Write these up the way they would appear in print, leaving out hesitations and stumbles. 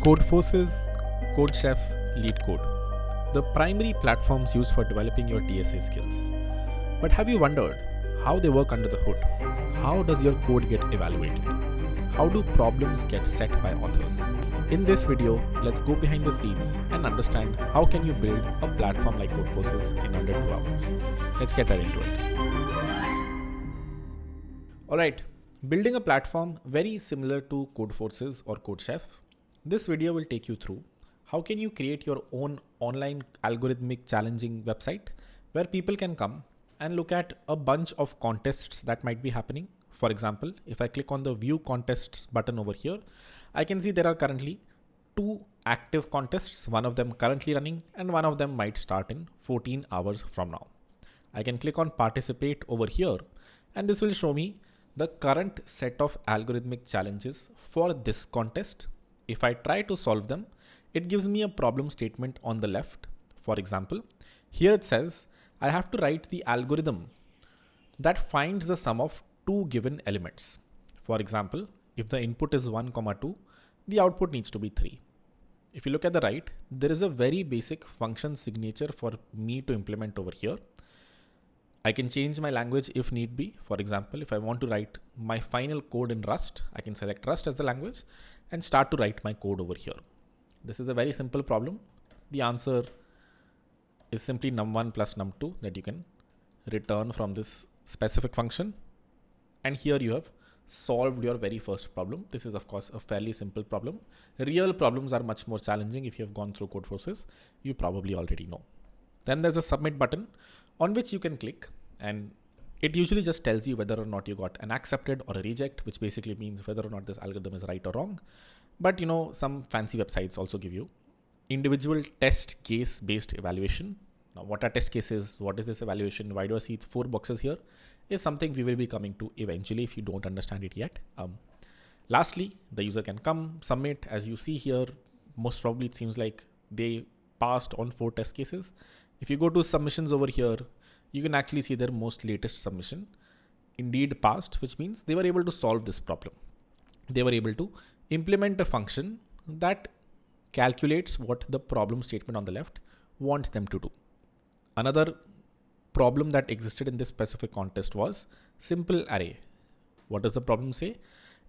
Codeforces, CodeChef, LeetCode, the primary platforms used for developing your TSA skills. But have you wondered how they work under the hood? How does your code get evaluated? How do problems get set by authors? In this video, let's go behind the scenes and understand how can you build a platform like Codeforces in under 2 hours. Let's get right into it. Alright, building a platform very similar to Codeforces or CodeChef. This video will take you through how can you create your own online algorithmic challenging website where people can come and look at a bunch of contests that might be happening. For example, if I click on the view contests button over here, I can see there are currently 2 active contests, one of them currently running and one of them might start in 14 hours from now. I can click on participate over here and this will show me the current set of algorithmic challenges for this contest. If I try to solve them, it gives me a problem statement on the left. For example, here it says I have to write the algorithm that finds the sum of 2 given elements. For example, if the input is 1, 2, the output needs to be 3. If you look at the right, there is a very basic function signature for me to implement over here. I can change my language if need be. For example, if I want to write my final code in Rust, I can select Rust as the language and start to write my code over here. This is a very simple problem. The answer is simply num1 plus num2 that you can return from this specific function. And here you have solved your very first problem. This is of course a fairly simple problem. Real problems are much more challenging. If you have gone through Codeforces, you probably already know. Then there's a submit button on which you can click, and it usually just tells you whether or not you got an accepted or a reject, which basically means whether or not this algorithm is right or wrong. But you know, some fancy websites also give you individual test case based evaluation. Now, what are test cases? What is this evaluation? Why do I see 4 boxes here? Is something we will be coming to eventually if you don't understand it yet. Lastly, the user can come submit. As you see here, most probably it seems like they passed on 4 test cases. If you go to submissions over here, you can actually see their most latest submission indeed passed, which means they were able to solve this problem. They were able to implement a function that calculates what the problem statement on the left wants them to do. Another problem that existed in this specific contest was simple array. What does the problem say?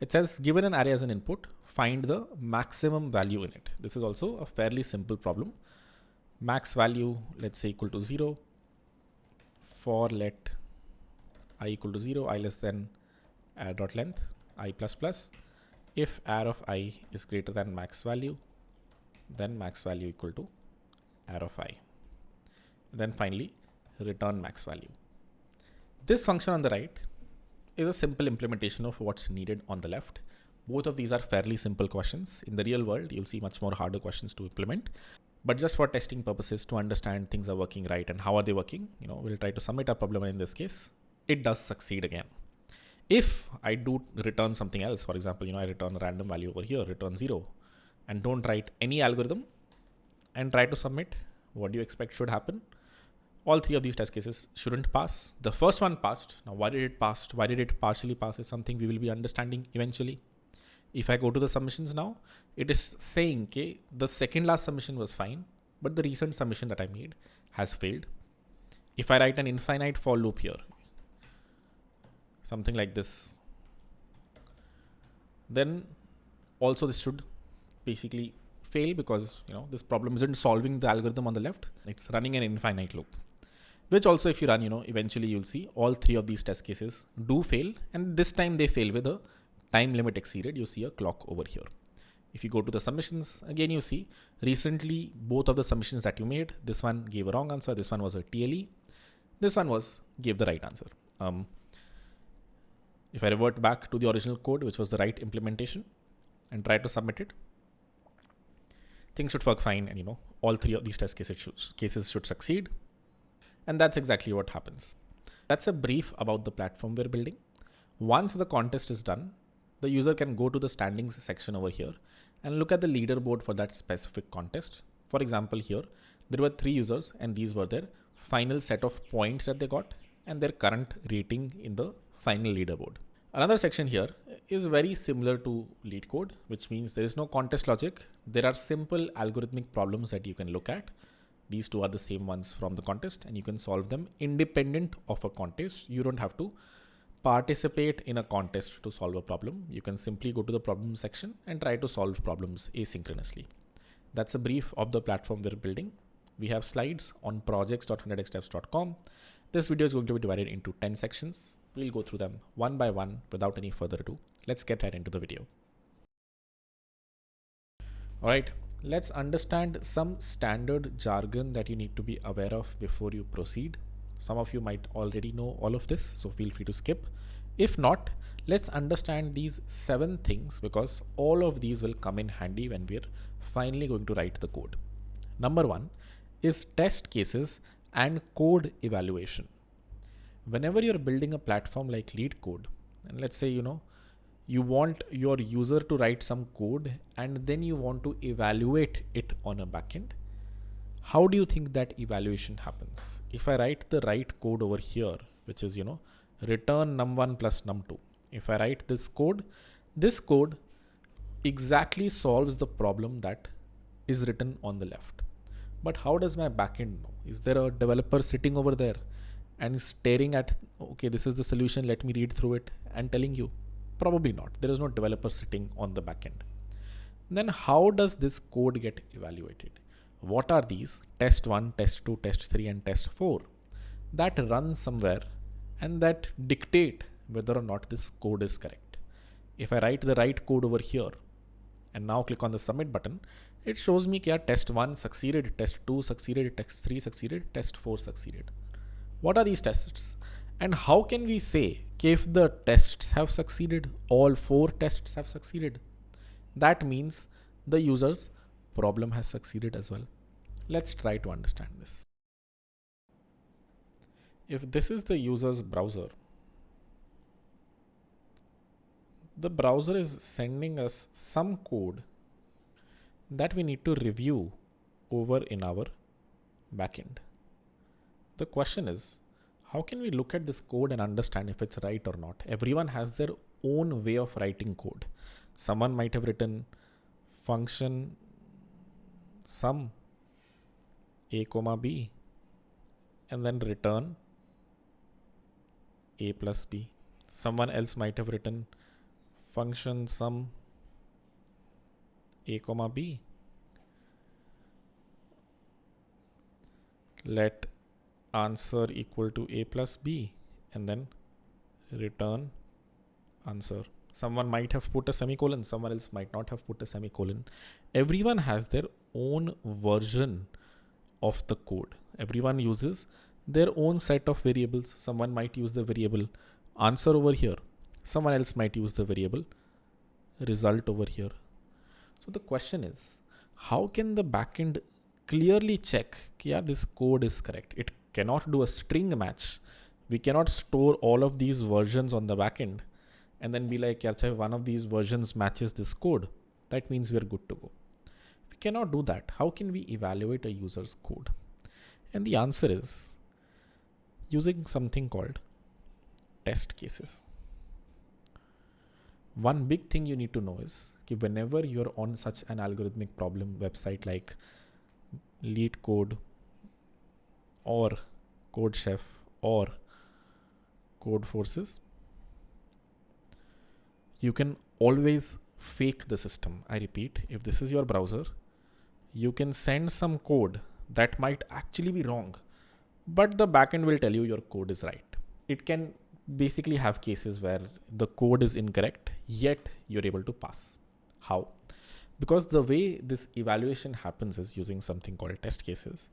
It says given an array as an input, find the maximum value in it. This is also a fairly simple problem. Max value, let's say equal to 0. For let I equal to 0, I less than dot length, I plus plus. If arr of I is greater than max value, then max value equal to arr of I. Then finally, return max value. This function on the right is a simple implementation of what's needed on the left. Both of these are fairly simple questions. In the real world, you'll see much more harder questions to implement. But just for testing purposes, to understand things are working right and how are they working, we'll try to submit a problem. And in this case, it does succeed again. If I do return something else, for example, I return a random value over here, return 0, and don't write any algorithm and try to submit, what do you expect should happen? All 3 of these test cases shouldn't pass. The first one passed. Now, why did it pass? Why did it partially pass is something we will be understanding eventually. If I go to the submissions now, it is saying, okay, the second last submission was fine, but the recent submission that I made has failed. If I write an infinite for loop here, something like this, then also this should basically fail because, this problem isn't solving the algorithm on the left. It's running an infinite loop, which also if you run, eventually you'll see all 3 of these test cases do fail. And this time they fail with a time limit exceeded. You see a clock over here. If you go to the submissions, again, you see recently both of the submissions that you made, this one gave a wrong answer. This one was a TLE. This one gave the right answer. If I revert back to the original code, which was the right implementation, and try to submit it, things should work fine. And all 3 of these test cases should succeed. And that's exactly what happens. That's a brief about the platform we're building. Once the contest is done, the user can go to the standings section over here and look at the leaderboard for that specific contest. For example, here, there were 3 users and these were their final set of points that they got and their current rating in the final leaderboard. Another section here is very similar to lead code, which means there is no contest logic. There are simple algorithmic problems that you can look at. These two are the same ones from the contest, and you can solve them independent of a contest. You don't have to participate in a contest to solve a problem. You can simply go to the problem section and try to solve problems asynchronously. That's a brief of the platform we're building. We have slides on projects.100xsteps.com. This video is going to be divided into 10 sections. We'll go through them one by one without any further ado. Let's get right into the video. All right, let's understand some standard jargon that you need to be aware of before you proceed. Some of you might already know all of this, so feel free to skip. If not, let's understand these 7 things because all of these will come in handy when we're finally going to write the code. Number 1 is test cases and code evaluation. Whenever you're building a platform like lead code, and let's say, you want your user to write some code and then you want to evaluate it on a backend, how do you think that evaluation happens? If I write the right code over here, which is, return num1 plus num2. If I write this code exactly solves the problem that is written on the left. But how does my backend know? Is there a developer sitting over there and staring at, okay, this is the solution, let me read through it and telling you? Probably not. There is no developer sitting on the backend. Then how does this code get evaluated? What are these? Test 1, test 2, test 3, and test 4 that run somewhere and that dictate whether or not this code is correct. If I write the right code over here and now click on the submit button, it shows me that test 1 succeeded, test 2 succeeded, test 3 succeeded, test 4 succeeded. What are these tests? And how can we say if the tests have succeeded, all 4 tests have succeeded? That means the user's problem has succeeded as well. Let's try to understand this. If this is the user's browser, the browser is sending us some code that we need to review over in our backend. The question is, how can we look at this code and understand if it's right or not? Everyone has their own way of writing code. Someone might have written function sum a comma b and then return a plus b. Someone else might have written function sum a comma b, let answer equal to a plus b, and then return answer. Someone might have put a semicolon, someone else might not have put a semicolon. Everyone has their own version of the code. Everyone uses their own set of variables. Someone might use the variable answer over here. Someone else might use the variable result over here. So the question is, how can the backend clearly check, yeah, this code is correct? It cannot do a string match. We cannot store all of these versions on the backend and then be like, yeah, one of these versions matches this code. That means we're good to go. If we cannot do that, how can we evaluate a user's code? And the answer is using something called test cases. One big thing you need to know is that whenever you're on such an algorithmic problem website like lead code or CodeChef or codeforces, you can always fake the system. I repeat, if this is your browser, you can send some code that might actually be wrong, but the backend will tell you your code is right. It can basically have cases where the code is incorrect, yet you're able to pass. How? Because the way this evaluation happens is using something called test cases.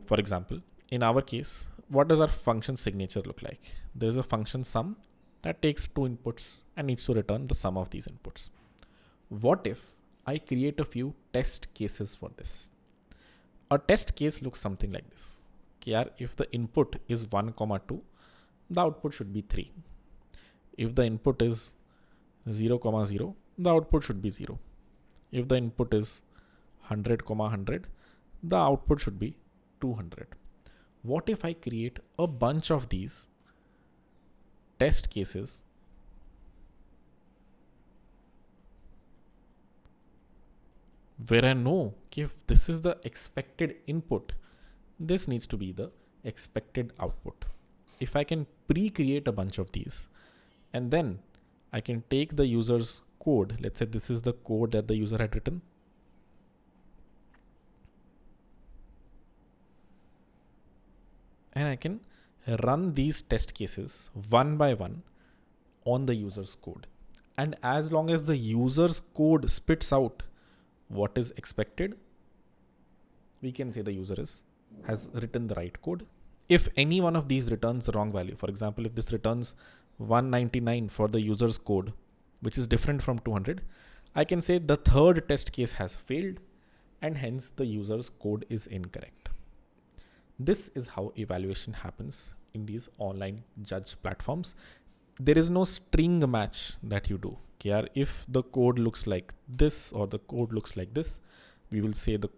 For example, in our case, what does our function signature look like? There's a function sum that takes 2 inputs and needs to return the sum of these inputs. What if I create a few test cases for this? A test case looks something like this. If the input is 1, 2, the output should be 3. If the input is 0, 0, the output should be 0. If the input is 100, 100, the output should be 200. What if I create a bunch of these test cases where I know if this is the expected input, this needs to be the expected output. If I can pre-create a bunch of these, and then I can take the user's code. Let's say this is the code that the user had written. And I can run these test cases one by one on the user's code. And as long as the user's code spits out what is expected, we can say the user has written the right code. If any one of these returns the wrong value, for example, if this returns 199 for the user's code, which is different from 200, I can say the third test case has failed and hence the user's code is incorrect. This is how evaluation happens in these online judge platforms. There is no string match that you do. Okay, if the code looks like this or the code looks like this, we will say the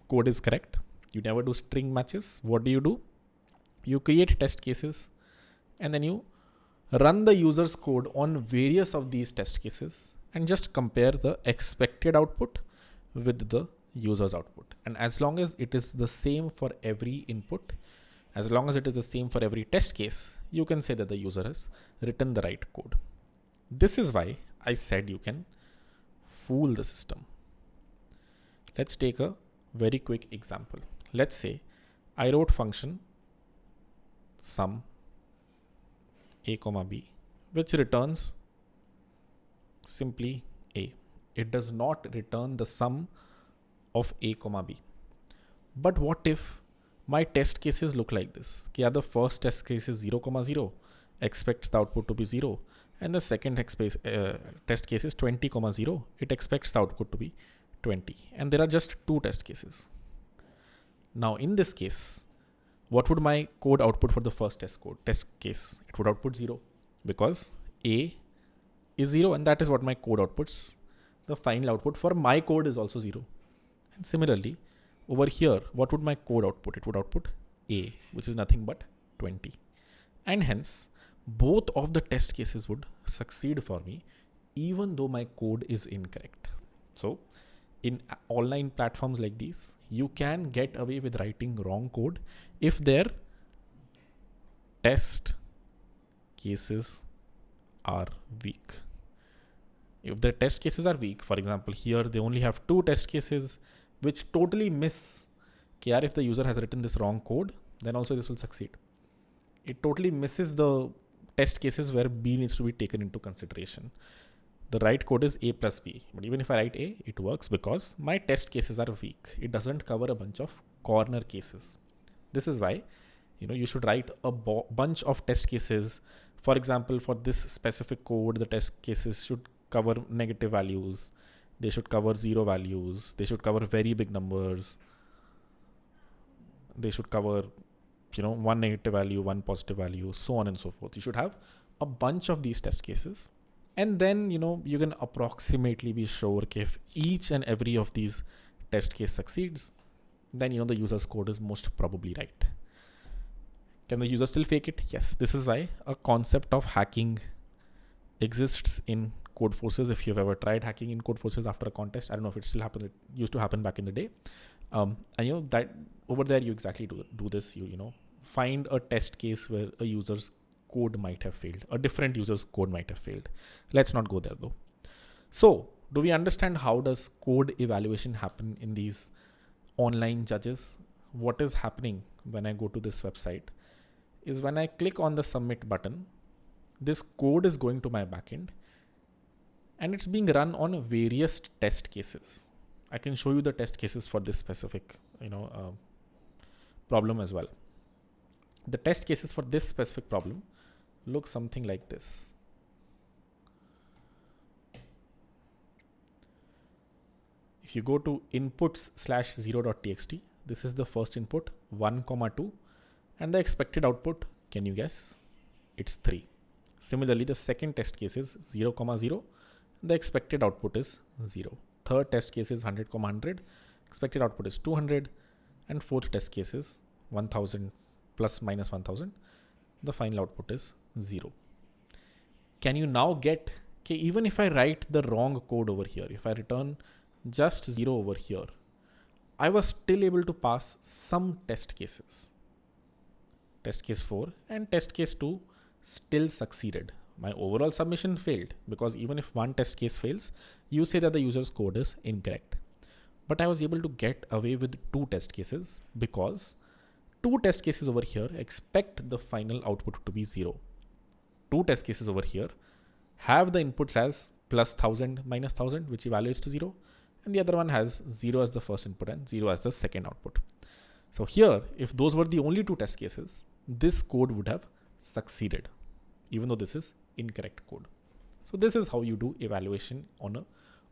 code is correct. You never do string matches. What do? You create test cases and then you run the user's code on various of these test cases and just compare the expected output with the user's output. And as long as it is the same for every input, as long as it is the same for every test case, you can say that the user has written the right code. This is why I said you can fool the system. Let's take a very quick example. Let's say I wrote function sum a comma b, which returns simply a. It does not return the sum of a comma b. But what if my test cases look like this? The first test case is 0, 0, expects the output to be 0. And the second test case is 20, 0. It expects the output to be 20. And there are just two test cases. Now in this case, what would my code output for the first test case? It would output 0 because a is 0 and that is what my code outputs. The final output for my code is also 0. And similarly, over here, what would my code output? It would output a, which is nothing but 20. And hence, both of the test cases would succeed for me, even though my code is incorrect. So in online platforms like these, you can get away with writing wrong code if their test cases are weak. If the test cases are weak, for example, here they only have two test cases which totally miss. If the user has written this wrong code, then also this will succeed. It totally misses the test cases where B needs to be taken into consideration. The right code is A plus B. But even if I write A, it works because my test cases are weak. It doesn't cover a bunch of corner cases. This is why, you should write a bunch of test cases. For example, for this specific code, the test cases should cover negative values. They should cover 0 values. They should cover very big numbers. They should cover, one negative value, one positive value, so on and so forth. You should have a bunch of these test cases. And then, you can approximately be sure if each and every of these test case succeeds, then, the user's code is most probably right. Can the user still fake it? Yes. This is why a concept of hacking exists in codeforces. If you've ever tried hacking in codeforces after a contest, I don't know if it still happens. It used to happen back in the day. And that over there, you exactly do this. You find a test case where a user's code might have failed. A different user's code might have failed. Let's not go there though. So do we understand how does code evaluation happen in these online judges? What is happening when I go to this website is when I click on the submit button, this code is going to my backend and it's being run on various test cases. I can show you the test cases for this specific, problem as well. The test cases for this specific problem look something like this. If you go to inputs/0.txt, this is the first input 1, 2, and the expected output, can you guess? It's 3. Similarly, the second test case is 0, 0. The expected output is 0. Third test case is 100, 100. Expected output is 200. And fourth test case is 1000 plus minus 1000. The final output is 0. Can you now get, even if I write the wrong code over here, if I return just 0 over here, I was still able to pass some test cases. Test case 4 and test case 2 still succeeded. My overall submission failed because even if one test case fails, you say that the user's code is incorrect. But I was able to get away with 2 test cases because 2 test cases over here expect the final output to be 0. 2 test cases over here have the inputs as plus 1000 minus 1000, which evaluates to 0. And the other one has 0 as the first input and 0 as the second output. So here, if those were the only 2 test cases, this code would have succeeded, even though this is incorrect code. So this is how you do evaluation on a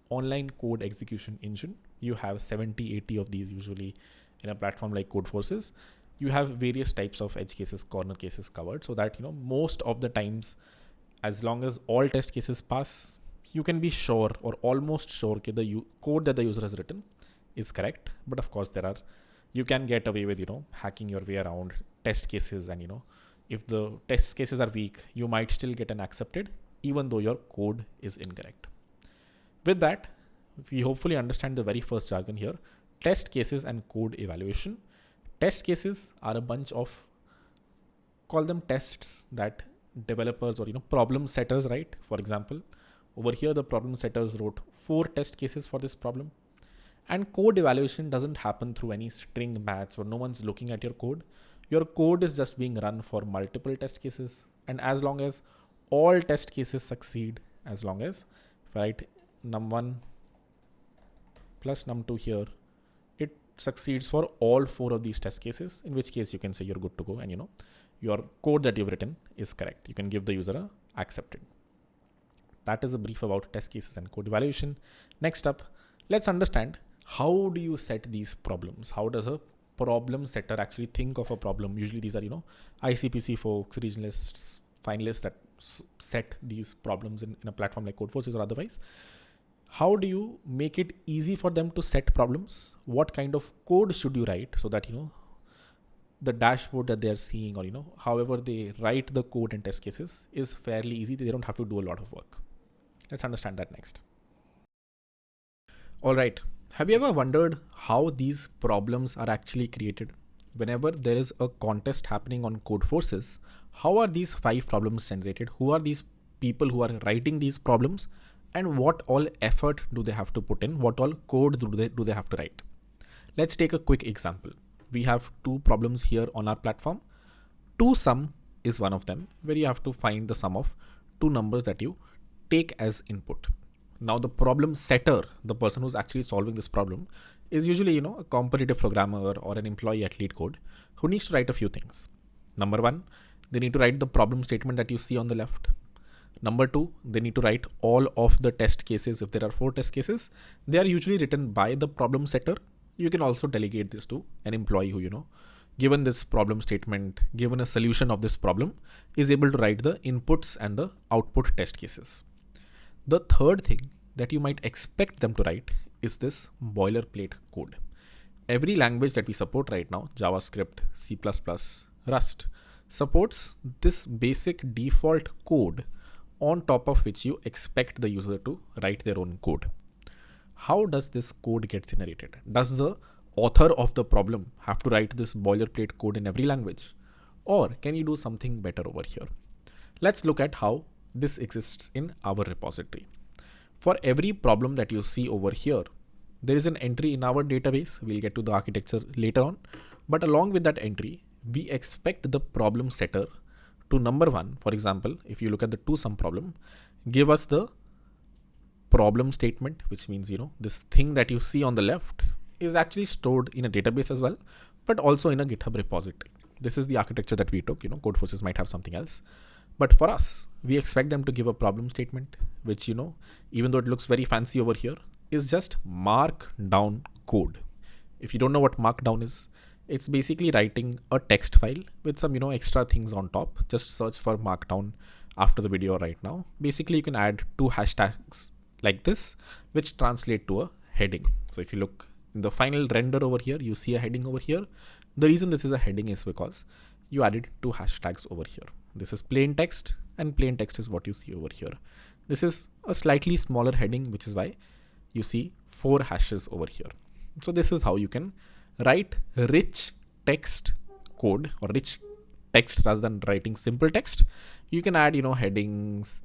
online code execution engine. You have 70, 80 of these usually in a platform like codeforces. You have various types of edge cases, corner cases covered so that, most of the times, as long as all test cases pass, you can be sure or almost sure that the code that the user has written is correct. But of course, you can get away with, hacking your way around test cases. And, if the test cases are weak, you might still get an accepted, even though your code is incorrect. With that, we hopefully understand the very first jargon here, test cases and code evaluation. Test cases are a bunch of, call them tests that developers or, problem setters write. For example, over here, the problem setters wrote 4 test cases for this problem. And code evaluation doesn't happen through any string match or no one's looking at your code. Your code is just being run for multiple test cases. And as long as all test cases succeed, as long as, if I write num1 plus num2 here, it succeeds for all 4 of these test cases, in which case you can say you're good to go and your code that you've written is correct. You can give the user a accepted. That is a brief about test cases and code evaluation. Next up, let's understand how do you set these problems? How does a problem setter actually think of a problem? Usually these are, ICPC folks, regionalists, finalists that set these problems in a platform like codeforces or otherwise. How do you make it easy for them to set problems? What kind of code should you write so that, the dashboard that they're seeing or, however they write the code and test cases is fairly easy. They don't have to do a lot of work. Let's understand that next. All right. Have you ever wondered how these problems are actually created? Whenever there is a contest happening on codeforces, how are these 5 problems generated? Who are these people who are writing these problems? And what all effort do they have to put in? What all code do they have to write? Let's take a quick example. We have 2 problems here on our platform. ToSum is one of them, where you have to find the sum of 2 numbers that you take as input. Now the problem setter, the person who's actually solving this problem, is usually, a competitive programmer or an employee at LeetCode who needs to write a few things. Number 1, they need to write the problem statement that you see on the left. Number 2, they need to write all of the test cases. If there are 4 test cases, they are usually written by the problem setter. You can also delegate this to an employee who, given this problem statement, given a solution of this problem, is able to write the inputs and the output test cases. The third thing that you might expect them to write is this boilerplate code. Every language that we support right now, JavaScript, C++, Rust, supports this basic default code on top of which you expect the user to write their own code. How does this code get generated? Does the author of the problem have to write this boilerplate code in every language? Or can you do something better over here? Let's look at how this exists in our repository. For every problem that you see over here, there is an entry in our database. We'll get to the architecture later on. But along with that entry, we expect the problem setter to number 1. For example, if you look at the ToSum problem, give us the problem statement, which means, this thing that you see on the left is actually stored in a database as well, but also in a GitHub repository. This is the architecture that we took. Codeforces might have something else. But for us, we expect them to give a problem statement, which, even though it looks very fancy over here, is just markdown code. If you don't know what markdown is, it's basically writing a text file with some, extra things on top. Just search for markdown after the video right now. Basically, you can add 2 hashtags like this, which translate to a heading. So if you look in the final render over here, you see a heading over here. The reason this is a heading is because you added 2 hashtags over here. This is plain text, and plain text is what you see over here. This is a slightly smaller heading, which is why you see 4 hashes over here. So this is how you can write rich text code, or rich text rather than writing simple text. You can add, headings,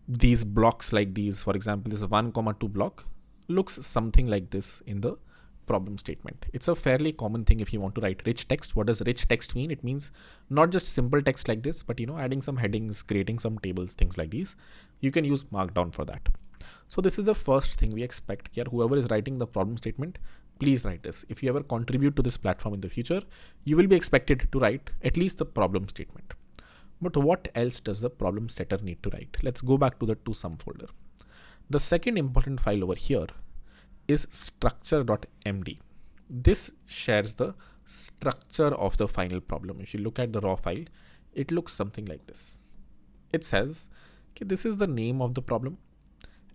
these blocks like these. For example, this 1,2 block looks something like this in the problem statement. It's a fairly common thing if you want to write rich text. What does rich text mean? It means not just simple text like this, but adding some headings, creating some tables, things like these. You can use Markdown for that. So this is the first thing we expect here. Whoever is writing the problem statement, please write this. If you ever contribute to this platform in the future, you will be expected to write at least the problem statement. But what else does the problem setter need to write? Let's go back to the toSum folder. The second important file over here is structure.md. This shares the structure of the final problem. If you look at the raw file, it looks something like this. It says, okay, this is the name of the problem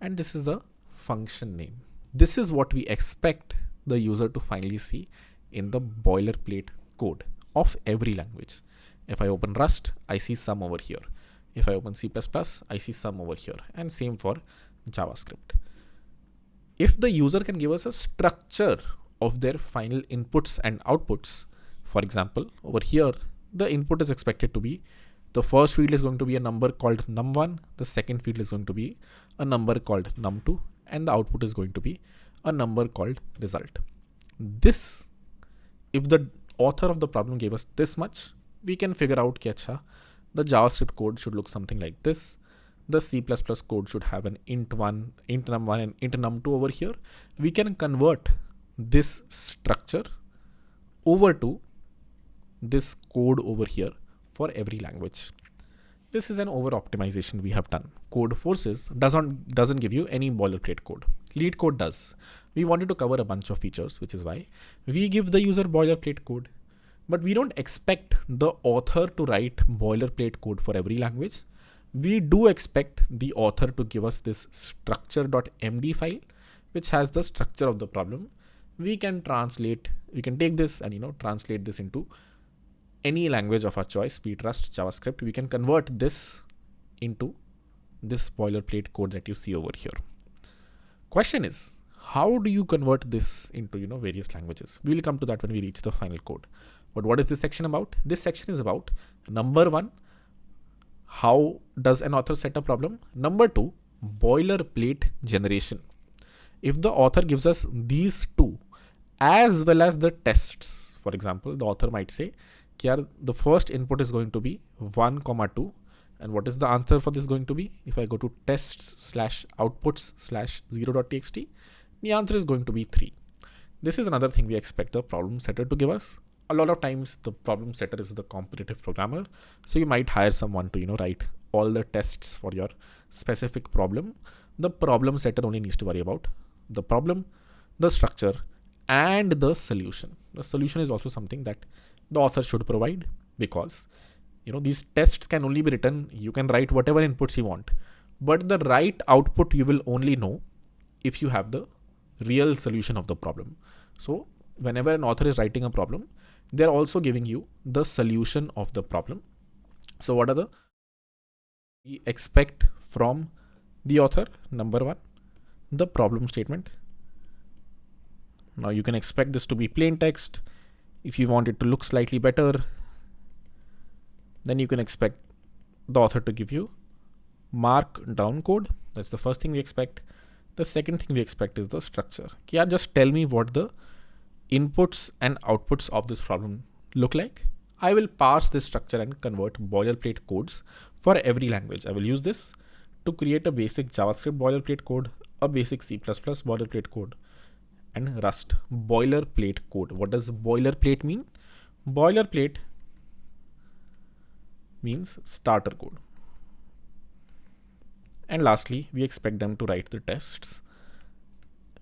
and this is the function name. This is what we expect the user to finally see in the boilerplate code of every language. If I open Rust, I see some over here. If I open C++, I see some over here, and same for JavaScript. If the user can give us a structure of their final inputs and outputs, for example, over here, the input is expected to be, the first field is going to be a number called num1, the second field is going to be a number called num2, and the output is going to be a number called result. This, if the author of the problem gave us this much, we can figure out that the JavaScript code should look something like this. The C++ code should have an int1, int num1 and int num2 over here. We can convert this structure over to this code over here for every language. This is an over optimization we have done. Codeforces doesn't give you any boilerplate code. LeetCode does. We wanted to cover a bunch of features, which is why we give the user boilerplate code. But we don't expect the author to write boilerplate code for every language. We do expect the author to give us this structure.md file, which has the structure of the problem. We can take this and translate this into any language of our choice, be it Rust, JavaScript. We can convert this into this boilerplate code that you see over here. Question is, how do you convert this into various languages? We will come to that when we reach the final code. But what is this section about? This section is about, number one, how does an author set a problem? Number two, boilerplate generation. If the author gives us these two, as well as the tests, for example, the author might say, the first input is going to be 1,2. And what is the answer for this going to be? If I go to tests/outputs/0.txt, the answer is going to be 3. This is another thing we expect the problem setter to give us. A lot of times the problem setter is the competitive programmer. So you might hire someone to, write all the tests for your specific problem. The problem setter only needs to worry about the problem, the structure, and the solution. The solution is also something that the author should provide, because these tests can only be written. You can write whatever inputs you want, but the right output you will only know if you have the real solution of the problem. So whenever an author is writing a problem, they're also giving you the solution of the problem. So what are we expect from the author? Number one, the problem statement. Now you can expect this to be plain text. If you want it to look slightly better, then you can expect the author to give you markdown code. That's the first thing we expect. The second thing we expect is the structure. Just tell me what the inputs and outputs of this problem look like. I will parse this structure and convert boilerplate codes for every language. I will use this to create a basic JavaScript boilerplate code, a basic C++ boilerplate code, and Rust boilerplate code. What does boilerplate mean? Boilerplate means starter code. And lastly, we expect them to write the tests.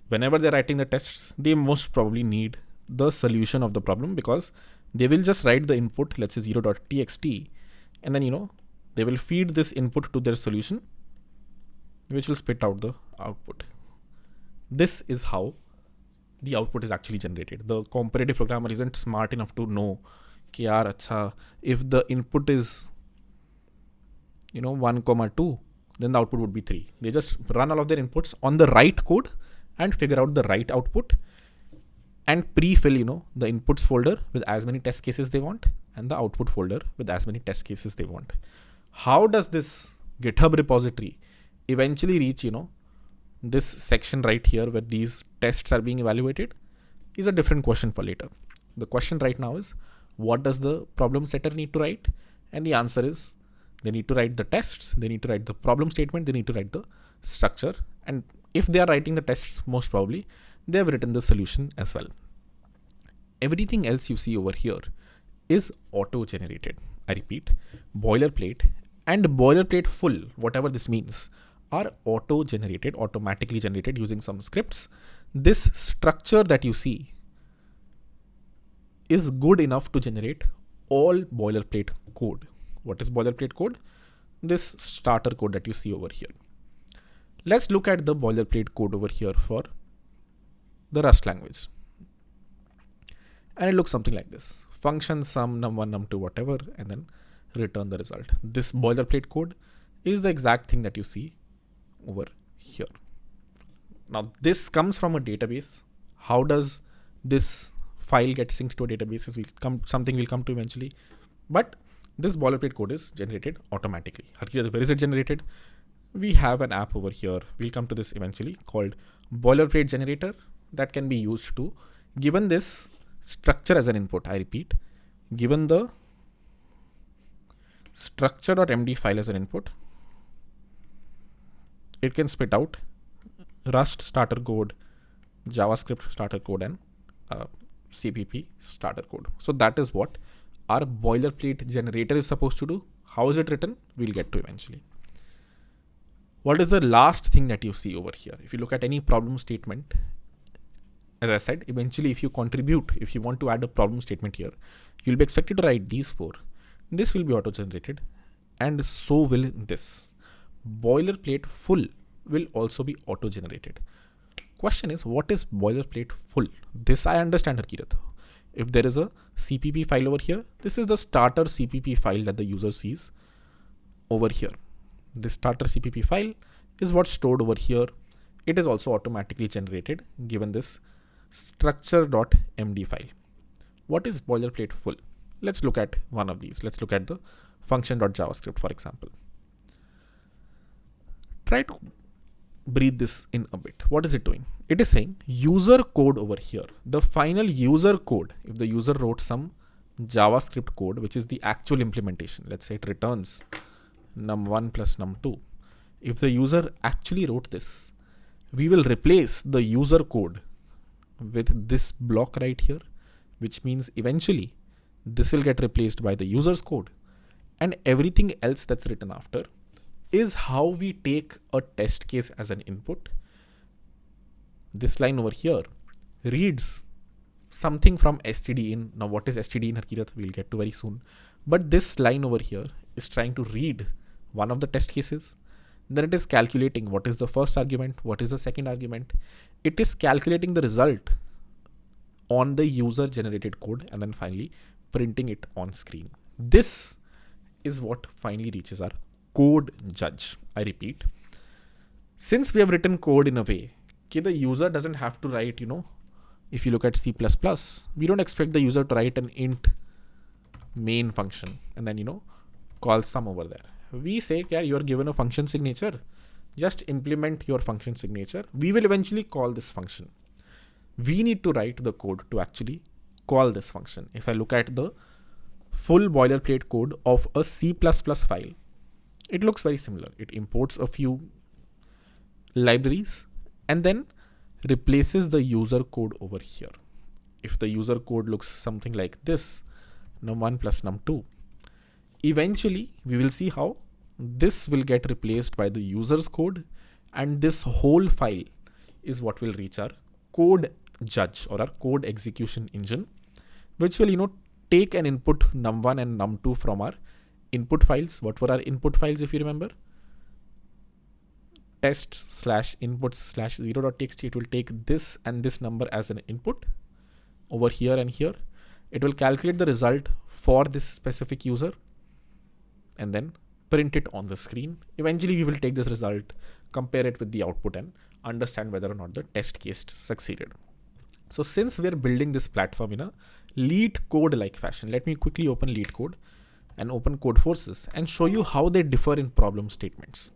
Whenever they're writing the tests, they most probably need the solution of the problem, because they will just write the input, let's say 0.txt, and then they will feed this input to their solution, which will spit out the output. This is how the output is actually generated. The competitive programmer isn't smart enough to know if the input is 1,2, then the output would be 3. They just run all of their inputs on the right code and figure out the right output and pre-fill, the inputs folder with as many test cases they want and the output folder with as many test cases they want. How does this GitHub repository eventually reach, this section right here where these tests are being evaluated is a different question for later. The question right now is, what does the problem setter need to write? And the answer is, they need to write the tests, they need to write the problem statement, they need to write the structure. And if they are writing the tests, most probably they have written the solution as well. Everything else you see over here is auto-generated. I repeat, boilerplate and boilerplate full, whatever this means, are auto-generated, automatically generated using some scripts. This structure that you see is good enough to generate all boilerplate code. What is boilerplate code? This starter code that you see over here. Let's look at the boilerplate code over here for the Rust language. And it looks something like this. Function sum num1, num2, whatever, and then return the result. This boilerplate code is the exact thing that you see over here. Now this comes from a database. How does this file get synced to a database? Something we'll come to eventually. But this boilerplate code is generated automatically. Where is it generated? We have an app over here. We'll come to this eventually, called boilerplate generator, that can be used to, given this structure as an input. I repeat, given the structure.md file as an input, it can spit out Rust starter code, JavaScript starter code, and CPP starter code. So that is what our boilerplate generator is supposed to do. How is it written? We'll get to eventually. What is the last thing that you see over here? If you look at any problem statement, as I said, eventually if you contribute, if you want to add a problem statement here, you'll be expected to write these four. This will be auto-generated, and so will this. Boilerplate full will also be auto-generated. Question is, what is boilerplate full? This I understand, Harkirat. If there is a CPP file over here, this is the starter CPP file that the user sees over here. This starter CPP file is what's stored over here. It is also automatically generated given this structure.md file. What is boilerplate full? Let's look at one of these. Let's look at the function.javascript, for example. Try to breathe this in a bit. What is it doing? It is saying user code over here. The final user code, if the user wrote some JavaScript code, which is the actual implementation, let's say it returns num1 plus num2. If the user actually wrote this, we will replace the user code with this block right here, which means eventually this will get replaced by the user's code, and everything else that's written after is how we take a test case as an input. This line over here reads something from std in. Now what is std in, Harkirat? We'll get to very soon. But this line over here is trying to read one of the test cases. Then it is calculating what is the first argument, what is the second argument. It is calculating the result on the user generated code and then finally printing it on screen. This is what finally reaches our code judge. I repeat, since we have written code in a way, the user doesn't have to write, if you look at C++, we don't expect the user to write an int main function and then, call sum over there. We say, yeah, you are given a function signature, just implement your function signature. We will eventually call this function. We need to write the code to actually call this function. If I look at the full boilerplate code of a C++ file, it looks very similar. It imports a few libraries and then replaces the user code over here. If the user code looks something like this, num1 plus num2, eventually we will see how this will get replaced by the user's code, and this whole file is what will reach our code judge or our code execution engine, which will, take an input num1 and num2 from our input files. What were our input files, if you remember? tests/inputs/0.txt. It will take this and this number as an input over here and here. It will calculate the result for this specific user and then print it on the screen. Eventually we will take this result, compare it with the output and understand whether or not the test case succeeded. So since we're building this platform in a lead code like fashion, let me quickly open lead code and open codeforces and show you how they differ in problem statements.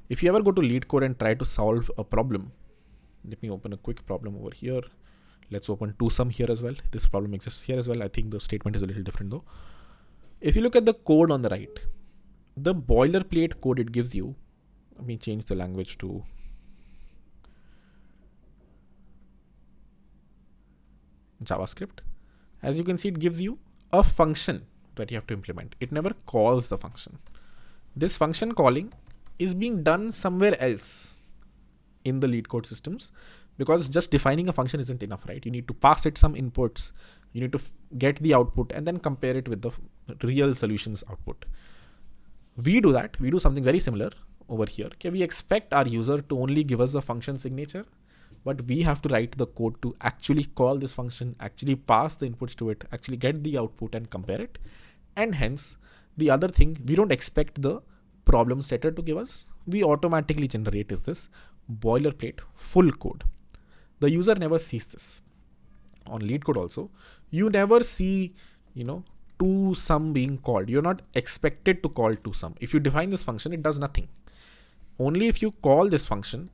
If you ever go to lead code and try to solve a problem, let me open a quick problem over here. Let's open ToSum here as well. This problem exists here as well. I think the statement is a little different though. If you look at the code on the right, the boilerplate code it gives you, let me change the language to JavaScript. As you can see, it gives you a function that you have to implement. It never calls the function. This function calling is being done somewhere else in the lead code systems, because just defining a function isn't enough, right? You need to pass it some inputs, you need to get the output and then compare it with the real solutions output. We do that. We do something very similar over here. Okay, we expect our user to only give us a function signature, but we have to write the code to actually call this function, actually pass the inputs to it, actually get the output and compare it. And hence, the other thing, we don't expect the problem setter to give us. We automatically generate is this boilerplate full code. The user never sees this. On lead code also, you never see, ToSum being called. You're not expected to call ToSum. If you define this function, it does nothing. Only if you call this function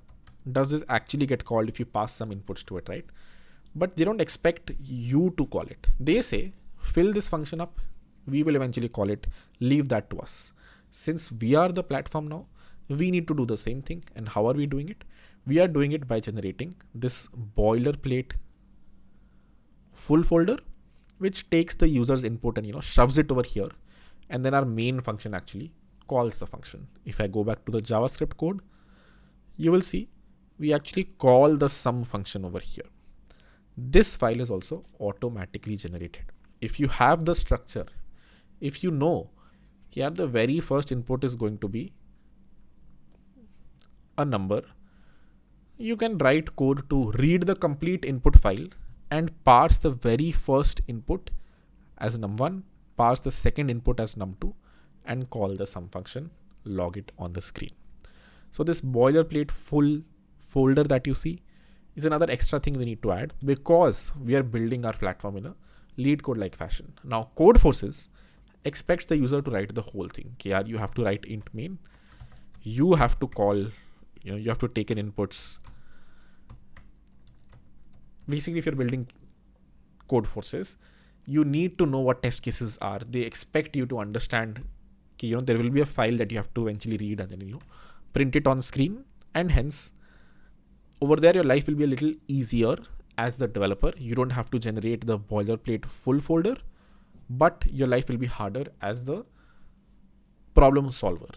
does this actually get called if you pass some inputs to it, right? But they don't expect you to call it. They say, fill this function up. We will eventually call it. Leave that to us. Since we are the platform now, we need to do the same thing. And how are we doing it? We are doing it by generating this boilerplate full folder, which takes the user's input and shoves it over here. And then our main function actually calls the function. If I go back to the JavaScript code, you will see we actually call the sum function over here. This file is also automatically generated. If you have the structure, if you know here the very first input is going to be a number, you can write code to read the complete input file and parse the very first input as num1, parse the second input as num2, and call the sum function, log it on the screen. So this boilerplate full folder that you see is another extra thing we need to add because we are building our platform in a lead code like fashion. Now codeforces expects the user to write the whole thing. Okay, you have to write int main. You have to call, you have to take in inputs. Basically, if you're building codeforces, you need to know what test cases are. They expect you to understand, there will be a file that you have to eventually read and then, print it on screen. And hence, over there, your life will be a little easier as the developer. You don't have to generate the boilerplate full folder, but your life will be harder as the problem solver.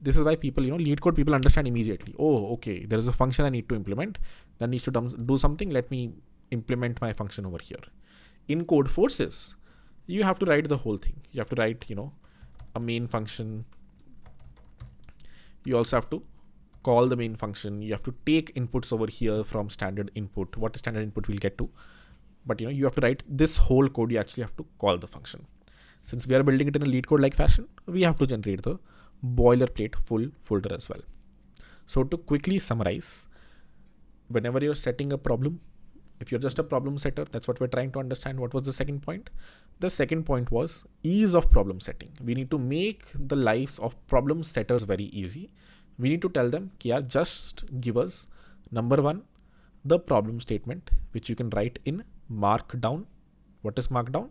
This is why people, lead code people understand immediately. Oh, okay, there is a function I need to implement that needs to do something. Let me implement my function over here. In codeforces, you have to write the whole thing. You have to write, a main function. You also have to call the main function. You have to take inputs over here from standard input. What is standard input we'll get to. But you have to write this whole code. You actually have to call the function. Since we are building it in a lead code like fashion, we have to generate the boilerplate full folder as well. So to quickly summarize, whenever you're setting a problem, if you're just a problem setter, that's what we're trying to understand. What was the second point? The second point was ease of problem setting. We need to make the lives of problem setters very easy. We need to tell them, just give us number one, the problem statement, which you can write in Markdown. What is Markdown?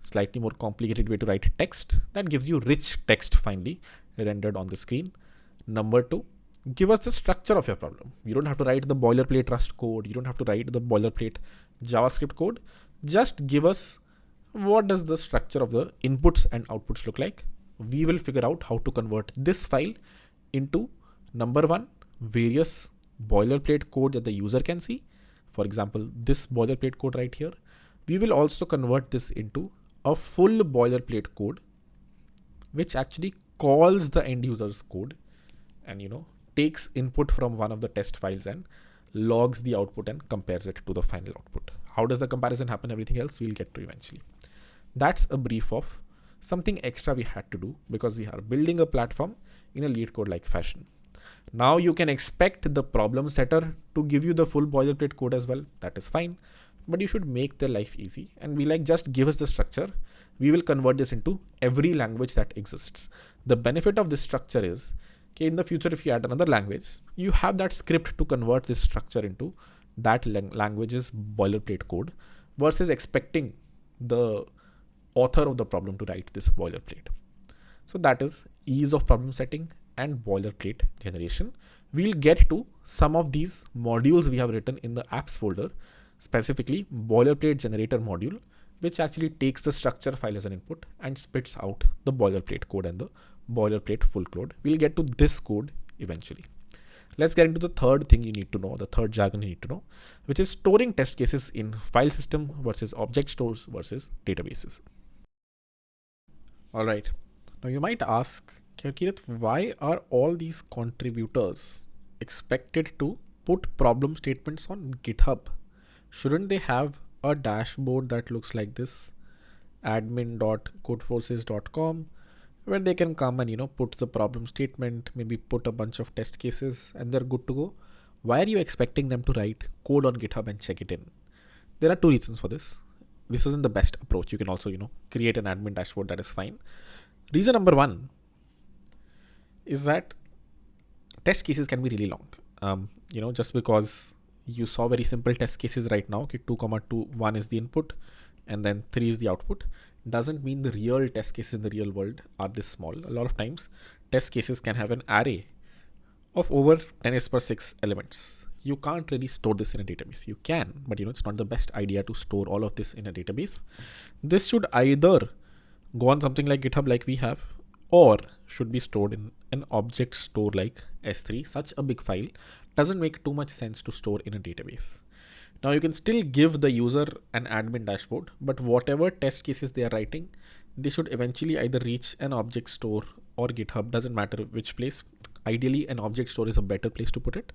Slightly more complicated way to write text that gives you rich text finally rendered on the screen. Number two, give us the structure of your problem. You don't have to write the boilerplate Rust code. You don't have to write the boilerplate JavaScript code. Just give us what does the structure of the inputs and outputs look like. We will figure out how to convert this file into number one, various boilerplate code that the user can see. For example, this boilerplate code right here. We will also convert this into a full boilerplate code, which actually calls the end user's code and, takes input from one of the test files and logs the output and compares it to the final output. How does the comparison happen? Everything else we'll get to eventually. That's a brief of something extra we had to do because we are building a platform in a lead code like fashion. Now you can expect the problem setter to give you the full boilerplate code as well. That is fine, but you should make their life easy and be like, just give us the structure. We will convert this into every language that exists. The benefit of this structure is, okay, in the future, if you add another language, you have that script to convert this structure into that language's boilerplate code versus expecting the author of the problem to write this boilerplate. So that is ease of problem setting and boilerplate generation. We'll get to some of these modules we have written in the apps folder, specifically boilerplate generator module, which actually takes the structure file as an input and spits out the boilerplate code and the boilerplate full code. We'll get to this code eventually. Let's get into the third thing you need to know, the third jargon you need to know, which is storing test cases in file system versus object stores versus databases. All right. Now you might ask, Kirat, why are all these contributors expected to put problem statements on GitHub? Shouldn't they have a dashboard that looks like this, admin.codeforces.com, where they can come and put the problem statement, maybe put a bunch of test cases, and they're good to go? Why are you expecting them to write code on GitHub and check it in? There are two reasons for this. This isn't the best approach. You can also create an admin dashboard. That is fine. Reason number one is that test cases can be really long. Just because you saw very simple test cases right now, okay, 2, 1 is the input and then 3 is the output, doesn't mean the real test cases in the real world are this small. A lot of times test cases can have an array of over 10^6 elements. You can't really store this in a database. You can, but it's not the best idea to store all of this in a database. This should either go on something like GitHub like we have, or should be stored in an object store like S3. Such a big file doesn't make too much sense to store in a database. Now you can still give the user an admin dashboard, but whatever test cases they are writing, they should eventually either reach an object store or GitHub, doesn't matter which place. Ideally, an object store is a better place to put it.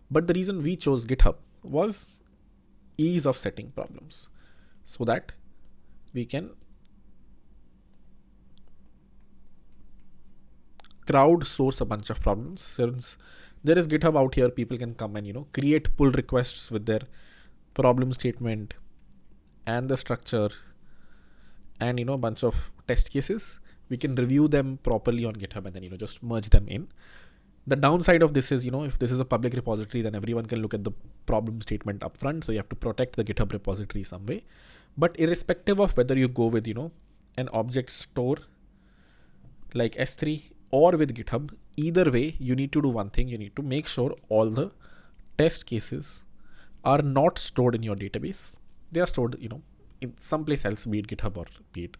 But the reason we chose GitHub was ease of setting problems, so that we can crowdsource a bunch of problems. Since there is GitHub out here, people can come and create pull requests with their problem statement and the structure and a bunch of test cases. We can review them properly on GitHub and then just merge them in. The downside of this is, if this is a public repository, then everyone can look at the problem statement up front. So you have to protect the GitHub repository some way. But irrespective of whether you go with an object store like S3 or with GitHub, either way, you need to do one thing. You need to make sure all the test cases are not stored in your database. They are stored, in someplace else, be it GitHub or be it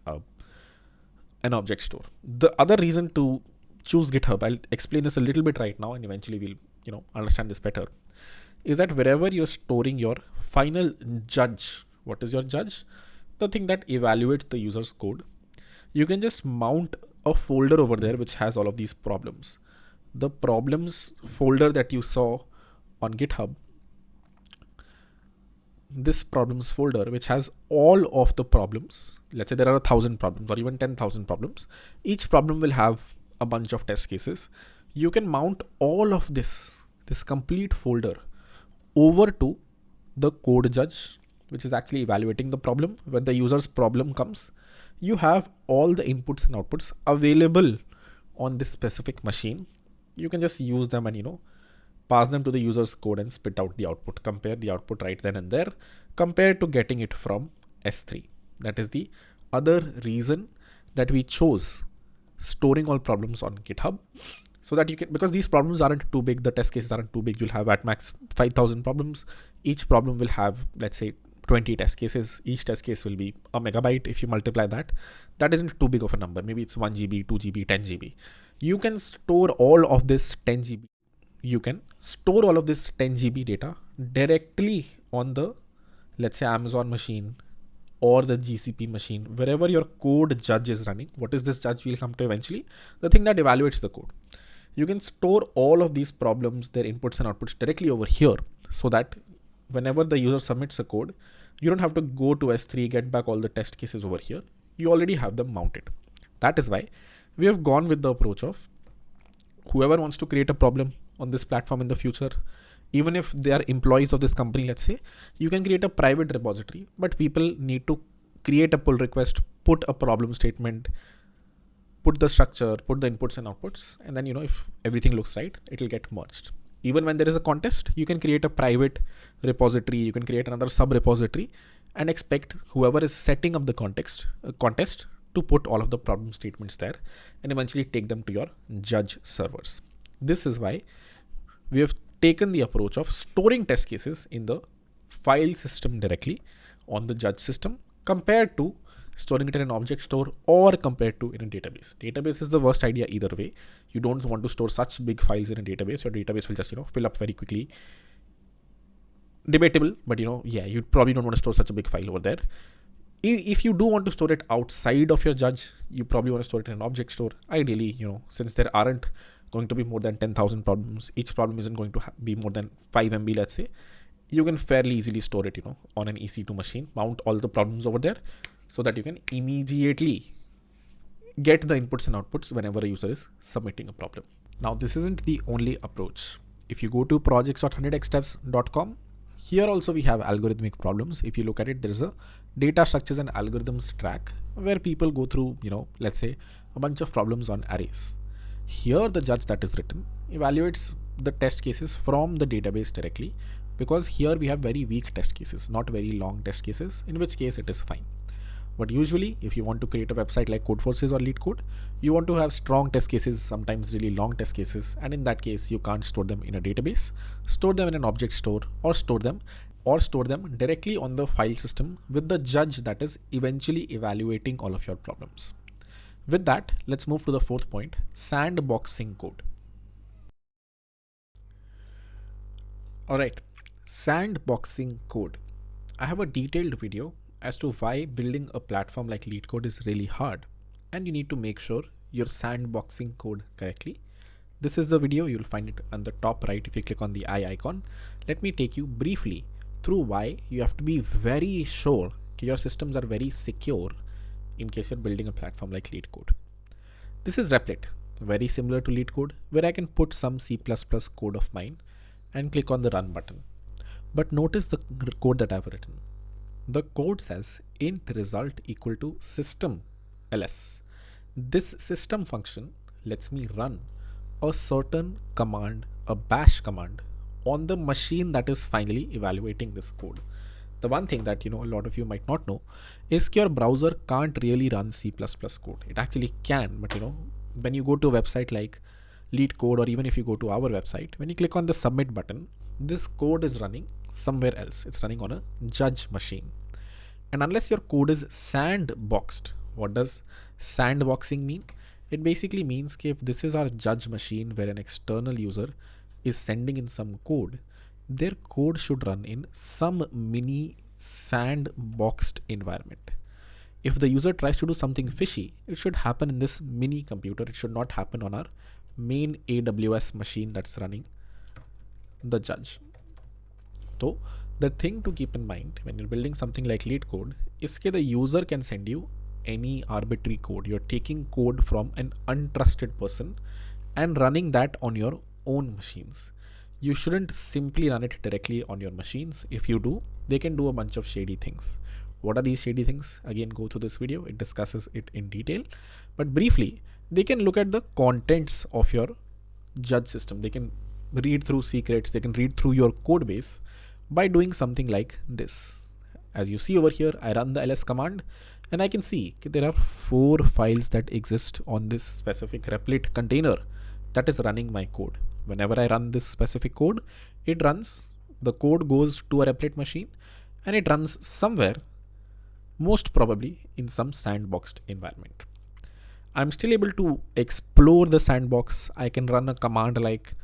an object store. The other reason to choose GitHub, I'll explain this a little bit right now, and eventually we'll understand this better, is that wherever you're storing your final judge, what is your judge? The thing that evaluates the user's code. You can just mount a folder over there which has all of these problems. The problems folder that you saw on GitHub, this problems folder, which has all of the problems, let's say there are 1,000 problems or even 10,000 problems. Each problem will have a bunch of test cases. You can mount all of this complete folder over to the code judge, which is actually evaluating the problem. Where the user's problem comes, you have all the inputs and outputs available on this specific machine. You can just use them and pass them to the user's code and spit out the output, compare the output right then and there, compared to getting it from S3. That is the other reason that we chose storing all problems on GitHub, so that you can, because these problems aren't too big, the test cases aren't too big. You'll have at max 5,000 problems. Each problem will have, let's say, 20 test cases. Each test case will be a megabyte. If you multiply that, that isn't too big of a number. Maybe it's 1 GB, 2 GB, 10 GB. You can store all of this 10 GB. You can store all of this 10 GB data directly on the, let's say, Amazon machine or the GCP machine, wherever your code judge is running. What is this judge? We'll come to eventually. The thing that evaluates the code. You can store all of these problems, their inputs and outputs directly over here, so that whenever the user submits a code, you don't have to go to S3, get back all the test cases over here. You already have them mounted. That is why we have gone with the approach of whoever wants to create a problem on this platform in the future, even if they are employees of this company, let's say, you can create a private repository, but people need to create a pull request, put a problem statement, put the structure, put the inputs and outputs, and then, if everything looks right, it will get merged. Even when there is a contest, you can create a private repository, you can create another sub repository and expect whoever is setting up the contest to put all of the problem statements there and eventually take them to your judge servers. This is why we have taken the approach of storing test cases in the file system directly on the judge system compared to storing it in an object store or compared to in a database. Database is the worst idea either way. You don't want to store such big files in a database. Your database will just, fill up very quickly. Debatable, but you probably don't want to store such a big file over there. If you do want to store it outside of your judge, you probably want to store it in an object store. Ideally, since there aren't going to be more than 10,000 problems, each problem isn't going to be more than 5 MB, let's say, you can fairly easily store it, on an EC2 machine, mount all the problems over there so that you can immediately get the inputs and outputs whenever a user is submitting a problem. Now, this isn't the only approach. If you go to projects.100xsteps.com, here also we have algorithmic problems. If you look at it, there's a data structures and algorithms track where people go through, let's say a bunch of problems on arrays. Here, the judge that is written evaluates the test cases from the database directly, because here we have very weak test cases, not very long test cases, in which case it is fine. But usually, if you want to create a website like codeforces or LeetCode, you want to have strong test cases, sometimes really long test cases. And in that case, you can't store them in a database, store them in an object store, or store them directly on the file system with the judge that is eventually evaluating all of your problems. With that, let's move to the fourth point, sandboxing code. All right, sandboxing code. I have a detailed video as to why building a platform like LeetCode is really hard, and you need to make sure you're sandboxing code correctly. This is the video. You'll find it on the top right if you click on the eye icon. Let me take you briefly through why you have to be very sure your systems are very secure in case you're building a platform like LeetCode. This is Replit, very similar to LeetCode, where I can put some C++ code of mine and click on the run button. But notice the code that I've written. The code says int result equal to system ls. This system function lets me run a certain command, a bash command, on the machine that is finally evaluating this code. The one thing that a lot of you might not know is your browser can't really run C++ code. It actually can, but when you go to a website like LeetCode, or even if you go to our website, when you click on the submit button, this code is running somewhere else. It's running on a judge machine. And unless your code is sandboxed, what does sandboxing mean? It basically means if this is our judge machine where an external user is sending in some code, their code should run in some mini sandboxed environment. If the user tries to do something fishy, it should happen in this mini computer. It should not happen on our main AWS machine that's running the judge. So the thing to keep in mind when you're building something like LeetCode is that the user can send you any arbitrary code. You're taking code from an untrusted person and running that on your own machines. You shouldn't simply run it directly on your machines. If you do, they can do a bunch of shady things. What are these shady things? Again, go through this video. It discusses it in detail. But briefly, they can look at the contents of your judge system. They can read through secrets. They can read through your code base by doing something like this. As you see over here, I run the ls command and I can see there are 4 files that exist on this specific Replit container that is running my code. Whenever I run this specific code, it runs, the code goes to a Replit machine and it runs somewhere, most probably in some sandboxed environment. I'm still able to explore the sandbox. I can run a command like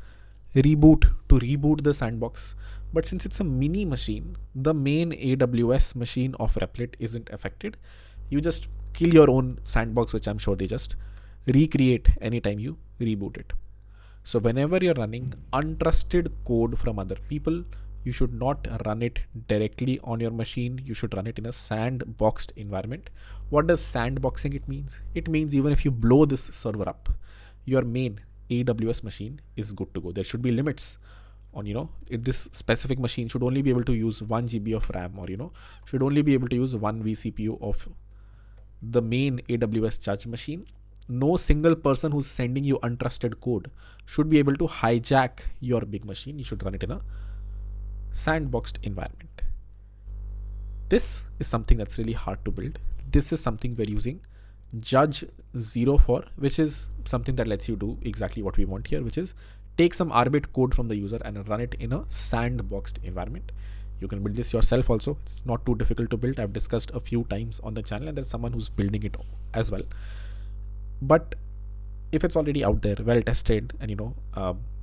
reboot to reboot the sandbox. But since it's a mini machine, the main AWS machine of Replit isn't affected. You just kill your own sandbox, which I'm sure they just recreate anytime you reboot it. So whenever you're running untrusted code from other people, you should not run it directly on your machine. You should run it in a sandboxed environment. What does sandboxing it means? It means even if you blow this server up, your main AWS machine is good to go. There should be limits on, if this specific machine should only be able to use 1 GB of RAM, or, should only be able to use 1 vCPU of the main AWS judge machine. No single person who's sending you untrusted code should be able to hijack your big machine. You should run it in a sandboxed environment. This is something that's really hard to build. This is something we're using Judge 0 for, which is something that lets you do exactly what we want here, which is take some arbit code from the user and run it in a sandboxed environment. You can build this yourself also. It's not too difficult to build. I've discussed a few times on the channel, and there's someone who's building it as well. But if it's already out there, well tested, and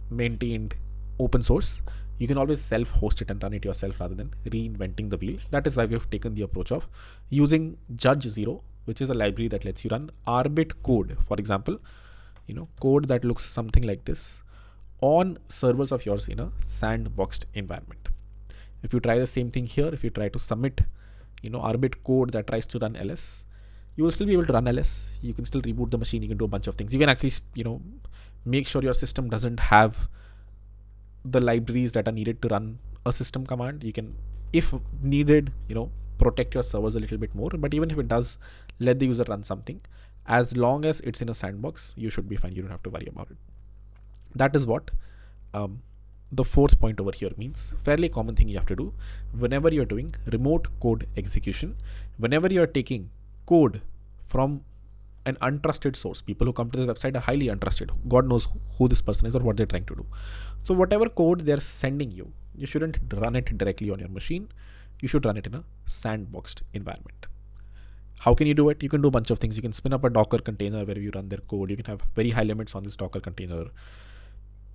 maintained, open source, you can always self-host it and run it yourself rather than reinventing the wheel. That is why we've taken the approach of using Judge 0, which is a library that lets you run arbit code. For example, code that looks something like this on servers of yours in a sandboxed environment. If you try the same thing here, if you try to submit, arbit code that tries to run ls, you will still be able to run ls. You can still reboot the machine. You can do a bunch of things. You can actually, make sure your system doesn't have the libraries that are needed to run a system command. You can, if needed, protect your servers a little bit more. But even if it does, let the user run something. As long as it's in a sandbox, you should be fine. You don't have to worry about it. That is what the fourth point over here means. Fairly common thing you have to do whenever you're doing remote code execution, whenever you're taking code from an untrusted source. People who come to this website are highly untrusted. God knows who this person is or what they're trying to do. So whatever code they're sending you, you shouldn't run it directly on your machine. You should run it in a sandboxed environment. How can you do it? You can do a bunch of things. You can spin up a Docker container where you run their code. You can have very high limits on this Docker container.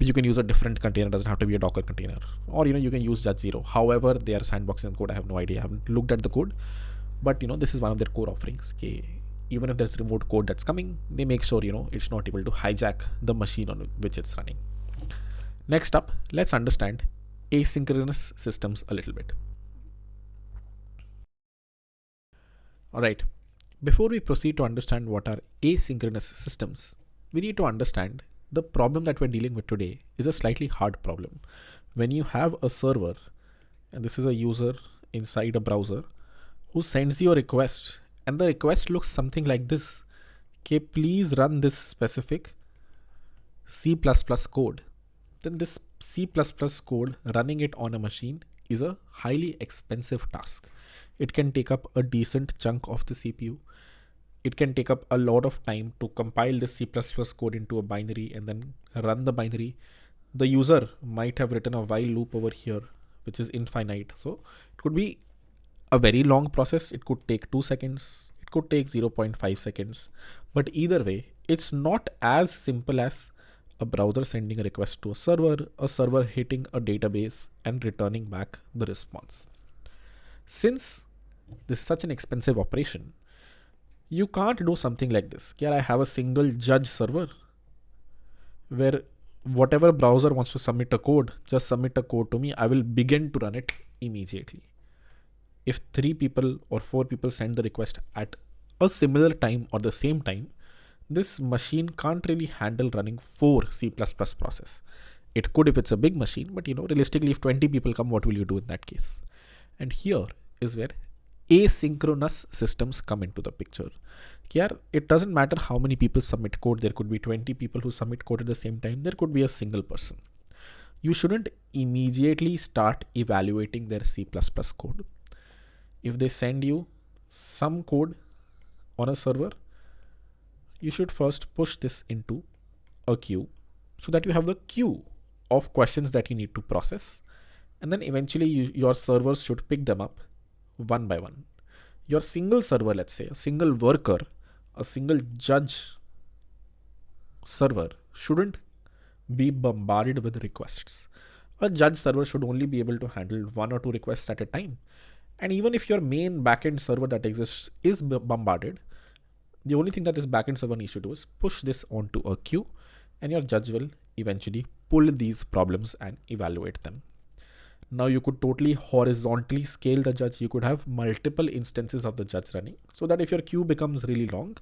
You can use a different container. It doesn't have to be a Docker container. Or, you can use Judge 0. However, they are sandboxing code. I have no idea. I haven't looked at the code. But, this is one of their core offerings. Okay. Even if there's remote code that's coming, they make sure, it's not able to hijack the machine on which it's running. Next up, let's understand asynchronous systems a little bit. All right. Before we proceed to understand what are asynchronous systems, we need to understand the problem that we're dealing with today is a slightly hard problem. When you have a server, and this is a user inside a browser who sends you a request, and the request looks something like this. Okay, please run this specific C++ code. Then this C++ code, running it on a machine, is a highly expensive task. It can take up a decent chunk of the CPU. It can take up a lot of time to compile this C++ code into a binary and then run the binary. The user might have written a while loop over here, which is infinite. So it could be a very long process. It could take 2 seconds. It could take 0.5 seconds. But either way, it's not as simple as a browser sending a request to a server hitting a database and returning back the response. Since this is such an expensive operation, you can't do something like this. Here I have a single judge server where whatever browser wants to submit a code, just submit a code to me. I will begin to run it immediately. If 3 people or 4 people send the request at a similar time or the same time, this machine can't really handle running 4 C++ process. It could if it's a big machine, but realistically, if 20 people come, what will you do in that case? And here is where asynchronous systems come into the picture. Here, it doesn't matter how many people submit code. There could be 20 people who submit code at the same time. There could be a single person. You shouldn't immediately start evaluating their C++ code. If they send you some code on a server, you should first push this into a queue so that you have the queue of questions that you need to process. And then eventually your servers should pick them up one by one. Your single server, let's say a single worker, a single judge server shouldn't be bombarded with requests. A judge server should only be able to handle 1 or 2 requests at a time. And even if your main backend server that exists is bombarded, the only thing that this backend server needs to do is push this onto a queue, and your judge will eventually pull these problems and evaluate them. Now you could totally horizontally scale the judge. You could have multiple instances of the judge running so that if your queue becomes really long,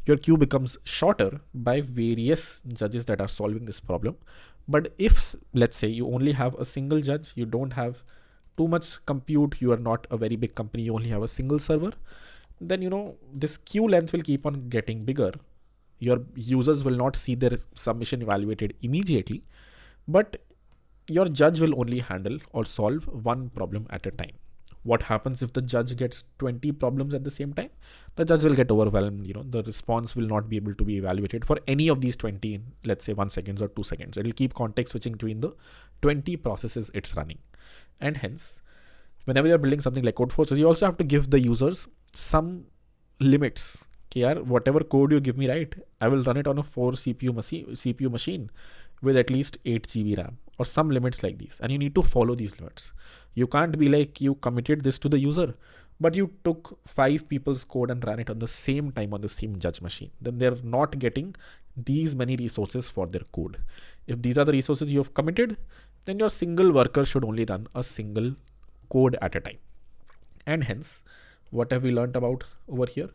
your queue becomes shorter by various judges that are solving this problem. But if, let's say, you only have a single judge, you don't have too much compute, you are not a very big company, you only have a single server, then this queue length will keep on getting bigger. Your users will not see their submission evaluated immediately, but your judge will only handle or solve one problem at a time. What happens if the judge gets 20 problems at the same time? The judge will get overwhelmed. The response will not be able to be evaluated for any of these 20 in, let's say, 1 second or 2 seconds. It will keep context switching between the 20 processes it's running. And hence, whenever you're building something like codeforces, you also have to give the users some limits. Okay, whatever code you give me, right, I will run it on a 4 CPU machine with at least 8 GB RAM or some limits like these. And you need to follow these limits. You can't be like, you committed this to the user, but you took 5 people's code and ran it on the same time on the same judge machine. Then they're not getting these many resources for their code. If these are the resources you have committed, then your single worker should only run a single code at a time. And hence, what have we learned about over here?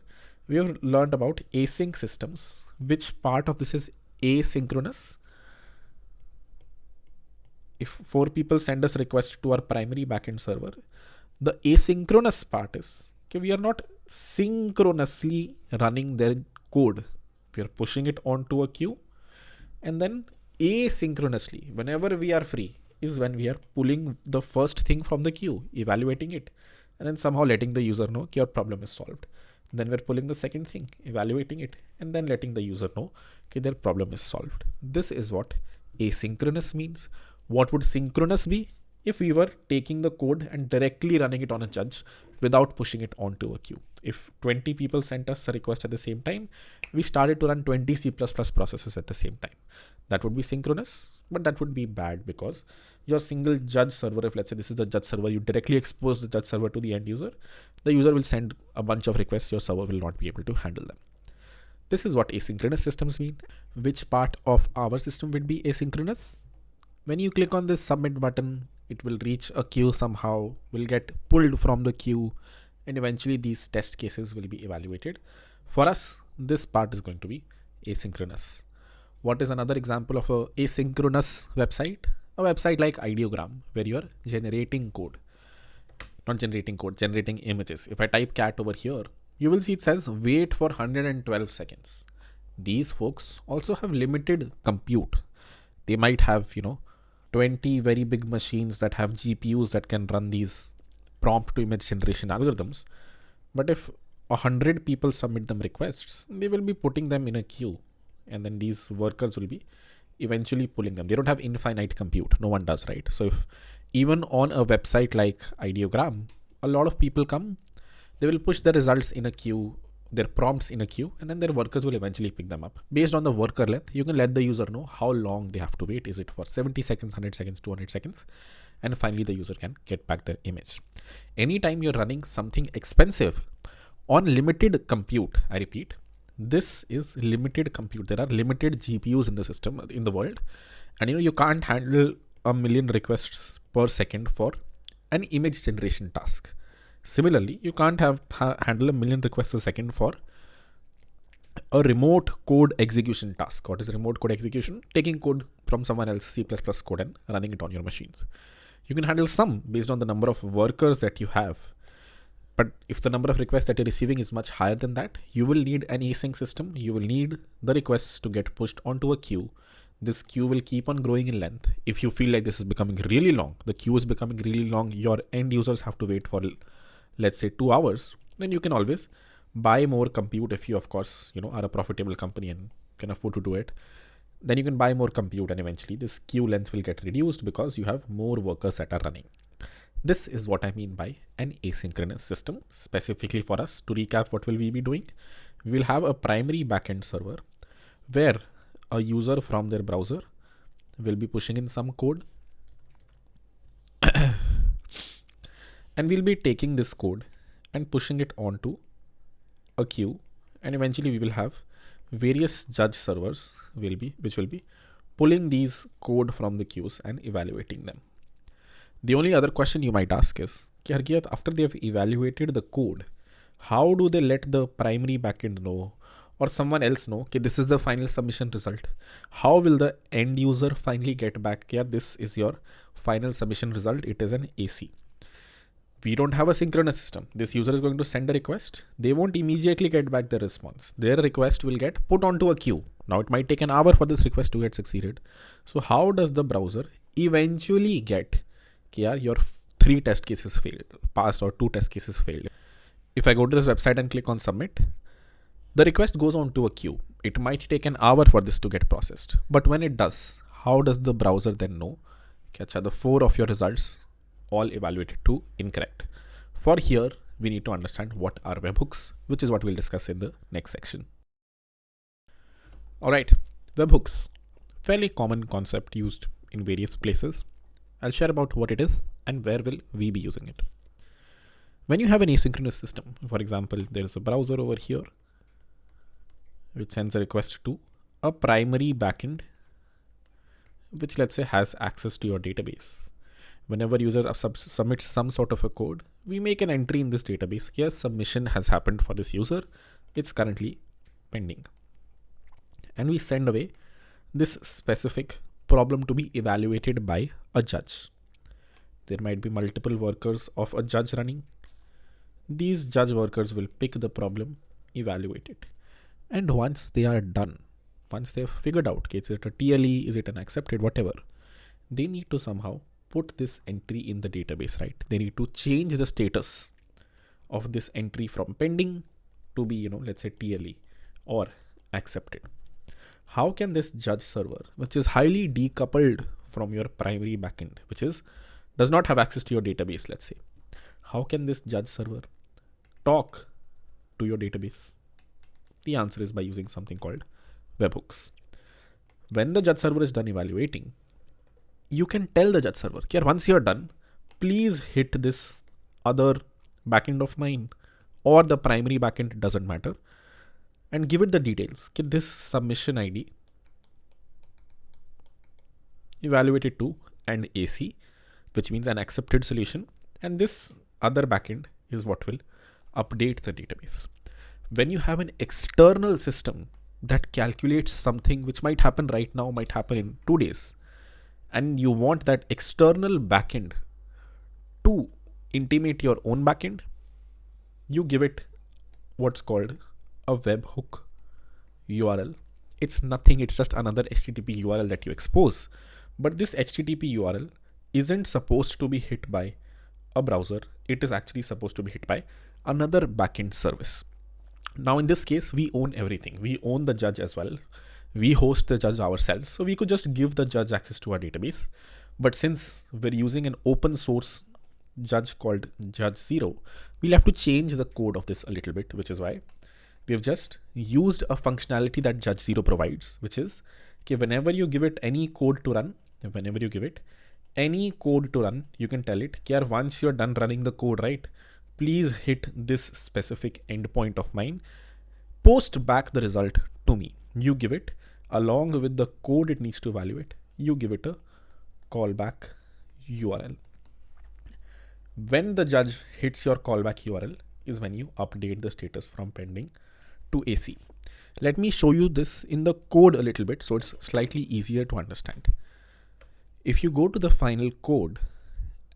We have learned about async systems. Which part of this is asynchronous? If 4 people send us request to our primary backend server, the asynchronous part is, okay, we are not synchronously running their code. We are pushing it onto a queue, and then asynchronously, whenever we are free, is when we are pulling the first thing from the queue, evaluating it, and then somehow letting the user know your problem is solved. Then we're pulling the second thing, evaluating it, and then letting the user know okay, their problem is solved. This is what asynchronous means. What would synchronous be? If we were taking the code and directly running it on a judge without pushing it onto a queue. If 20 people sent us a request at the same time, we started to run 20 C++ processes at the same time. That would be synchronous, but that would be bad because your single judge server, if let's say this is the judge server, you directly expose the judge server to the end user, the user will send a bunch of requests, your server will not be able to handle them. This is what asynchronous systems mean. Which part of our system would be asynchronous? When you click on this submit button, it will reach a queue somehow, will get pulled from the queue, and eventually these test cases will be evaluated. For us, this part is going to be asynchronous. What is another example of a asynchronous website? A website like Ideogram, where you are generating code. Not generating code, generating images. If I type cat over here, you will see it says wait for 112 seconds. These folks also have limited compute. They might have, 20 very big machines that have GPUs that can run these prompt to image generation algorithms. But if 100 people submit them requests, they will be putting them in a queue. And then these workers will be eventually pulling them. They don't have infinite compute. No one does, right? So if even on a website like Ideogram, a lot of people come, they will push their results in a queue, their prompts in a queue, and then their workers will eventually pick them up. Based on the worker length, you can let the user know how long they have to wait. Is it for 70 seconds, 100 seconds, 200 seconds? And finally, the user can get back their image. Anytime you're running something expensive on limited compute, I repeat, this is limited compute. There are limited GPUs in the system, in the world. And you can't handle 1 million requests per second for an image generation task. Similarly, you can't handle 1 million requests a second for a remote code execution task. What is remote code execution? Taking code from someone else's C++ code and running it on your machines. You can handle some based on the number of workers that you have. But if the number of requests that you're receiving is much higher than that, you will need an async system. You will need the requests to get pushed onto a queue. This queue will keep on growing in length. If you feel like this is becoming really long, the queue is becoming really long, your end users have to wait for, let's say, 2 hours, then you can always buy more compute if you, of course, are a profitable company and can afford to do it. Then you can buy more compute and eventually this queue length will get reduced because you have more workers that are running. This is what I mean by an asynchronous system. Specifically for us, to recap, what will we be doing? We will have a primary backend server where a user from their browser will be pushing in some code and we'll be taking this code and pushing it onto a queue, and eventually we will have various judge servers which will be pulling these code from the queues and evaluating them. The only other question you might ask is, after they have evaluated the code, how do they let the primary backend know, or someone else know, okay, this is the final submission result, how will the end user finally get back, yeah, this is your final submission result, it is an AC. We don't have a synchronous system. This user is going to send a request. They won't immediately get back the response. Their request will get put onto a queue. Now it might take an hour for this request to get succeeded. So how does the browser eventually get, yeah, your 3 test cases failed, passed, or 2 test cases failed? If I go to this website and click on submit, the request goes onto a queue. It might take an hour for this to get processed. But when it does, how does the browser then know, okay, the 4 of your results all evaluated to incorrect? For here, we need to understand what are webhooks, which is what we'll discuss in the next section. All right, webhooks, fairly common concept used in various places. I'll share about what it is and where will we be using it. When you have an asynchronous system, for example, there is a browser over here which sends a request to a primary backend, which let's say has access to your database. Whenever user submits some sort of a code, we make an entry in this database. Yes, submission has happened for this user. It's currently pending. And we send away this specific problem to be evaluated by a judge. There might be multiple workers of a judge running. These judge workers will pick the problem, evaluate it. And once they are done, once they've figured out, okay, is it a TLE, is it an accepted, whatever, they need to somehow put this entry in the database, right? They need to change the status of this entry from pending to be, let's say TLE or accepted. How can this judge server, which is highly decoupled from your primary backend, which does not have access to your database, let's say, how can this judge server talk to your database? The answer is by using something called webhooks. When the judge server is done evaluating, you can tell the judge server, okay, once you're done, please hit this other backend of mine or the primary backend, doesn't matter, and give it the details. Okay, this submission ID evaluated to an AC, which means an accepted solution, and this other backend is what will update the database. When you have an external system that calculates something which might happen right now, might happen in 2 days, and you want that external backend to intimate your own backend, you give it what's called a webhook URL. It's nothing, it's just another HTTP URL that you expose. But this HTTP URL isn't supposed to be hit by a browser. It is actually supposed to be hit by another backend service. Now in this case, we own everything. We own the judge as well. We host the judge ourselves. So we could just give the judge access to our database. But since we're using an open source judge called Judge 0, we'll have to change the code of this a little bit, which is why we've just used a functionality that Judge 0 provides, which is, okay, whenever you give it any code to run, you can tell it, okay, once you're done running the code, right, please hit this specific endpoint of mine, post back the result to me. You give it along with the code it needs to evaluate. You give it a callback URL. When the judge hits your callback URL is when you update the status from pending to AC. Let me show you this in the code a little bit so it's slightly easier to understand. If you go to the final code,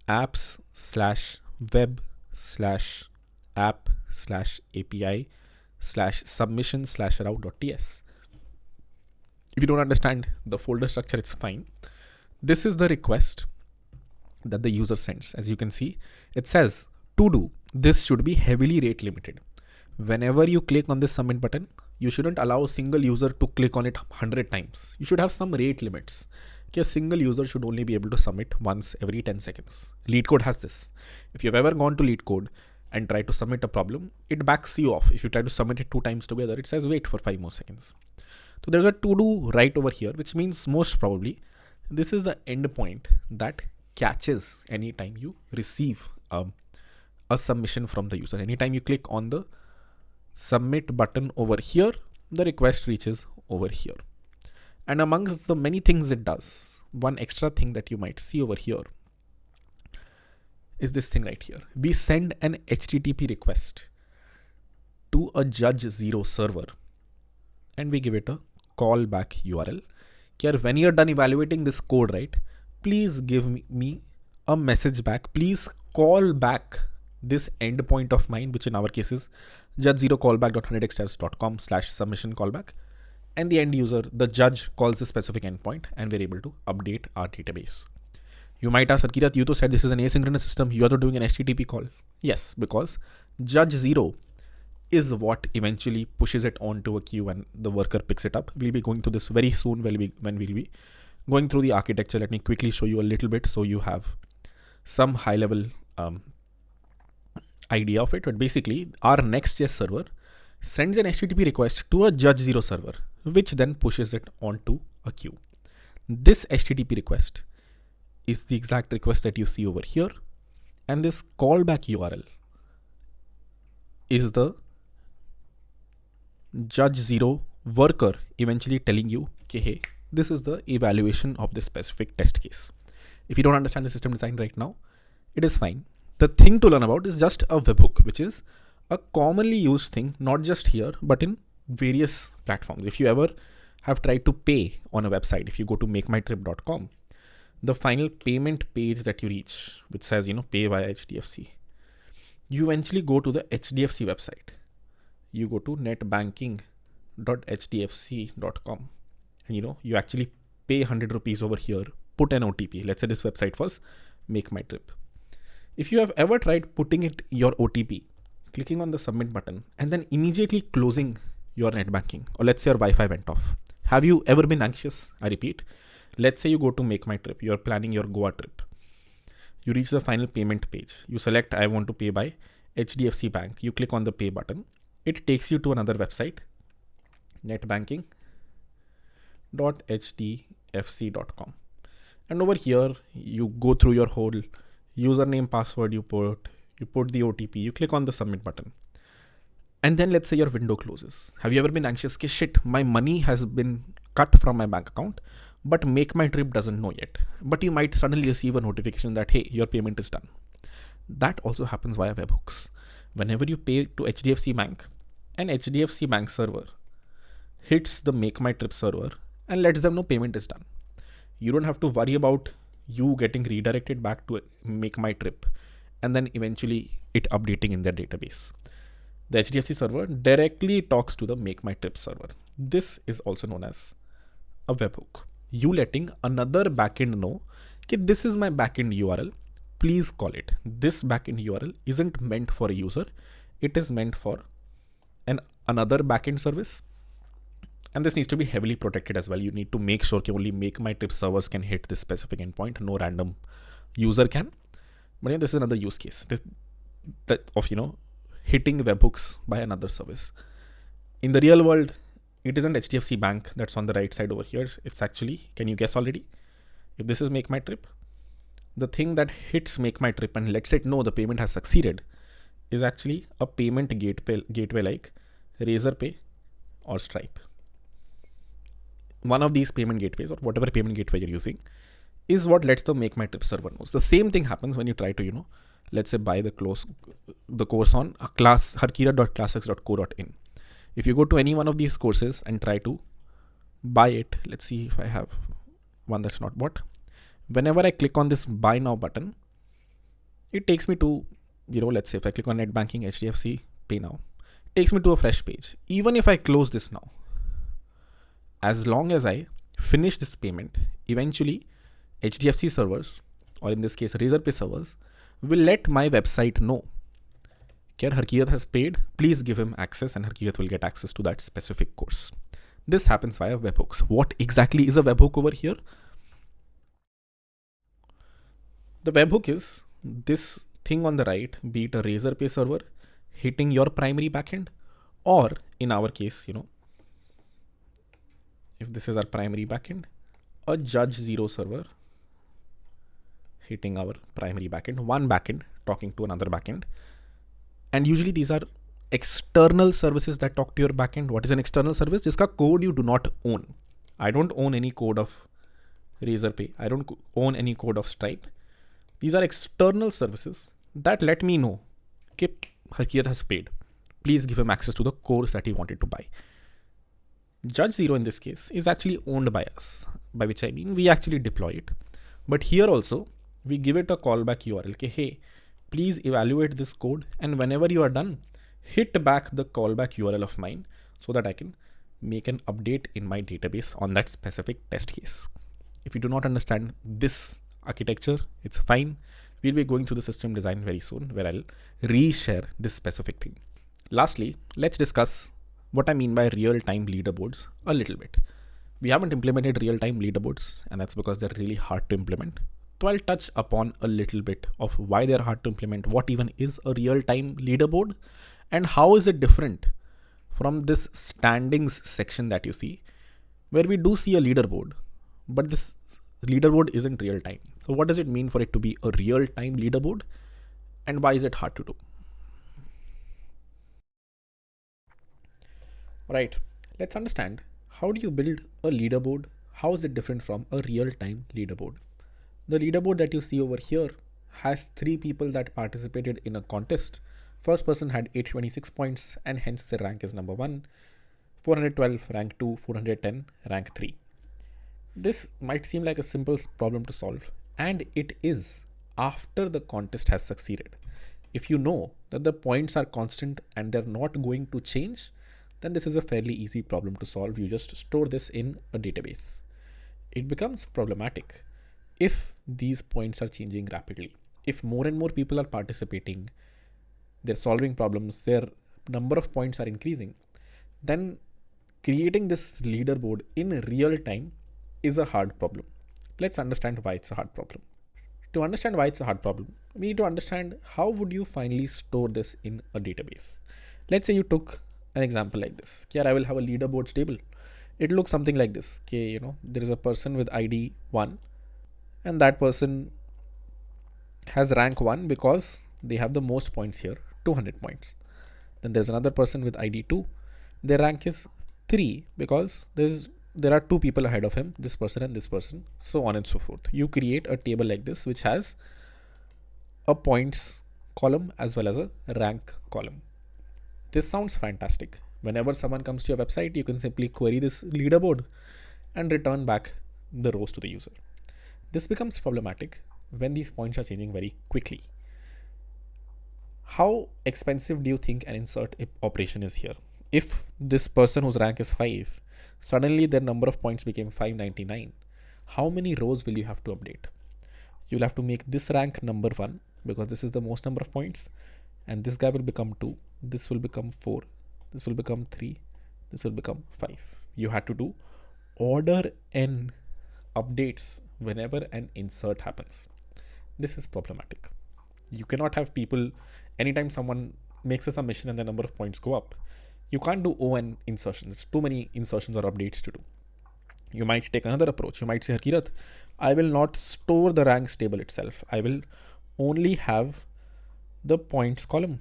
apps/web/app/API/submission/route.ts. If you don't understand the folder structure, it's fine. This is the request that the user sends. As you can see, it says to do, this should be heavily rate limited. Whenever you click on this submit button, you shouldn't allow a single user to click on it 100 times. You should have some rate limits. Okay, a single user should only be able to submit once every 10 seconds. LeetCode has this. If you've ever gone to LeetCode and tried to submit a problem, it backs you off. If you try to submit it 2 times together, it says wait for 5 more seconds. So there's a to do right over here, which means most probably this is the endpoint that catches anytime you receive a submission from the user. Anytime you click on the submit button over here, the request reaches over here. And amongst the many things it does, one extra thing that you might see over here is this thing right here. We send an HTTP request to a Judge 0 server and we give it a callback URL. Here, when you're done evaluating this code, right, please give me a message back. Please call back this endpoint of mine, which in our case is judge0callback.100xsteps.com/submission callback. And the end user, the judge, calls a specific endpoint, and we're able to update our database. You might ask, Kirat, you said this is an asynchronous system. You are doing an HTTP call. Yes, because judge0 is what eventually pushes it onto a queue and the worker picks it up. We'll be going through this very soon when we'll be going through the architecture. Let me quickly show you a little bit so you have some high level idea of it. But basically, our Next.js server sends an HTTP request to a judge0 server, which then pushes it onto a queue. This HTTP request is the exact request that you see over here. And this callback URL is the judge0 worker eventually telling you, okay, hey, this is the evaluation of this specific test case. If you don't understand the system design right now, it is fine. The thing to learn about is just a webhook, which is a commonly used thing, not just here, but in various platforms. If you ever have tried to pay on a website, if you go to makemytrip.com, the final payment page that you reach, which says, pay via HDFC, you eventually go to the HDFC website. You go to netbanking.hdfc.com and you actually pay 100 rupees over here, put an OTP. Let's say this website was Make My Trip. If you have ever tried putting it your OTP, clicking on the submit button and then immediately closing your net banking, or let's say your Wi-Fi went off, have you ever been anxious? I repeat, let's say you go to Make My Trip, you're planning your Goa trip. You reach the final payment page. You select, I want to pay by HDFC Bank. You click on the pay button. It takes you to another website, netbanking.hdfc.com. And over here, you go through your whole username, password, you put the OTP, you click on the submit button. And then let's say your window closes. Have you ever been anxious? Shit, my money has been cut from my bank account, but Make My Trip doesn't know yet. But you might suddenly receive a notification that, hey, your payment is done. That also happens via webhooks. Whenever you pay to HDFC Bank, an HDFC Bank server hits the Make My Trip server and lets them know payment is done. You don't have to worry about you getting redirected back to Make My Trip and then eventually it updating in their database. The HDFC server directly talks to the Make My Trip server. This is also known as a webhook. You letting another backend know, okay, this is my backend URL. Please call it. This backend URL isn't meant for a user. It is meant for another backend service. And this needs to be heavily protected as well. You need to make sure that only Make My Trip servers can hit this specific endpoint. No random user can. But this is another use case of hitting webhooks by another service. In the real world, it isn't HDFC Bank that's on the right side over here. It's actually, can you guess already? If this is Make My Trip, the thing that hits Make My Trip and lets it know the payment has succeeded is actually a payment gateway like Razorpay or Stripe. One of these payment gateways or whatever payment gateway you're using is what lets the Make My Trip server knows. The same thing happens when you try to, let's say buy the course on harkirat.classx.co.in. If you go to any one of these courses and try to buy it, let's see if I have one that's not bought. Whenever I click on this buy now button, it takes me to, let's say if I click on net banking, HDFC, pay now, it takes me to a fresh page. Even if I close this now, as long as I finish this payment, eventually HDFC servers, or in this case Razorpay servers, will let my website know, Harkirat has paid, please give him access, and Harkirat will get access to that specific course. This happens via webhooks. What exactly is a webhook over here? The webhook is this thing on the right, be it a Razorpay server hitting your primary backend, or in our case, if this is our primary backend, a judge0 server hitting our primary backend, one backend talking to another backend. And usually these are external services that talk to your backend. What is an external service? Jiska code you do not own. I don't own any code of Razorpay. I don't own any code of Stripe. These are external services that let me know, okay, Harkirat has paid. Please give him access to the course that he wanted to buy. Judge 0 in this case is actually owned by us, by which I mean we actually deploy it. But here also, we give it a callback URL. Okay, hey, please evaluate this code. And whenever you are done, hit back the callback URL of mine so that I can make an update in my database on that specific test case. If you do not understand this architecture, it's fine. We'll be going through the system design very soon where I'll reshare this specific thing. Lastly, let's discuss what I mean by real-time leaderboards a little bit. We haven't implemented real-time leaderboards, and that's because they're really hard to implement. So I'll touch upon a little bit of why they're hard to implement, what even is a real-time leaderboard, and how is it different from this standings section that you see, where we do see a leaderboard, but this leaderboard isn't real time. So what does it mean for it to be a real time leaderboard, and why is it hard to do? Right, let's understand, how do you build a leaderboard? How is it different from a real time leaderboard? The leaderboard that you see over here has 3 people that participated in a contest. First person had 826 points and hence the rank is number 1, 412 rank 2, 410 rank 3. This might seem like a simple problem to solve, and it is after the contest has succeeded. If you know that the points are constant and they're not going to change, then this is a fairly easy problem to solve. You just store this in a database. It becomes problematic if these points are changing rapidly. If more and more people are participating, they're solving problems, their number of points are increasing, then creating this leaderboard in real time is a hard problem. Let's understand why it's a hard problem. To understand why it's a hard problem, we need to understand how would you finally store this in a database. Let's say you took an example like this. Here I will have a leaderboards table. It looks something like this. Okay, there is a person with ID 1 and that person has rank 1 because they have the most points here, 200 points. Then there's another person with ID 2. Their rank is 3 because there are 2 people ahead of him, this person and this person, so on and so forth. You create a table like this which has a points column as well as a rank column. This sounds fantastic. Whenever someone comes to your website, you can simply query this leaderboard and return back the rows to the user. This becomes problematic when these points are changing very quickly. How expensive do you think an insert operation is here? If this person whose rank is 5, suddenly their number of points became 599, how many rows will you have to update? You'll have to make this rank number 1 because this is the most number of points, and this guy will become 2, this will become 4, this will become 3, this will become 5. You had to do order n updates whenever an insert happens. This is problematic. You cannot have people, anytime someone makes a submission and the number of points go up, you can't do ON insertions, too many insertions or updates to do. You might take another approach. You might say, Harkirat, I will not store the ranks table itself. I will only have the points column.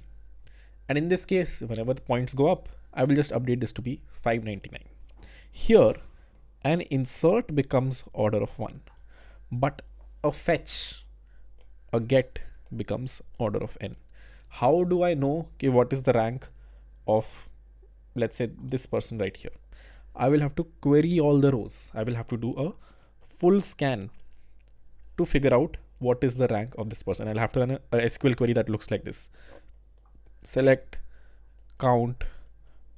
And in this case, whenever the points go up, I will just update this to be 599. Here, an insert becomes order of 1, but a fetch, a get becomes order of n. How do I know what is the rank of, let's say, this person right here? I will have to query all the rows. I will have to do a full scan to figure out what is the rank of this person. I'll have to run a SQL query that looks like this. Select count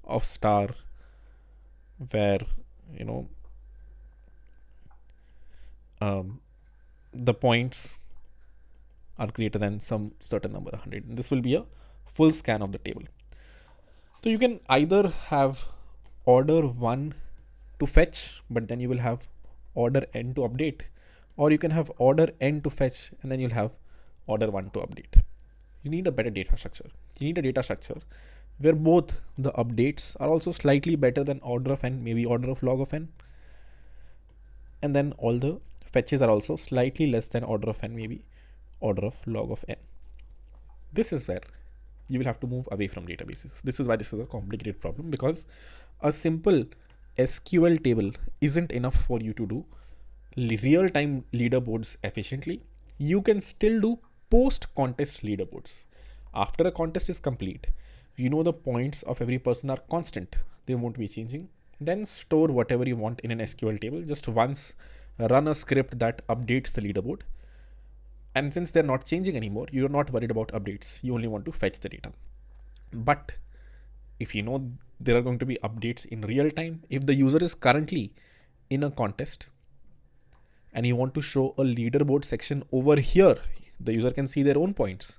of star where, the points are greater than some certain number, 100. And this will be a full scan of the table. So you can either have order 1 to fetch, but then you will have order n to update, or you can have order n to fetch and then you'll have order 1 to update. You need a better data structure. You need a data structure where both the updates are also slightly better than order of n, maybe order of log of n, and then all the fetches are also slightly less than order of n, maybe order of log of n. This is where you will have to move away from databases. This is why this is a complicated problem, because a simple SQL table isn't enough for you to do real-time leaderboards efficiently. You can still do post-contest leaderboards. After a contest is complete, the points of every person are constant. They won't be changing. Then store whatever you want in an SQL table. Just once run a script that updates the leaderboard. And since they're not changing anymore, you're not worried about updates. You only want to fetch the data. But if you know there are going to be updates in real time, if the user is currently in a contest and you want to show a leaderboard section over here, the user can see their own points.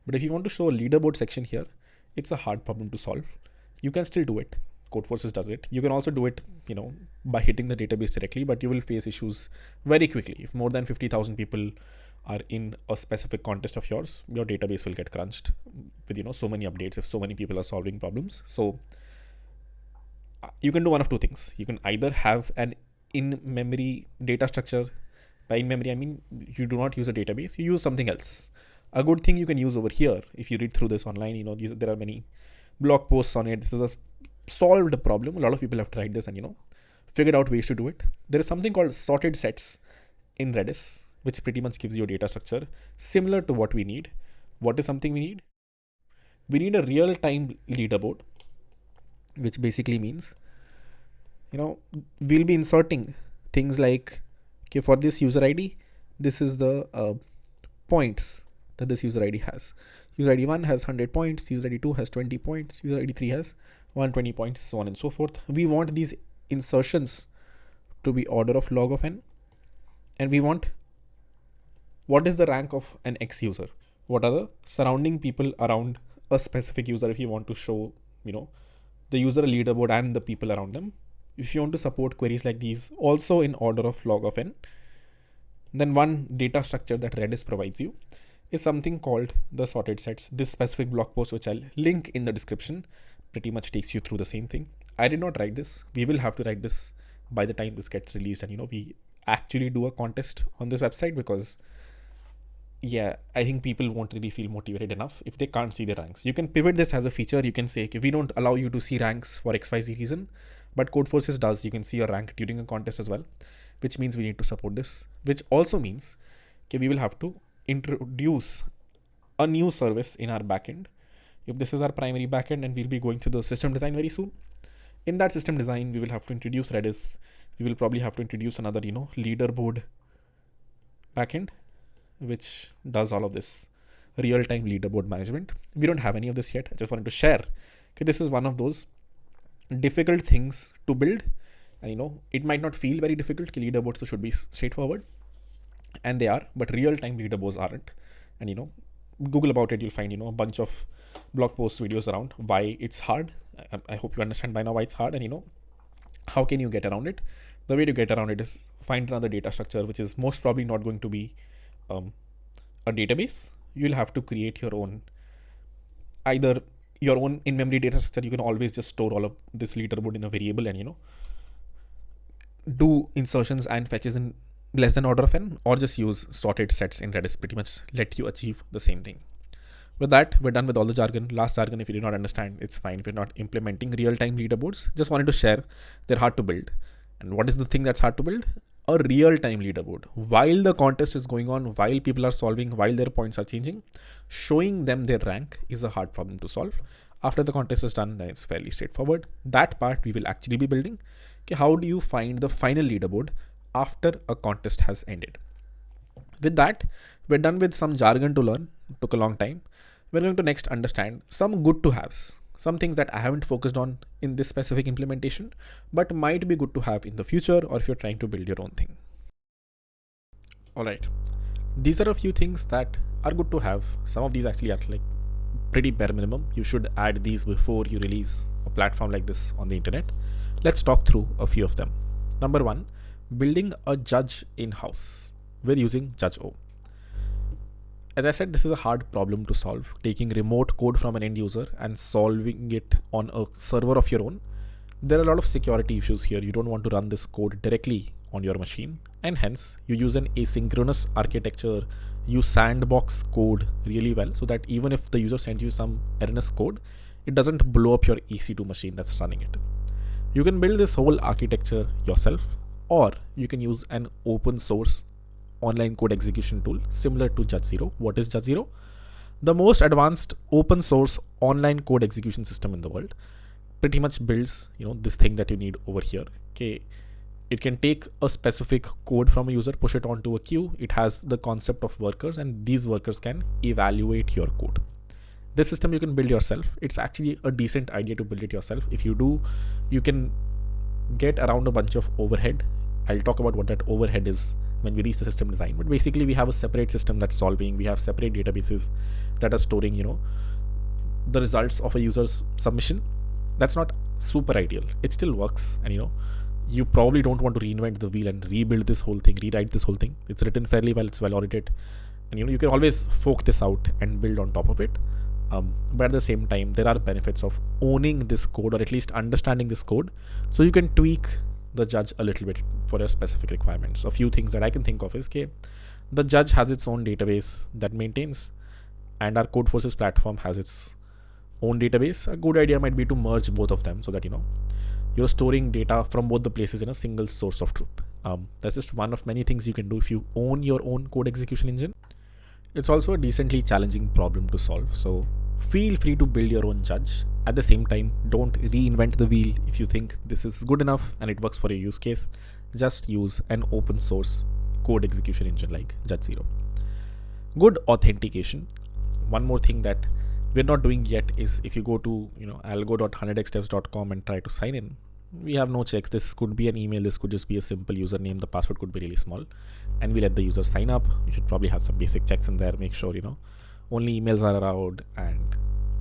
But if you want to show a leaderboard section here, it's a hard problem to solve. You can still do it. Codeforces does it. You can also do it, by hitting the database directly, but you will face issues very quickly. If more than 50,000 people are in a specific contest of yours, your database will get crunched with, so many updates if so many people are solving problems. So you can do one of two things. You can either have an in-memory data structure. By in-memory, I mean you do not use a database, you use something else. A good thing you can use over here, if you read through this online, there are many blog posts on it. This is a solved problem. A lot of people have tried this and, figured out ways to do it. There is something called sorted sets in Redis, which pretty much gives you a data structure similar to what we need. What is something we need? We need a real-time leaderboard, which basically means, we'll be inserting things like, okay, for this user ID, this is the points that this user ID has. User ID 1 has 100 points, user ID 2 has 20 points, user ID 3 has 120 points, so on and so forth. We want these insertions to be order of log of n, and we want what is the rank of an X user? What are the surrounding people around a specific user if you want to show, the user leaderboard and the people around them. If you want to support queries like these also in order of log of n, then one data structure that Redis provides you is something called the sorted sets. This specific blog post, which I'll link in the description, pretty much takes you through the same thing. I did not write this. We will have to write this by the time this gets released and, we actually do a contest on this website, because I think people won't really feel motivated enough if they can't see the ranks. You can pivot this as a feature. You can say, okay, we don't allow you to see ranks for XYZ reason, but Codeforces does. You can see your rank during a contest as well, which means we need to support this, which also means, okay, we will have to introduce a new service in our backend. If this is our primary backend, and we'll be going through the system design very soon. In that system design, we will have to introduce Redis. We will probably have to introduce another, leaderboard backend, which does all of this real-time leaderboard management. We don't have any of this yet. I just wanted to share. Okay, this is one of those difficult things to build. And it might not feel very difficult. Leaderboards should be straightforward. And they are, but real-time leaderboards aren't. And Google about it, you'll find, a bunch of blog posts, videos around why it's hard. I hope you understand by now why it's hard, and how can you get around it? The way to get around it is find another data structure, which is most probably not going to be a database. You'll have to create your own, either your own in-memory data structure. You can always just store all of this leaderboard in a variable and, do insertions and fetches in less than order of n, or just use sorted sets in Redis. Pretty much let you achieve the same thing. With that, we're done with all the jargon. Last jargon, if you did not understand, it's fine. If you're not implementing real-time leaderboards, just wanted to share, they're hard to build. And what is the thing that's hard to build? A real-time leaderboard. While the contest is going on, while people are solving, while their points are changing, showing them their rank is a hard problem to solve. After the contest is done, then it's fairly straightforward. That part we will actually be building. Okay, how do you find the final leaderboard after a contest has ended? With that, we're done with some jargon to learn. It took a long time. We're going to next understand some good to haves, some things that I haven't focused on in this specific implementation, but might be good to have in the future, or if you're trying to build your own thing. All right. These are a few things that are good to have. Some of these actually are like pretty bare minimum. You should add these before you release a platform like this on the internet. Let's talk through a few of them. Number one, building a judge in-house. We're using Judge.o. As I said, this is a hard problem to solve. Taking remote code from an end user and solving it on a server of your own. There are a lot of security issues here. You don't want to run this code directly on your machine, and hence you use an asynchronous architecture. You sandbox code really well so that even if the user sends you some erroneous code, it doesn't blow up your EC2 machine that's running it. You can build this whole architecture yourself, or you can use an open source online code execution tool similar to Judge.0. What is Judge.0? The most advanced open source online code execution system in the world. pretty much builds, this thing that you need over here. Okay. It can take a specific code from a user, push it onto a queue. It has the concept of workers, and these workers can evaluate your code. This system you can build yourself. It's actually a decent idea to build it yourself. If you do, you can get around a bunch of overhead. I'll talk about what that overhead is when we reach the system design. But basically, we have a separate system that's solving. We have separate databases that are storing, the results of a user's submission. That's not super ideal. It still works, and you probably don't want to reinvent the wheel and rebuild this whole thing, rewrite this whole thing. It's written fairly well, it's well audited, and you can always fork this out and build on top of it. But at the same time, there are benefits of owning this code, or at least understanding this code, so you can tweak the judge a little bit for your specific requirements. A few things that I can think of is, the judge has its own database that maintains, and our codeforces platform has its own database. A good idea might be to merge both of them so that you're storing data from both the places in a single source of truth. That's just one of many things you can do if you own your own code execution engine. It's also a decently challenging problem to solve, so feel free to build your own judge. At the same time, don't reinvent the wheel. If you think this is good enough and it works for your use case, just use an open source code execution engine like Judge Zero. Good authentication. One more thing that we're not doing yet is, if you go to algo.100xdevs.com and try to sign in, we have no checks. This could be an email, this could just be a simple username, the password could be really small, and we let the user sign up. You should probably have some basic checks in there, make sure only emails are allowed and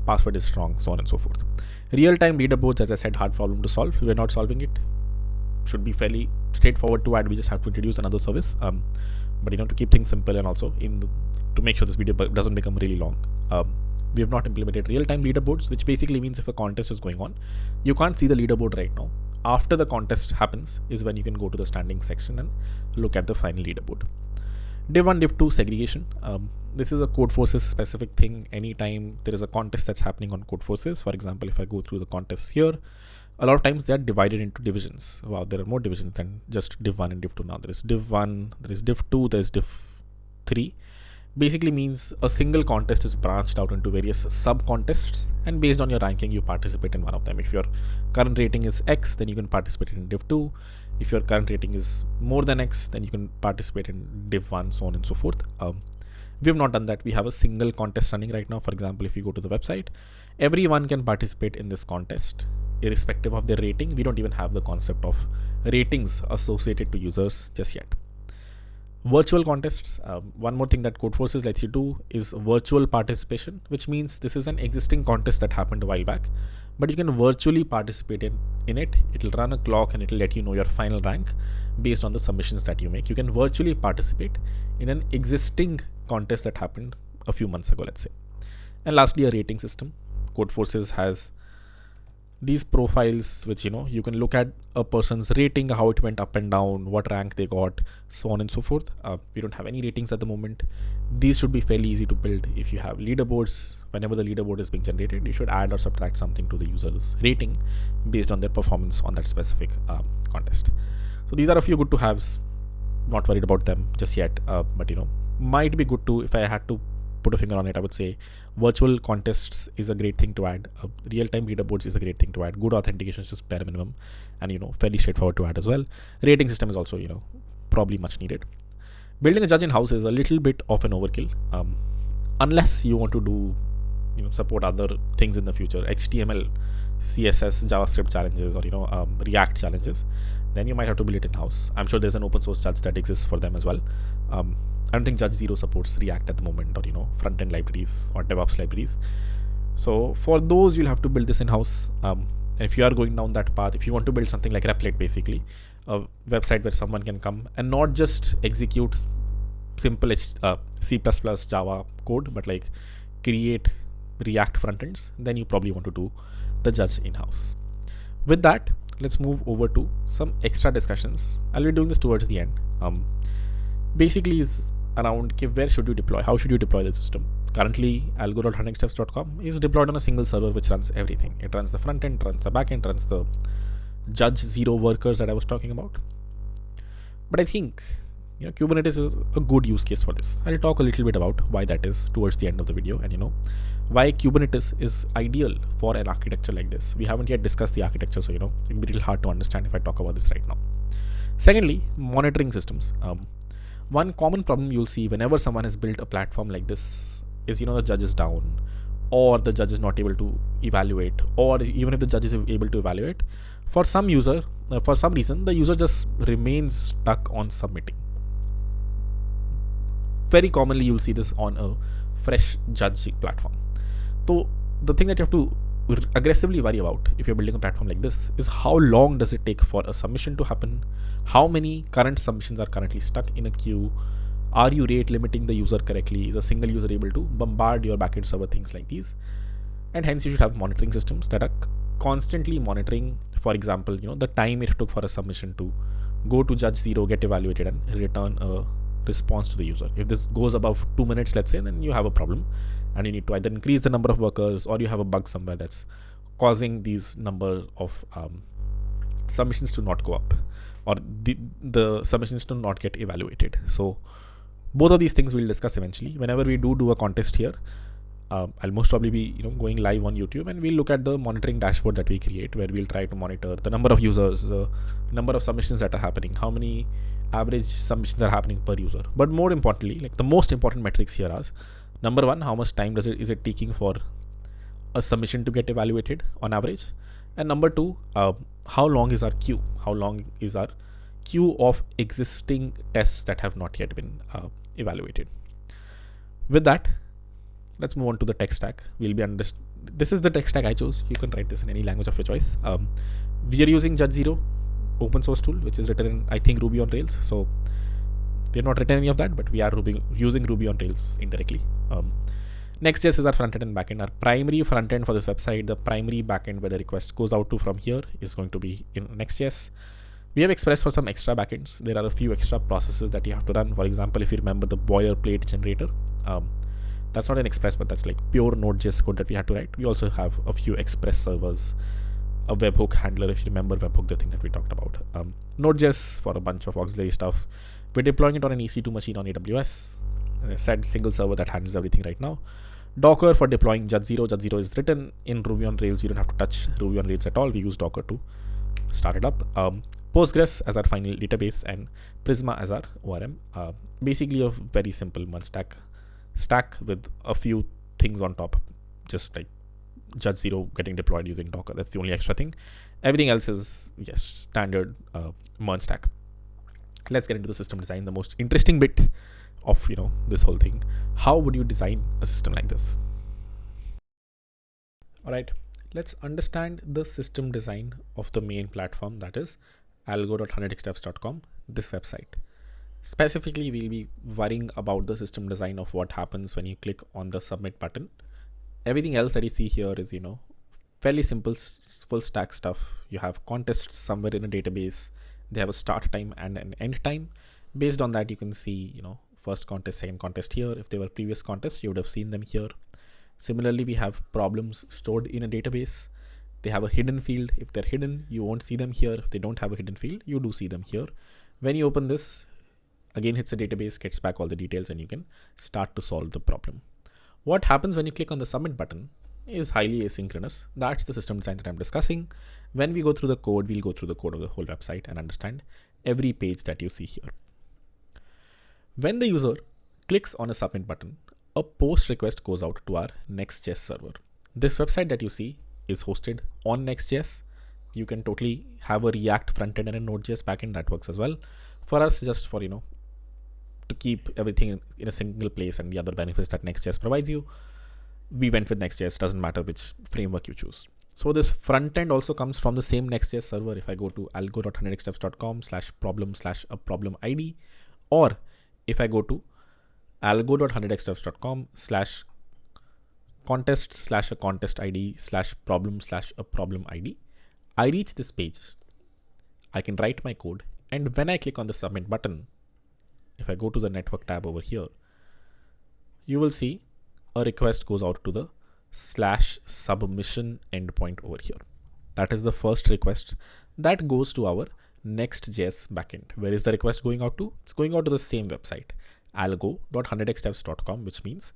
password is strong, so on and so forth. Real-time leaderboards, as I said, hard problem to solve. We're not solving it. Should be fairly straightforward to add. We just have to introduce another service, but to keep things simple, and also to make sure this video doesn't become really long, we have not implemented real-time leaderboards, which basically means if a contest is going on, you can't see the leaderboard right now. After the contest happens is when you can go to the standing section and look at the final leaderboard. Div 1, Div 2 segregation. This is a codeforces specific thing. Anytime there is a contest that's happening on codeforces, for example, if I go through the contests here, a lot of times they are divided into divisions. Wow, there are more divisions than just Div 1 and Div 2 now. There is Div 1, there is Div 2, there is Div 3. Basically means a single contest is branched out into various sub-contests, and based on your ranking, you participate in one of them. If your current rating is X, then you can participate in Div 2. If your current rating is more than X, then you can participate in Div 1, so on and so forth. We have not done that. We have a single contest running right now. For example, if you go to the website, everyone can participate in this contest, irrespective of their rating. We don't even have the concept of ratings associated to users just yet. Virtual contests. One more thing that codeforces lets you do is virtual participation, which means this is an existing contest that happened a while back, but you can virtually participate in it. It'll run a clock and it'll let you know your final rank based on the submissions that you make. You can virtually participate in an existing contest that happened a few months ago, let's say. And lastly, a rating system. Codeforces has these profiles, which you can look at a person's rating, how it went up and down, what rank they got, so on and so forth. We don't have any ratings at the moment. These should be fairly easy to build. If you have leaderboards, whenever the leaderboard is being generated, you should add or subtract something to the user's rating based on their performance on that specific contest. So these are a few good to haves. Not worried about them just yet, but might be good to, if I had to put a finger on it, I would say virtual contests is a great thing to add. Real-time leaderboards is a great thing to add. Good authentication is just bare minimum, and fairly straightforward to add as well. Rating system is also probably much needed. Building a judge in-house is a little bit of an overkill, unless you want to do support other things in the future, HTML, CSS, JavaScript challenges, or React challenges. Then you might have to build it in-house. I'm sure there's an open source judge that exists for them as well. I don't think Judge Zero supports React at the moment, or front-end libraries or DevOps libraries. So for those, you'll have to build this in-house. And if you are going down that path, if you want to build something like Replit, basically a website where someone can come and not just execute simple C++ Java code, but like create React front-ends, then you probably want to do the Judge in-house. With that, let's move over to some extra discussions. I'll be doing this towards the end. Basically is around where should you deploy, how should you deploy the system. Currently, algo.100xdevs.com is deployed on a single server which runs everything. It runs the front end, runs the back end, runs the Judge Zero workers that I was talking about. But I think Kubernetes is a good use case for this. I'll talk a little bit about why that is towards the end of the video, and why Kubernetes is ideal for an architecture like this. We haven't yet discussed the architecture, so it'll be a little hard to understand if I talk about this right now. Secondly, monitoring systems. One common problem you'll see whenever someone has built a platform like this is the judge is down, or the judge is not able to evaluate, or even if the judge is able to evaluate, for some reason the user just remains stuck on submitting. Very commonly you'll see this on a fresh judge platform. So the thing that you have to aggressively worry about if you're building a platform like this is how long does it take for a submission to happen, how many current submissions are currently stuck in a queue, are you rate limiting the user correctly, is a single user able to bombard your backend server, things like these. And hence you should have monitoring systems that are constantly monitoring, for example, the time it took for a submission to go to judge 0, get evaluated, and return a response to the user. If this goes above 2 minutes, let's say, then you have a problem and you need to either increase the number of workers, or you have a bug somewhere that's causing these number of submissions to not go up, or the submissions to not get evaluated. So both of these things we'll discuss eventually. Whenever we do a contest here, I'll most probably be going live on YouTube, and we'll look at the monitoring dashboard that we create, where we'll try to monitor the number of users, the number of submissions that are happening, how many average submissions are happening per user. But more importantly, the most important metrics here are, number one, how much time is it taking for a submission to get evaluated on average, and number two, how long is our queue? How long is our queue of existing tests that have not yet been evaluated? With that, let's move on to the tech stack. This is the tech stack I chose. You can write this in any language of your choice. We are using Judge 0 open source tool, which is written in, I think, Ruby on Rails. So we have not written any of that, but we are using Ruby on Rails indirectly. Next.js is our frontend and backend. Our primary frontend for this website, the primary backend where the request goes out to from here, is going to be in Next.js. We have Express for some extra backends. There are a few extra processes that you have to run. For example, if you remember the boilerplate generator, that's not an Express, but that's pure Node.js code that we had to write. We also have a few Express servers, a webhook handler, if you remember webhook, the thing that we talked about. Node.js for a bunch of auxiliary stuff. We're deploying it on an EC2 machine on AWS. As I said, single server that handles everything right now. Docker for deploying Judge 0. Judge 0 is written in Ruby on Rails. You don't have to touch Ruby on Rails at all. We use Docker to start it up. Postgres as our final database, and Prisma as our ORM. Basically a very simple merge stack with a few things on top, just like Judge 0 getting deployed using Docker. That's the only extra thing. Everything else is standard merge stack. Let's get into the system design, the most interesting bit of this whole thing. How would you design a system like this? All right, let's understand the system design of the main platform, that is algo.100xdevs.com, this website. Specifically, we'll be worrying about the system design of what happens when you click on the submit button. Everything else that you see here is fairly simple full stack stuff. You have contests somewhere in a database. They have a start time and an end time. Based on that, you can see first contest, second contest here. If they were previous contests, you would have seen them here. Similarly, we have problems stored in a database. They have a hidden field. If they're hidden, you won't see them here. If they don't have a hidden field, you do see them here. When you open this, again hits the database, gets back all the details, and you can start to solve the problem. What happens when you click on the submit button is highly asynchronous. That's the system design that I'm discussing. When we go through the code, we'll go through the code of the whole website and understand every page that you see here. When the user clicks on a submit button, a post request goes out to our Next.js server. This website that you see is hosted on Next.js. You can totally have a React frontend and a Node.js backend, that works as well. For us, just for to keep everything in a single place and the other benefits that Next.js provides you, we went with Next.js. Doesn't matter which framework you choose. So this front end also comes from the same Next.js server. If I go to algo.100xdevs.com/problem/a-problem ID, or if I go to algo.100xdevs.com/contest/a-contest ID/problem/a-problem ID, I reach this page. I can write my code, and when I click on the submit button, if I go to the network tab over here, you will see a request goes out to the /submission endpoint over here. That is the first request that goes to our Next.js backend. Where is the request going out to? It's going out to the same website, algo.100xsteps.com, which means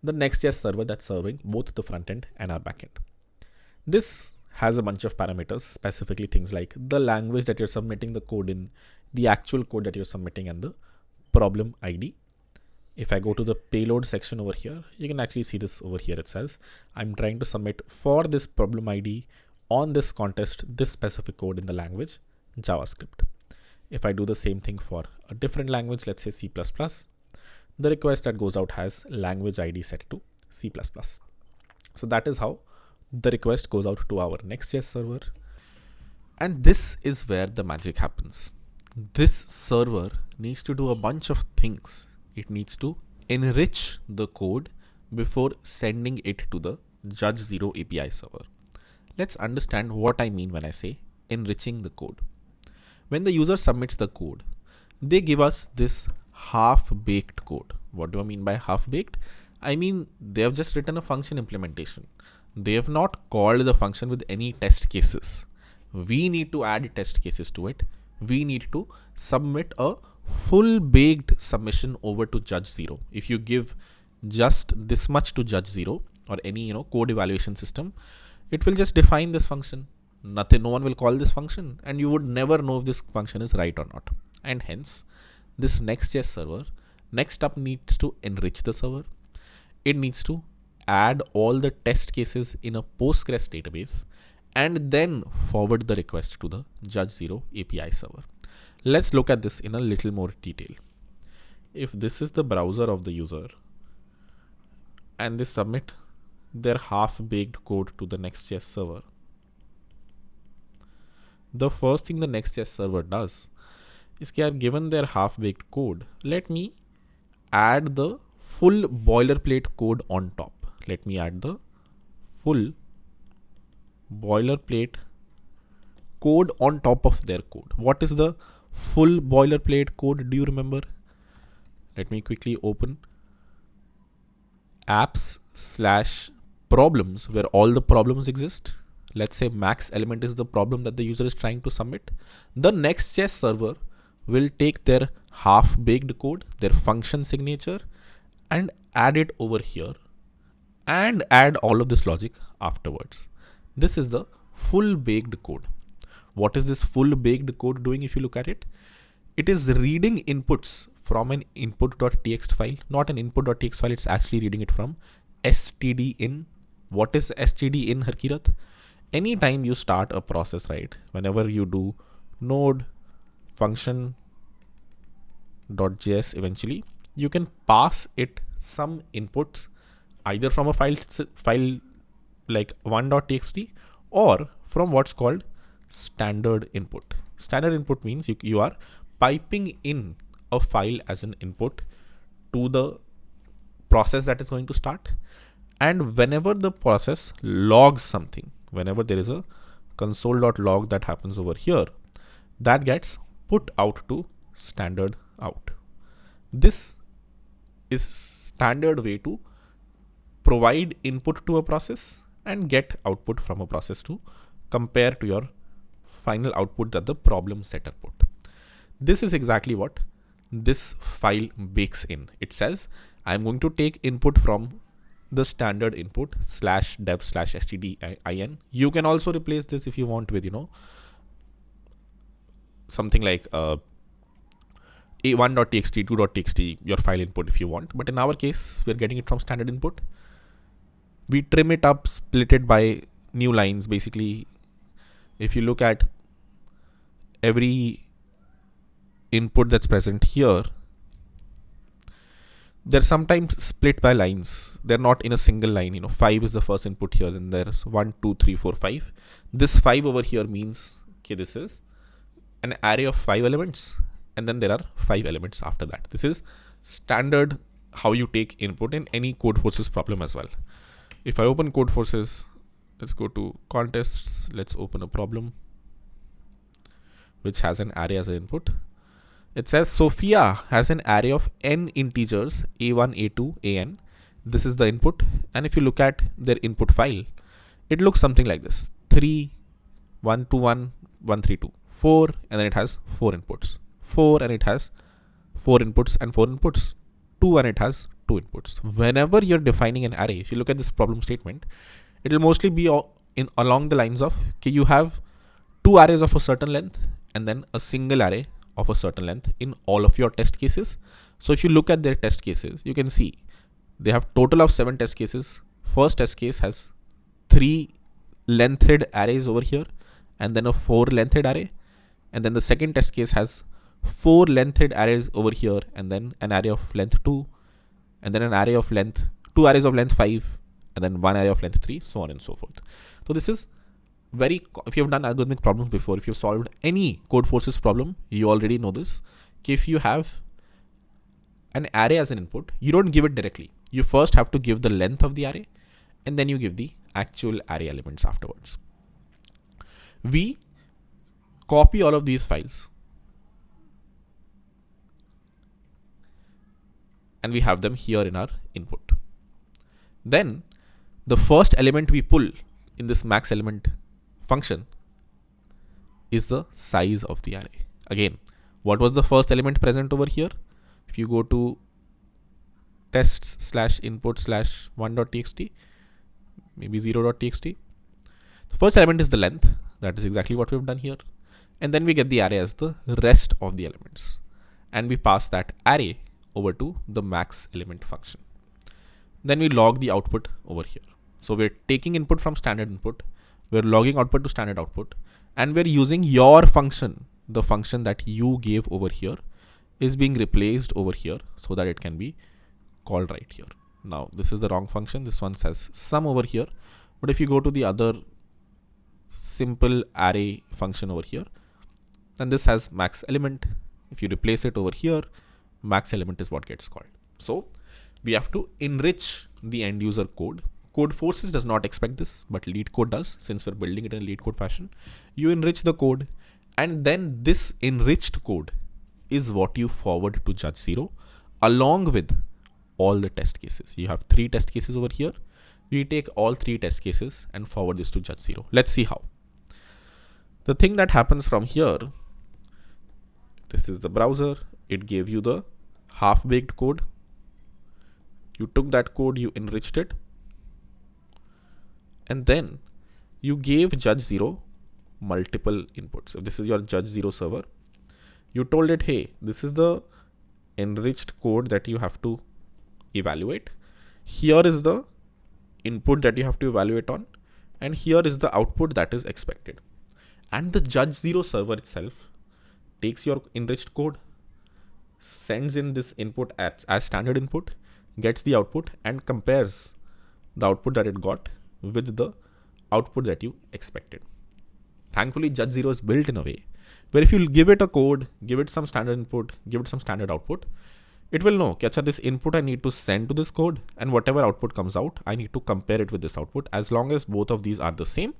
the Next.js server that's serving both the front end and our backend. This has a bunch of parameters, specifically things like the language that you're submitting the code in, the actual code that you're submitting, and the problem ID. If I go to the payload section over here, you can actually see this over here. It says I'm trying to submit for this problem ID on this contest, this specific code in the language JavaScript. If I do the same thing for a different language, let's say C++, the request that goes out has language ID set to C++. So that is how the request goes out to our Next.js server. And this is where the magic happens. This server needs to do a bunch of things. It needs to enrich the code before sending it to the Judge0 API server. Let's understand what I mean when I say enriching the code. When the user submits the code, they give us this half-baked code. What do I mean by half-baked? I mean, they have just written a function implementation. They have not called the function with any test cases. We need to add test cases to it. We need to submit a full-baked submission over to Judge0. If you give just this much to Judge0 or any code evaluation system, it will just define this function. No one will call this function, and you would never know if this function is right or not. And hence, this Next.js server next up needs to enrich the server. It needs to add all the test cases in a Postgres database and then forward the request to the Judge0 API server. Let's look at this in a little more detail. If this is the browser of the user and they submit their half-baked code to the Next.js server, the first thing the Next.js server does is they are given their half-baked code. Let me add the full boilerplate code on top. Let me add the full boilerplate code on top of their code. What is the full boilerplate code? Do you remember? Let me quickly open apps/problems where all the problems exist. Let's say max element is the problem that the user is trying to submit. The Next.js server will take their half-baked code, their function signature, and add it over here and add all of this logic afterwards. This is the full-baked code. What is this full-baked code doing if you look at it? It is reading inputs from an input.txt file, not an input.txt file. It's actually reading it from stdin. What is stdin, Harkirat? Anytime you start a process, right? Whenever you do node function.js eventually, you can pass it some inputs either from a file like 1.txt or from what's called standard input. Standard input means you are piping in a file as an input to the process that is going to start. And whenever the process logs something, whenever there is a console.log that happens over here, that gets put out to standard out. This is standard way to provide input to a process and get output from a process to compare to your final output that the problem setter put. This is exactly what this file bakes in. It says, I'm going to take input from the standard input /dev/stdin. You can also replace this if you want with, something like a1.txt, 2.txt, your file input if you want. But in our case, we're getting it from standard input. We trim it up, split it by new lines. Basically, if you look at every input that's present here, they're sometimes split by lines. They're not in a single line. 5 is the first input here, then there's 1, 2, 3, 4, 5. This 5 over here means, okay, this is an array of 5 elements, and then there are 5 elements after that. This is standard how you take input in any codeforces problem as well. If I open codeforces, let's go to contests. Let's open a problem which has an array as an input. It says Sophia has an array of n integers a1, a2, an. This is the input. And if you look at their input file, it looks something like this: 3, 1, 2, 1, 1, 3, 2, 4, and then it has 4 inputs. 4, and it has 4 inputs and 4 inputs. 2, and it has 2 inputs. Whenever you're defining an array, if you look at this problem statement, it will mostly be along the lines of, okay, you have 2 arrays of a certain length and then a single array of a certain length in all of your test cases. So if you look at their test cases, you can see they have total of 7 test cases. First test case has 3 lengthed arrays over here and then a 4 lengthed array. And then the second test case has 4 lengthed arrays over here and then an array of length 2 and then an array of length, 2 arrays of length 5 and then 1 array of length 3, so on and so forth. So this is if you've done algorithmic problems before, if you've solved any codeforces problem, you already know this. If you have an array as an input, you don't give it directly. You first have to give the length of the array and then you give the actual array elements afterwards. We copy all of these files and we have them here in our input. Then the first element we pull in this max element function is the size of the array. Again, what was the first element present over here? If you go to tests/input/1.txt, maybe 0.txt, the first element is the length. That is exactly what we've done here. And then we get the array as the rest of the elements. And we pass that array over to the max element function. Then we log the output over here. So we're taking input from standard input, we're logging output to standard output, and we're using your function, the function that you gave over here is being replaced over here so that it can be called right here. Now this is the wrong function. This one says sum over here. But if you go to the other simple array function over here, then this has max element. If you replace it over here, max element is what gets called. So we have to enrich the end user code. Codeforces does not expect this, but LeetCode does, since we're building it in a LeetCode fashion. You enrich the code, and then this enriched code is what you forward to Judge 0 along with all the test cases. You have 3 test cases over here. We take all 3 test cases and forward this to Judge 0. Let's see how. The thing that happens from here, this is the browser. It gave you the half-baked code. You took that code, you enriched it, and then you gave Judge 0 multiple inputs. If this is your Judge 0 server, you told it, hey, this is the enriched code that you have to evaluate. Here is the input that you have to evaluate on, and here is the output that is expected. And the Judge 0 server itself takes your enriched code, sends in this input as standard input, gets the output, and compares the output that it got with the output that you expected. Thankfully, Judge 0 is built in a way where if you give it a code, give it some standard input, give it some standard output, it will know, okay, this input I need to send to this code, and whatever output comes out, I need to compare it with this output. As long as both of these are the same,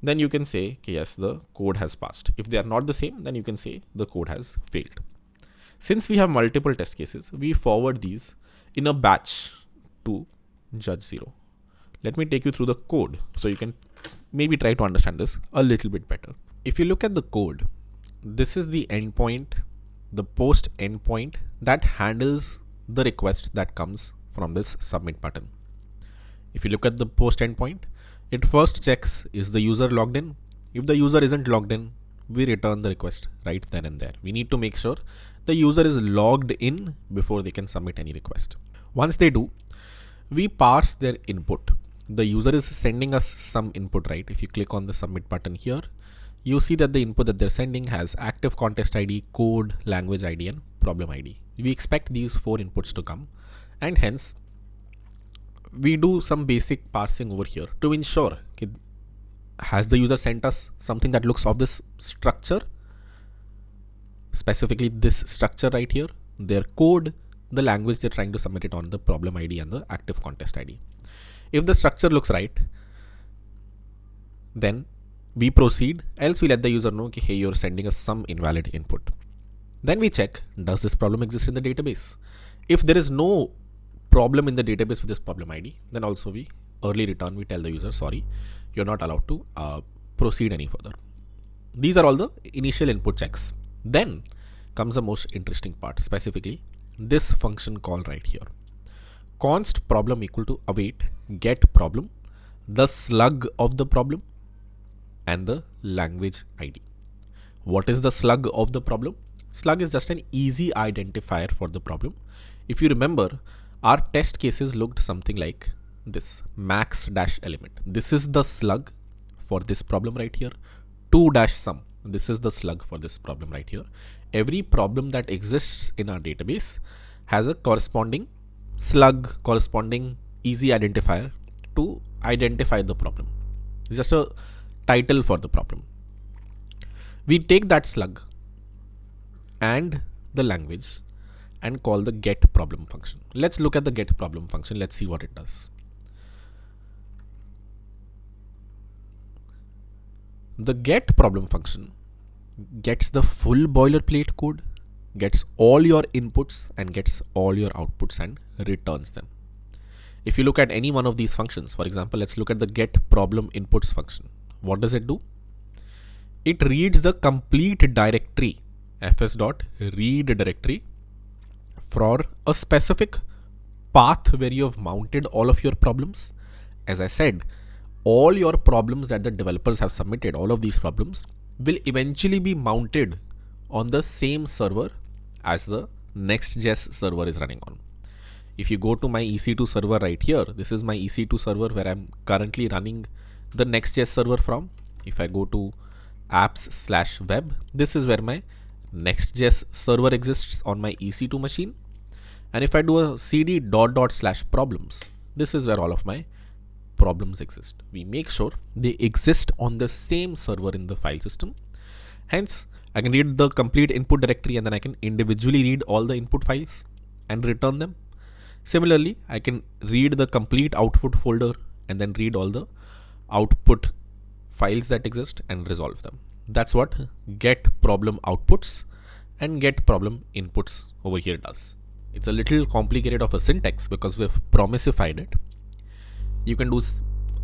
then you can say, okay, yes, the code has passed. If they are not the same, then you can say the code has failed. Since we have multiple test cases, we forward these in a batch to Judge 0. Let me take you through the code so you can maybe try to understand this a little bit better. If you look at the code, this is the endpoint, the post endpoint that handles the request that comes from this submit button. If you look at the post endpoint, it first checks, is the user logged in? If the user isn't logged in, we return the request right then and there. We need to make sure the user is logged in before they can submit any request. Once they do, we parse their input. The user is sending us some input, right? If you click on the submit button here, you see that the input that they're sending has active contest ID, code, language ID, and problem ID. We expect these 4 inputs to come, and hence we do some basic parsing over here to ensure, okay, has the user sent us something that looks of this structure, specifically this structure right here, their code, the language they're trying to submit it on, the problem ID, and the active contest ID. If the structure looks right, then we proceed, else we let the user know, okay, hey, you're sending us some invalid input. Then we check, does this problem exist in the database? If there is no problem in the database with this problem ID, then also we early return, we tell the user, sorry, you're not allowed to proceed any further. These are all the initial input checks. Then comes the most interesting part, specifically this function call right here. Const problem equal to await get problem, the slug of the problem, and the language ID. What is the slug of the problem? Slug is just an easy identifier for the problem. If you remember, our test cases looked something like this: max dash element. This is the slug for this problem right here. 2 dash sum. This is the slug for this problem right here. Every problem that exists in our database has a corresponding slug, corresponding easy identifier to identify the problem. It's just a title for the problem. We take that slug and the language and call the get problem function. Let's look at the get problem function. Let's see what it does. The get problem function gets the full boilerplate code, gets all your inputs and gets all your outputs and returns them. If you look at any one of these functions, for example, let's look at the get problem inputs function. What does it do? It reads the complete directory, fs.read directory, for a specific path where you have mounted all of your problems. As I said, all your problems that the developers have submitted, all of these problems will eventually be mounted on the same server as the Next.js server is running on. If you go to my EC2 server right here, this is my EC2 server where I'm currently running the Next.js server from. If I go to apps/web, this is where my Next.js server exists on my EC2 machine. And if I do a cd /problems, this is where all of my problems exist. We make sure they exist on the same server in the file system. Hence, I can read the complete input directory and then I can individually read all the input files and return them. Similarly, I can read the complete output folder and then read all the output files that exist and resolve them. That's what get problem outputs and get problem inputs over here does. It's a little complicated of a syntax because we've promisified it. You can do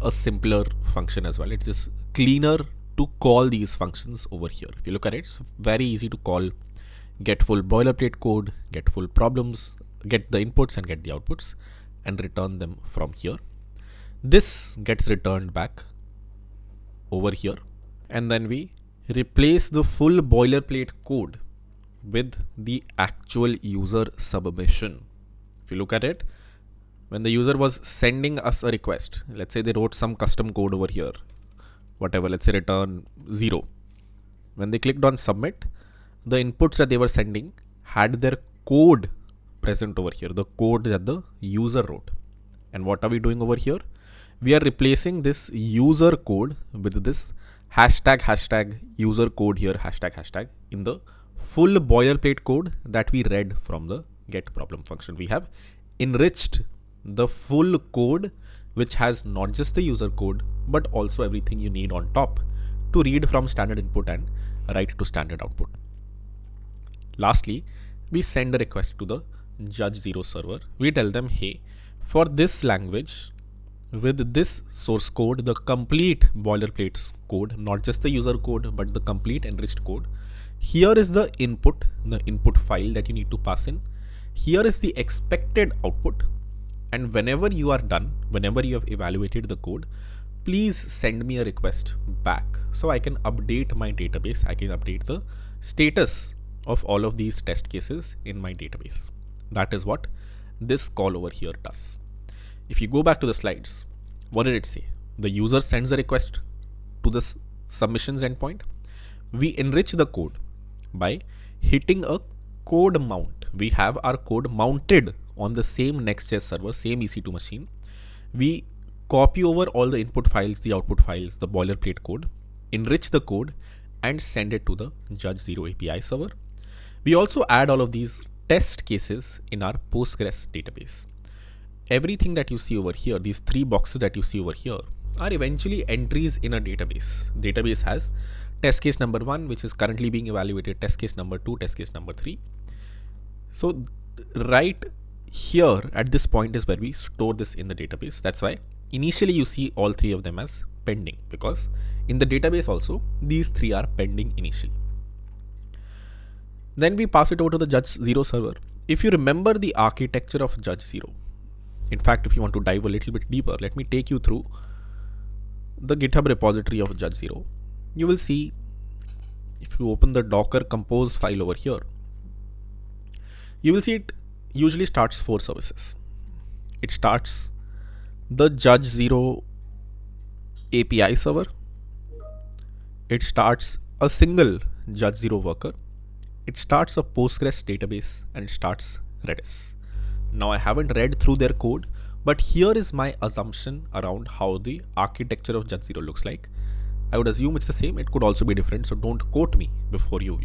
a simpler function as well. It's just cleaner to call these functions over here. If you look at it, it's very easy to call get full boilerplate code, get full problems, get the inputs and get the outputs and return them from here. This gets returned back over here and then we replace the full boilerplate code with the actual user submission. If you look at it, when the user was sending us a request, let's say they wrote some custom code over here, whatever, let's say return 0. When they clicked on submit, the inputs that they were sending had their code present over here, the code that the user wrote. And what are we doing over here? We are replacing this user code with this hashtag user code here, hashtag in the full boilerplate code that we read from the get problem function. We have enriched the full code, which has not just the user code, but also everything you need on top to read from standard input and write to standard output. Lastly, we send a request to the judge0 server. We tell them, hey, for this language with this source code, the complete boilerplate code, not just the user code, but the complete enriched code. Here is the input file that you need to pass in. Here is the expected output. And whenever you are done, whenever you have evaluated the code, please send me a request back so I can update my database. I can update the status of all of these test cases in my database. That is what this call over here does. If you go back to the slides, what did it say? The user sends a request to the submissions endpoint. We enrich the code by hitting a code mount. We have our code mounted on the same Next.js server, same EC2 machine. We copy over all the input files, the output files, the boilerplate code, enrich the code and send it to the judge0 API server. We also add all of these test cases in our Postgres database. Everything that you see over here, these 3 boxes that you see over here, are eventually entries in a database. Database has test case number 1, which is currently being evaluated, test case number 2, test case number 3. So right here at this point is where we store this in the database. That's why initially you see all 3 of them as pending, because in the database also these three are pending initially. Then we pass it over to the Judge 0 server. If you remember the architecture of Judge 0, in fact, if you want to dive a little bit deeper, let me take you through the GitHub repository of Judge 0. You will see, if you open the Docker compose file over here, you will see it usually starts 4 services. It starts the Judge 0 API server. It starts a single Judge 0 worker. It starts a Postgres database, and it starts Redis. Now, I haven't read through their code, but here is my assumption around how the architecture of Judge 0 looks like. I would assume it's the same. It could also be different, so don't quote me before you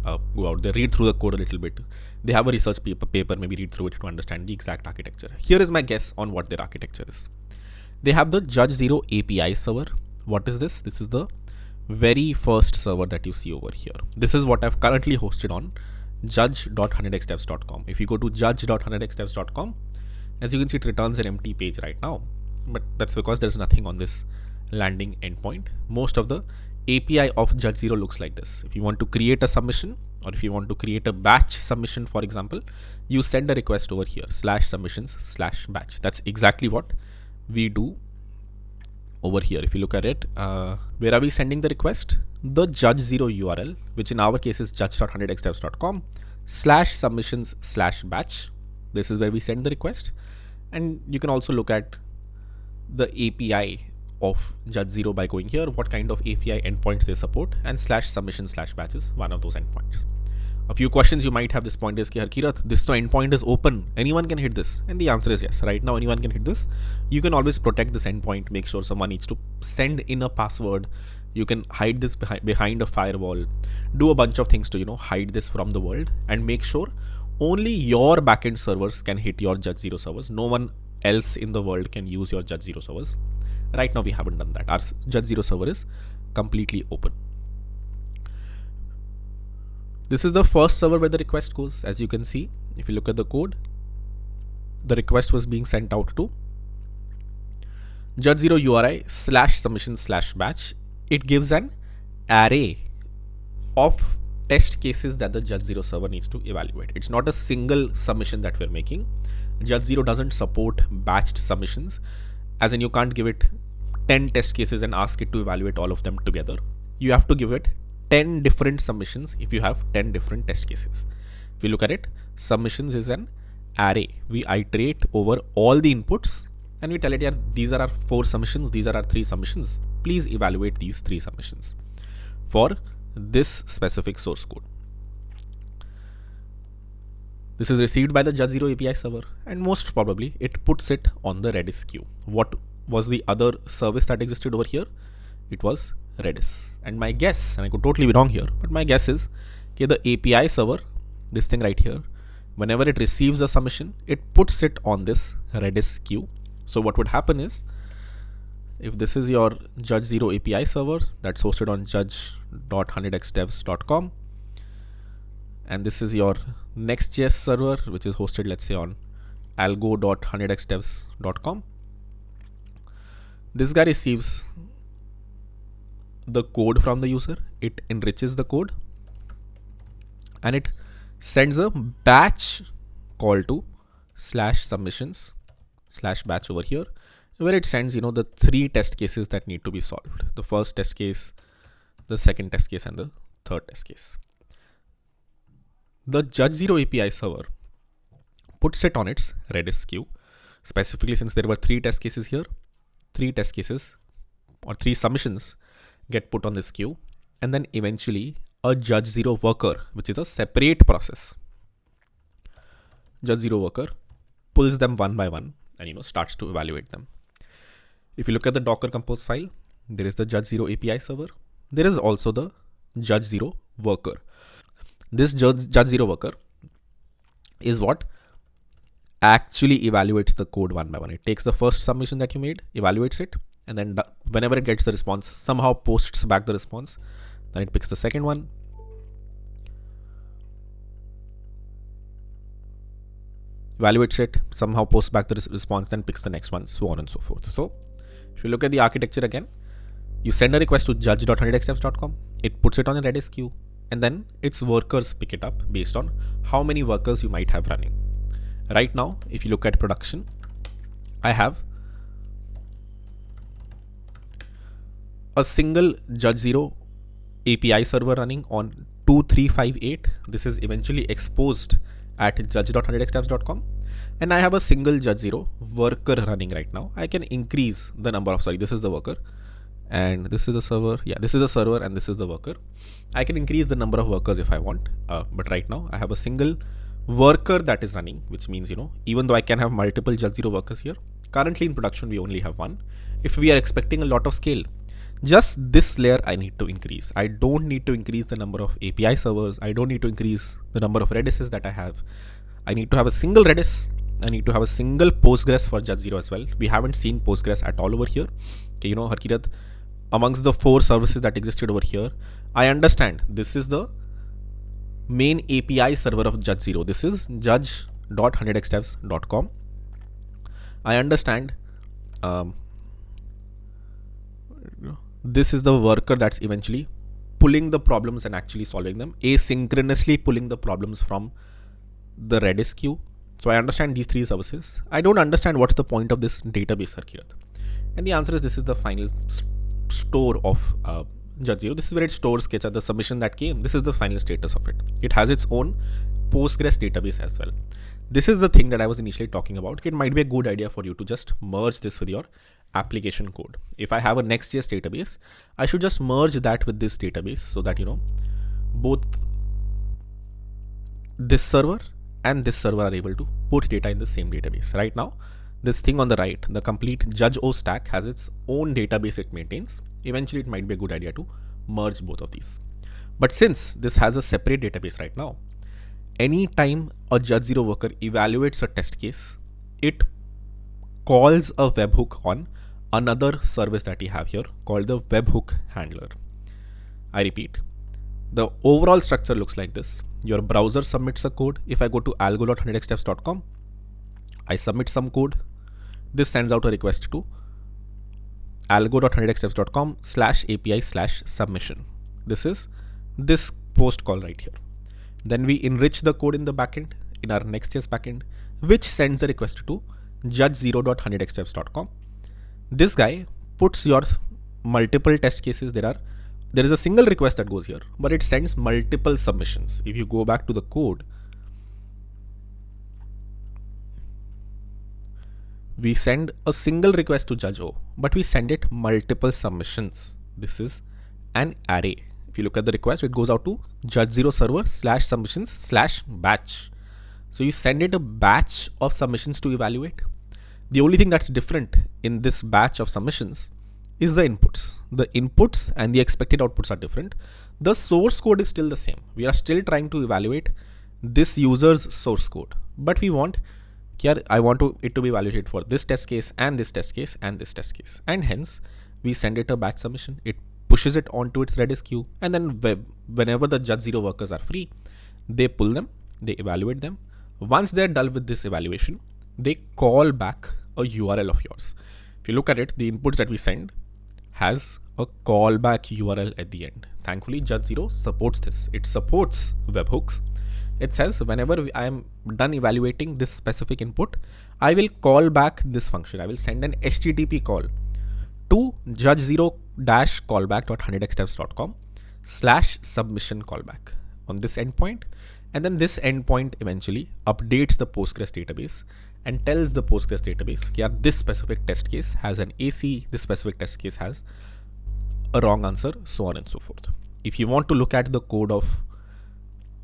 go out there, read through the code a little bit. They have a research paper, maybe read through it to understand the exact architecture. Here is my guess on what their architecture is. They have the Judge 0 API server. What is this? This is the very first server that you see over here. This is what I've currently hosted on judge.100xdevs.com. If you go to judge.100xdevs.com, as you can see, it returns an empty page right now, but that's because there's nothing on this landing endpoint. Most of the API of Judge 0 looks like this. If you want to create a submission, or if you want to create a batch submission, for example, you send a request over here, /submissions/batch. That's exactly what we do over here. If you look at it, where are we sending the request? The Judge 0 URL, which in our case is judge.100xdevs.com /submissions/batch. This is where we send the request. And you can also look at the API of Judge 0 by going here, what kind of API endpoints they support, and /submission/batch is one of those endpoints. A few questions you might have this point is, Harkirat, this endpoint is open. Anyone can hit this. And the answer is yes. Right now, anyone can hit this. You can always protect this endpoint, make sure someone needs to send in a password. You can hide this behind a firewall, do a bunch of things to, hide this from the world, and make sure only your backend servers can hit your Judge 0 servers. No one else in the world can use your Judge 0 servers. Right now, we haven't done that. Our Judge 0 server is completely open. This is the first server where the request goes. As you can see, if you look at the code, the request was being sent out to Judge 0 URI /submission/batch. It gives an array of test cases that the Judge 0 server needs to evaluate. It's not a single submission that we're making. Judge 0 doesn't support batched submissions, as in you can't give it 10 test cases and ask it to evaluate all of them together. You have to give it 10 different submissions if you have 10 different test cases. If you look at it, submissions is an array. We iterate over all the inputs and we tell it, yeah, these are our 4 submissions, these are our 3 submissions. Please evaluate these 3 submissions for this specific source code. This is received by the Judge 0 API server, and most probably it puts it on the Redis queue. What was the other service that existed over here? It was Redis. And my guess, and I could totally be wrong here, but my guess is, okay, the API server, this thing right here, whenever it receives a submission, it puts it on this Redis queue. So what would happen is, if this is your Judge 0 API server that's hosted on judge.100xdevs.com, and this is your Next.js server, which is hosted, let's say, on algo.100xdevs.com, this guy receives the code from the user, it enriches the code, and it sends a batch call to /submissions/batch over here, where it sends, the 3 test cases that need to be solved. The first test case, the second test case, and the third test case. The Judge 0 API server puts it on its Redis queue. Specifically, since there were 3 test cases here, 3 test cases or 3 submissions get put on this queue, and then eventually a Judge 0 worker, which is a separate process, Judge 0 worker pulls them one by one and starts to evaluate them. If you look at the Docker compose file, there is the Judge 0 API server. There is also the Judge 0 worker. This Judge 0 worker is what actually evaluates the code one by one. It takes the first submission that you made, evaluates it, and then whenever it gets the response, somehow posts back the response. Then it picks the second one, evaluates it, somehow posts back the response, then picks the next one, so on and so forth. So if you look at the architecture again, You send a request to judge.100xfs.com. It puts it on a Redis queue, and then its workers pick it up based on how many workers you might have running. Right now, if you look at production, I have a single Judge0 API server running on 2358. This is eventually exposed at judge.100xfs.com. And I have a single Judge0 worker running right now. I can increase the number of, this is the worker and this is the server. Yeah, this is the server and this is the worker. I can increase the number of workers if I want. But right now I have a single worker that is running, which means, even though I can have multiple Judge0 workers here, currently in production, we only have one. If we are expecting a lot of scale, just this layer I need to increase. I don't need to increase the number of API servers. I don't need to increase the number of Redises that I have. I need to have a single Redis. I need to have a single Postgres for Judge0 as well. We haven't seen Postgres at all over here. Okay, Harkirat, amongst the 4 services that existed over here, I understand this is the main API server of Judge0. This is judge.100xfs.com. I understand this is the worker that's eventually pulling the problems and actually solving them, asynchronously pulling the problems from the Redis queue. So I understand these 3 services. I don't understand what's the point of this database, Harkirat. And the answer is this is the final store of Judge0. This is where it stores the submission that came. This is the final status of it. It has its own Postgres database as well. This is the thing that I was initially talking about. It might be a good idea for you to just merge this with your application code. If I have a Next.js database, I should just merge that with this database so that, both this server and this server are able to put data in the same database. Right now, this thing on the right, the complete Judge0 stack, has its own database it maintains. Eventually, it might be a good idea to merge both of these. But since this has a separate database right now, anytime a Judge0 worker evaluates a test case, it calls a webhook on another service that we have here called the webhook handler. I repeat, the overall structure looks like this. Your browser submits a code. If I go to algo.100xfs.com, I submit some code. This sends out a request to algo.100xfs.com/API/submission. This is this post call right here. Then we enrich the code in the backend, in our Next.js backend, which sends a request to judge0.100xfs.com. This guy puts your multiple test cases. There is a single request that goes here, but it sends multiple submissions. If you go back to the code, we send a single request to Judge0, but we send it multiple submissions. This is an array. If you look at the request, it goes out to Judge0 server/submissions/batch. So you send it a batch of submissions to evaluate. The only thing that's different in this batch of submissions is the inputs. The inputs and the expected outputs are different. The source code is still the same. We are still trying to evaluate this user's source code, but we want I want it to be evaluated for this test case and this test case and this test case. And hence we send it a batch submission. It pushes it onto its Redis queue. And then whenever the Judge0 workers are free, they pull them, they evaluate them. Once they're done with this evaluation, they call back a URL of yours. If you look at it, the inputs that we send has a callback URL at the end. Thankfully, Judge0 supports this. It supports webhooks. It says whenever I am done evaluating this specific input, I will call back this function. I will send an HTTP call to judge0-callback.100xfs.com/submission callback on this endpoint. And then this endpoint eventually updates the Postgres database and tells the Postgres database, yeah, this specific test case has an AC, this specific test case has a wrong answer, so on and so forth. If you want to look at the code of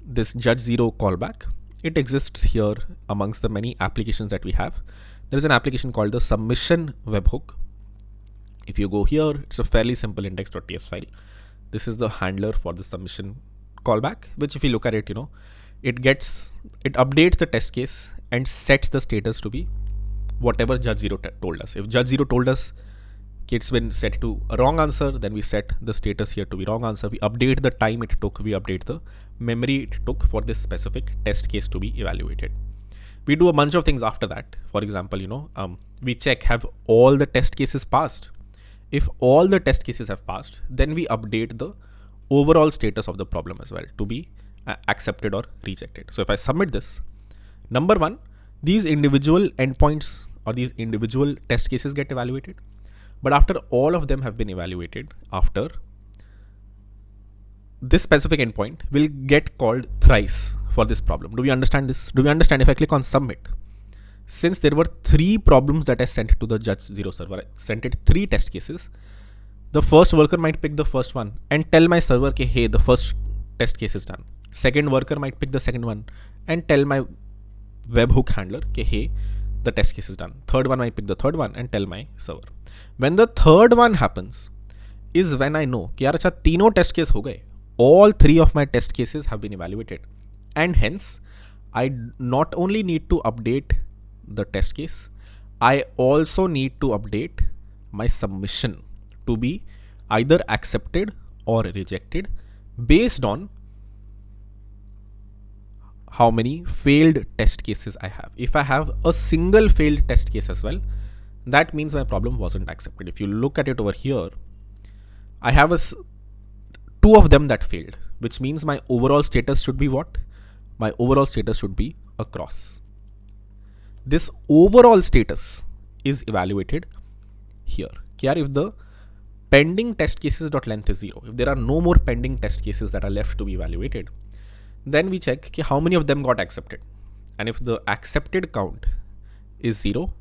this Judge0 callback, it exists here amongst the many applications that we have. There is an application called the submission webhook. If you go here, it's a fairly simple index.ts file. This is the handler for the submission callback, which if you look at it, it updates the test case and sets the status to be whatever Judge0 told us. If Judge0 told us it's been set to a wrong answer, then we set the status here to be wrong answer. We update the time it took, we update the memory it took for this specific test case to be evaluated. We do a bunch of things after that. For example, we check, have all the test cases passed? If all the test cases have passed, then we update the overall status of the problem as well to be accepted or rejected. So if I submit this, number one, these individual endpoints or these individual test cases get evaluated. But after all of them have been evaluated, after this specific endpoint will get called thrice for this problem. Do we understand this? Do we understand if I click on submit? Since there were 3 problems that I sent to the judge 0 server, I sent it 3 test cases. The first worker might pick the first one and tell my server, okay, hey, the first test case is done. Second worker might pick the second one and tell my webhook handler, okay, hey, the test case is done. Third one might pick the third one and tell my server. When the third one happens is when I know कि यार अच्छा तीनों test case हो गए. All 3 of my test cases have been evaluated, and hence I not only need to update the test case, I also need to update my submission to be either accepted or rejected based on how many failed test cases I have. If I have a single failed test case as well, that means my problem wasn't accepted. If you look at it over here, I have 2 of them that failed, which means my overall status should be what? My overall status should be a cross. This overall status is evaluated here. If the pending test cases dot length is 0, if there are no more pending test cases that are left to be evaluated, then we check how many of them got accepted. And if the accepted count is 0,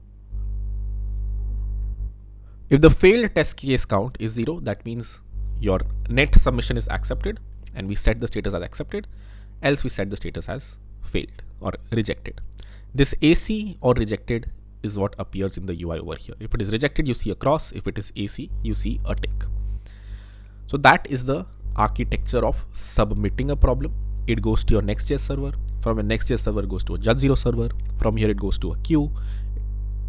if the failed test case count is 0, that means your net submission is accepted and we set the status as accepted, else we set the status as failed or rejected. This AC or rejected is what appears in the UI over here. If it is rejected, you see a cross. If it is AC, you see a tick. So that is the architecture of submitting a problem. It goes to your Next.js server. From a Next.js server, it goes to a Judge 0 server. From here, it goes to a queue.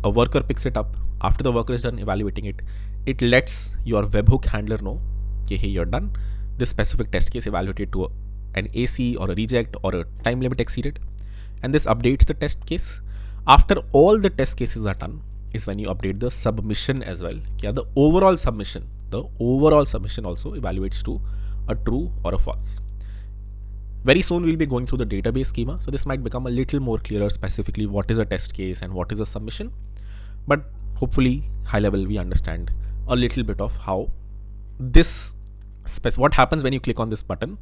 A worker picks it up. After the worker is done evaluating it, it lets your webhook handler know, okay, hey, you're done. This specific test case evaluated to an AC or a reject or a time limit exceeded. And this updates the test case. After all the test cases are done is when you update the submission as well. The overall submission also evaluates to a true or a false. Very soon we'll be going through the database schema. So this might become a little more clearer specifically what is a test case and what is a submission. But hopefully high level we understand a little bit of how this what happens when you click on this button.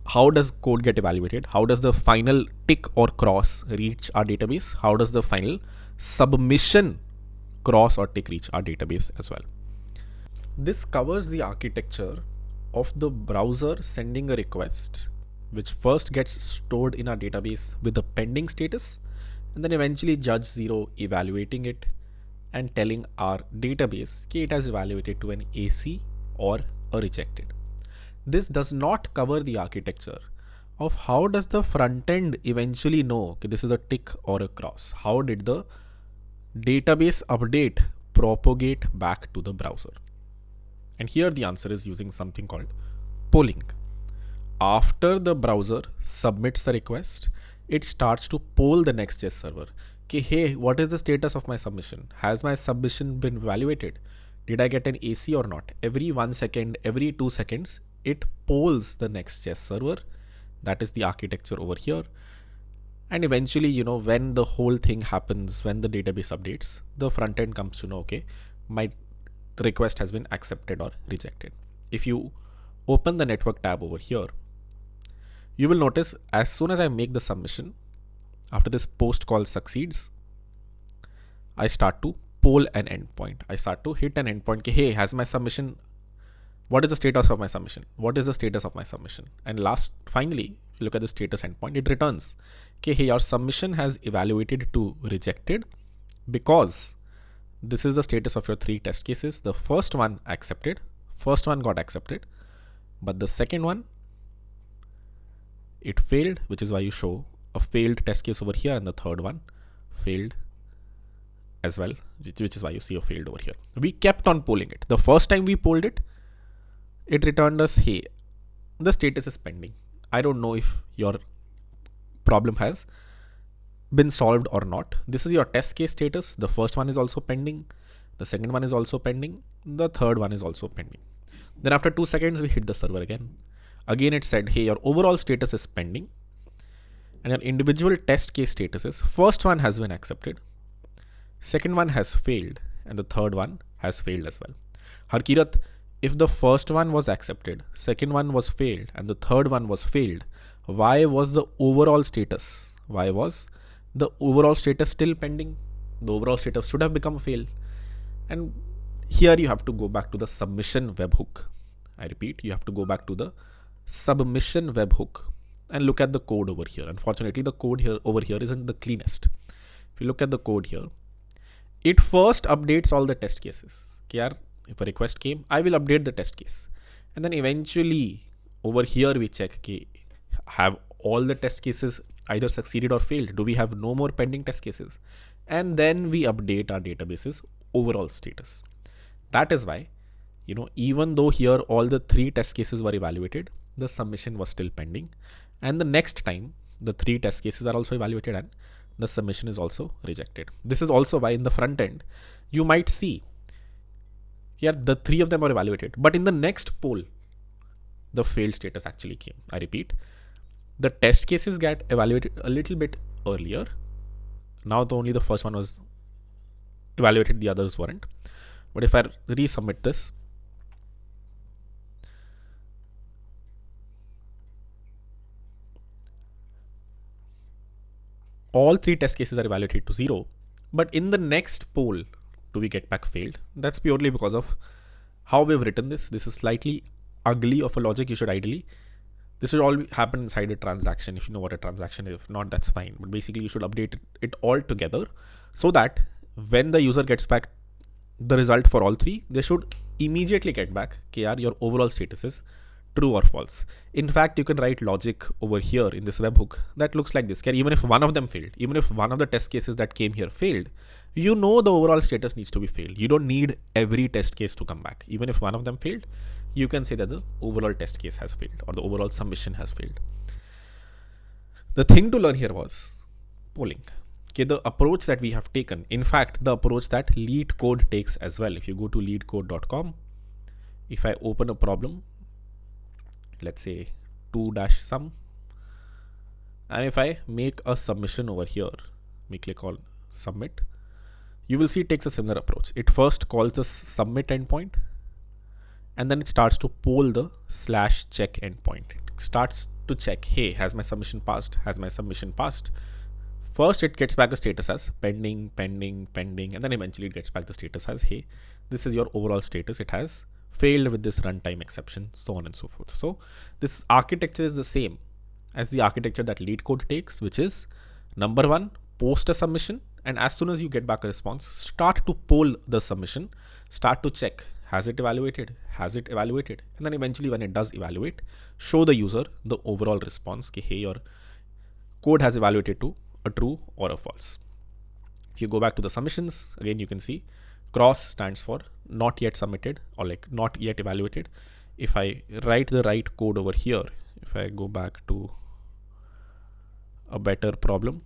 How does code get evaluated? How does the final tick or cross reach our database? How does the final submission cross or tick reach our database as well? This covers the architecture of the browser sending a request, which first gets stored in our database with a pending status, and then eventually Judge 0 evaluating it and telling our database that it has evaluated to an AC or a rejected. This does not cover the architecture of how does the front end eventually know that this is a tick or a cross. How did the database update propagate back to the browser? And here the answer is using something called polling. After the browser submits the request, it starts to poll the Next.js server. Okay, hey, what is the status of my submission? Has my submission been evaluated? Did I get an AC or not? Every 1 second, every 2 seconds, it polls the Next.js server. That is the architecture over here. And eventually, when the whole thing happens, when the database updates, the front end comes to know, okay, my request has been accepted or rejected. If you open the network tab over here, you will notice as soon as I make the submission, after this post call succeeds, I start to poll an endpoint. I start to hit an endpoint. Okay, hey, has my submission, what is the status of my submission? What is the status of my submission? And finally, look at the status endpoint. It returns, okay, hey, your submission has evaluated to rejected because this is the status of your 3 test cases. The first one accepted, first one got accepted, but the second one, it failed, which is why you show a failed test case over here, and the third one failed as well, which is why you see a failed over here. We kept on polling it. The first time we polled it, it returned us, hey, the status is pending. I don't know if your problem has been solved or not. This is your test case status. The first one is also pending. The second one is also pending. The third one is also pending. Then after 2 seconds, we hit the server again. Again, it said, hey, your overall status is pending. And your individual test case status is first one has been accepted. Second one has failed. And the third one has failed as well. Harkirat, if the first one was accepted, second one was failed, and the third one was failed, why was the overall status? Why was the overall status still pending? The overall status should have become fail. And here you have to go back to the submission webhook. I repeat, you have to go back to the submission webhook and look at the code over here. Unfortunately, the code here over here isn't the cleanest. If you look at the code here, it first updates all the test cases. If a request came, I will update the test case. And then eventually over here we check, have all the test cases either succeeded or failed? Do we have no more pending test cases? And then we update our database's overall status. That is why, even though here all the 3 test cases were evaluated, the submission was still pending. And the next time, the 3 test cases are also evaluated and the submission is also rejected. This is also why in the front end, you might see the 3 of them are evaluated, but in the next poll, the failed status actually came. I repeat, the test cases get evaluated a little bit earlier. Now only the first one was evaluated, the others weren't. But if I resubmit this, all 3 test cases are evaluated to 0, but in the next poll, do we get back failed? That's purely because of how we've written this. This is slightly ugly of a logic. This should all happen inside a transaction. If you know what a transaction is, if not, that's fine. But basically you should update it all together so that when the user gets back the result for all 3, they should immediately get back, your overall status is true or false. In fact, you can write logic over here in this webhook that looks like this. Even if one of them failed, even if one of the test cases that came here failed, the overall status needs to be failed. You don't need every test case to come back. Even if one of them failed, you can say that the overall test case has failed or the overall submission has failed. The thing to learn here was polling. The approach that we have taken, in fact, the approach that LeetCode takes as well. If you go to leetcode.com, if I open a problem, let's say 2-sum, and if I make a submission over here, we click on submit, you will see it takes a similar approach. It first calls the submit endpoint, and then it starts to poll the /check endpoint. It starts to check, hey, has my submission passed? Has my submission passed? First, it gets back the status as pending, pending, pending, and then eventually it gets back the status as, hey, this is your overall status. It has failed with this runtime exception, so on and so forth. So this architecture is the same as the architecture that LeetCode takes, which is number 1, post a submission, and as soon as you get back a response, start to poll the submission, start to check, has it evaluated? Has it evaluated? And then eventually when it does evaluate, show the user the overall response, hey, your code has evaluated to a true or a false. If you go back to the submissions, again, you can see cross stands for not yet submitted or like not yet evaluated. If I write the right code over here, if I go back to a better problem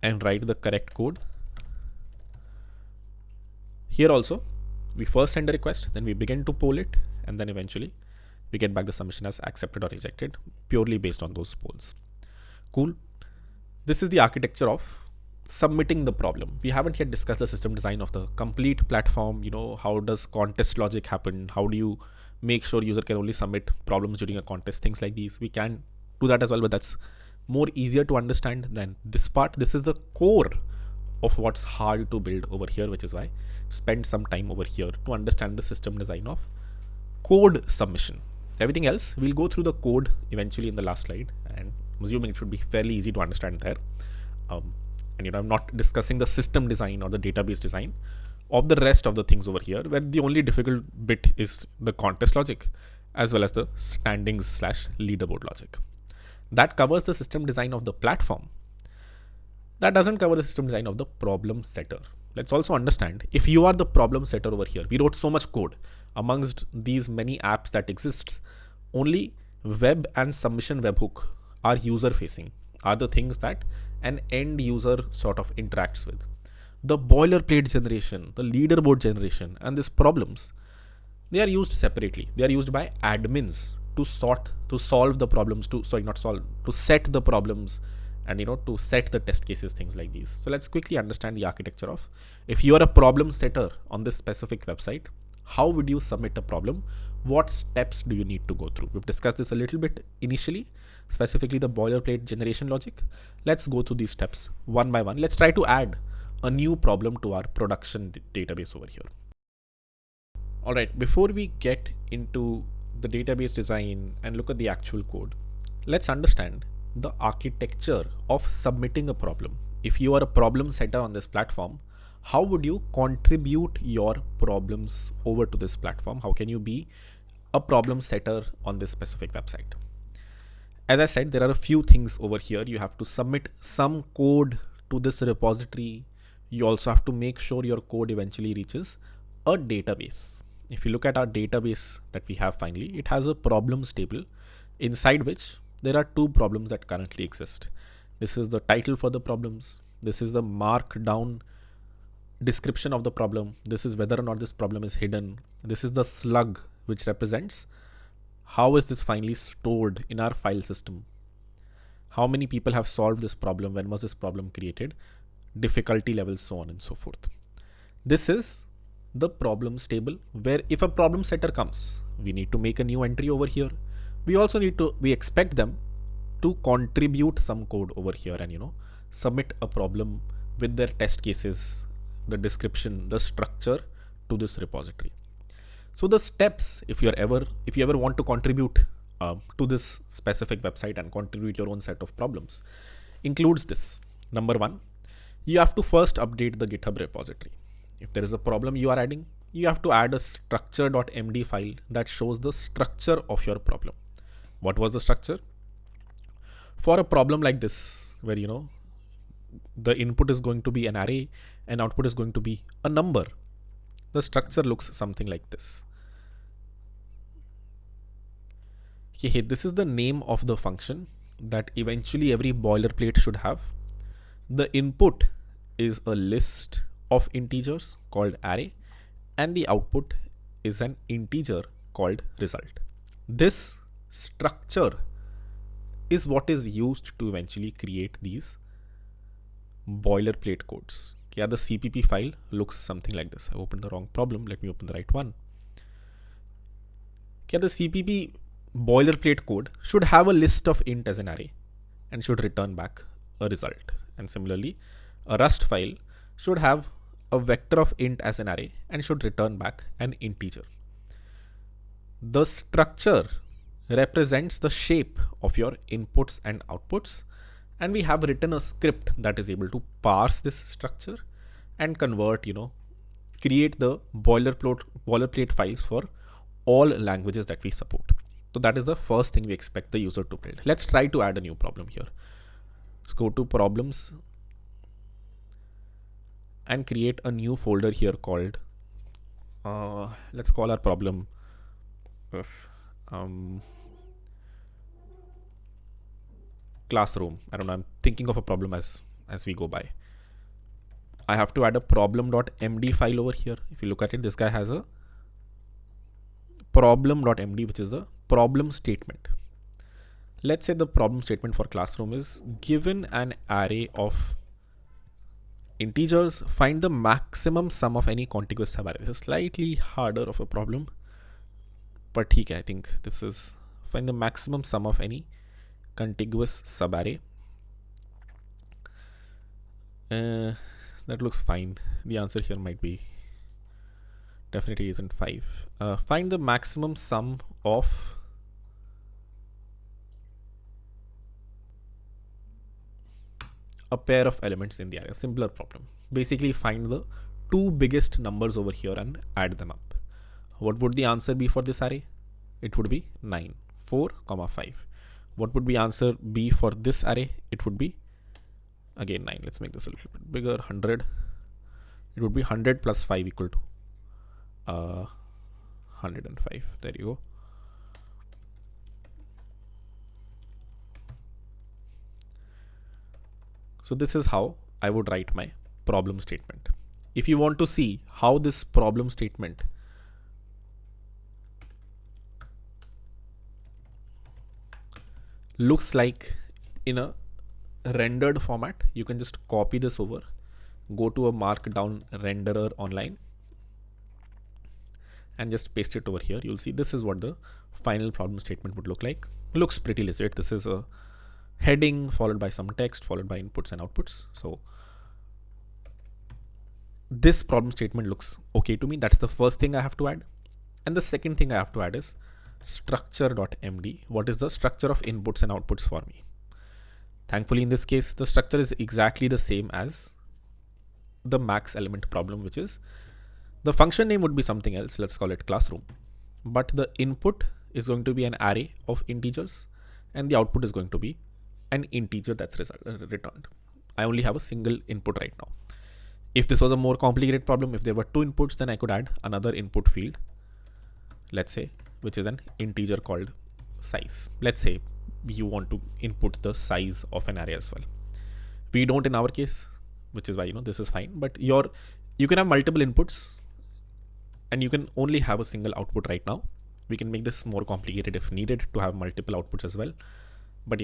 and write the correct code, here also we first send a request, then we begin to poll it, and then eventually we get back the submission as accepted or rejected purely based on those polls. Cool. This is the architecture of submitting the problem. We haven't yet discussed the system design of the complete platform. How does contest logic happen? How do you make sure user can only submit problems during a contest? Things like these. We can do that as well, but that's more easier to understand than this part. This is the core of what's hard to build over here, which is why spend some time over here to understand the system design of code submission. Everything else, we'll go through the code eventually in the last slide, and I'm assuming it should be fairly easy to understand there. And I'm not discussing the system design or the database design of the rest of the things over here, where the only difficult bit is the contest logic as well as the standings/leaderboard logic. That covers the system design of the platform. That doesn't cover the system design of the problem setter. Let's also understand, if you are the problem setter over here, we wrote so much code amongst these many apps that exists, only web and submission webhook are user facing. are the things that an end user sort of interacts with. The boilerplate generation, the leaderboard generation, and these problems, they are used separately. They are used by admins to solve the problems, to set the problems, and to set the test cases, things like these. So let's quickly understand the architecture of, if you are a problem setter on this specific website, how would you submit a problem? What steps do you need to go through? We've discussed this a little bit initially, specifically the boilerplate generation logic. Let's go through these steps one by one. Let's try to add a new problem to our production database over here. All right, before we get into the database design and look at the actual code, let's understand the architecture of submitting a problem. If you are a problem setter on this platform, how would you contribute your problems over to this platform? How can you be a problem setter on this specific website? As I said, there are a few things over here. You have to submit some code to this repository. You also have to make sure your code eventually reaches a database. If you look at our database that we have finally, it has a problems table inside which there are two problems that currently exist. This is the title for the problems. This is the markdown description of the problem. This is whether or not this problem is hidden. This is the slug, which represents how is this finally stored in our file system. How many people have solved this problem? When was this problem created? Difficulty level, so on and so forth. This is the problems table, where if a problem setter comes, we need to make a new entry over here. We also we expect them to contribute some code over here and submit a problem with their test cases, the description, the structure to this repository. So the steps, if you ever want to contribute to this specific website and contribute your own set of problems, includes this. Number one, you have to first update the GitHub repository. If there is a problem you are adding, you have to add a structure.md file that shows the structure of your problem. What was the structure? For a problem like this, where the input is going to be an array and output is going to be a number, the structure looks something like this. Okay, this is the name of the function that eventually every boilerplate should have. The input is a list of integers called array, and the output is an integer called result. This structure is what is used to eventually create these boilerplate codes. Yeah, the CPP file looks something like this. I opened the wrong problem. Let me open the right one. Okay, the CPP boilerplate code should have a list of int as an array and should return back a result. And similarly, a Rust file should have a vector of int as an array and should return back an integer. The structure represents the shape of your inputs and outputs, and we have written a script that is able to parse this structure and convert, create the boilerplate files for all languages that we support. So that is the first thing we expect the user to build. Let's try to add a new problem here. Let's go to problems and create a new folder here called, let's call our problem classroom. I don't know, I'm thinking of a problem as we go by. I have to add a problem.md file over here. If you look at it, this guy has a problem.md, which is the problem statement. Let's say the problem statement for classroom is, given an array of integers, find the maximum sum of any contiguous subarray. This is slightly harder of a problem, but I think this is find the maximum sum of any contiguous subarray. That looks fine. The answer here might be definitely isn't 5. Find the maximum sum of a pair of elements in the array. A simpler problem. Basically, find the two biggest numbers over here and add them up. What would the answer be for this array? It would be 9, 4, 5. What would the answer be for this array? It would be again 9. Let's make this a little bit bigger. 100. It would be 100 plus 5 equal to 105. There you go. So this is how I would write my problem statement. If you want to see how this problem statement looks like in a rendered format, you can just copy this over, go to a markdown renderer online and just paste it over here. You'll see this is what the final problem statement would look like. It looks pretty legit. This is a heading followed by some text followed by inputs and outputs. So this problem statement looks okay to me. That's the first thing I have to add. And the second thing I have to add is structure.md. What is the structure of inputs and outputs for me? Thankfully, in this case, the structure is exactly the same as the max element problem, which is the function name would be something else. Let's call it classroom. But the input is going to be an array of integers and the output is going to be an integer that's returned. I only have a single input right now. If this was a more complicated problem, if there were two inputs, then I could add another input field, let's say, which is an integer called size. Let's say you want to input the size of an array as well. We don't in our case, which is why, this is fine, but you can have multiple inputs and you can only have a single output right now. We can make this more complicated if needed to have multiple outputs as well. But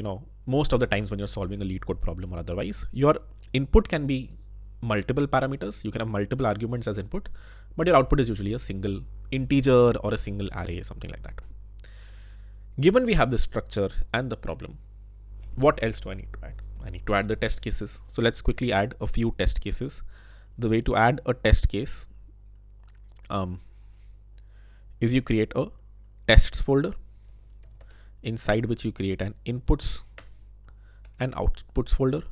most of the times when you're solving a lead code problem or otherwise, your input can be multiple parameters. You can have multiple arguments as input, but your output is usually a single integer or a single array, something like that. Given we have the structure and the problem, what else do I need to add? I need to add the test cases. So let's quickly add a few test cases. The way to add a test case is you create a tests folder inside which you create an inputs and outputs folder.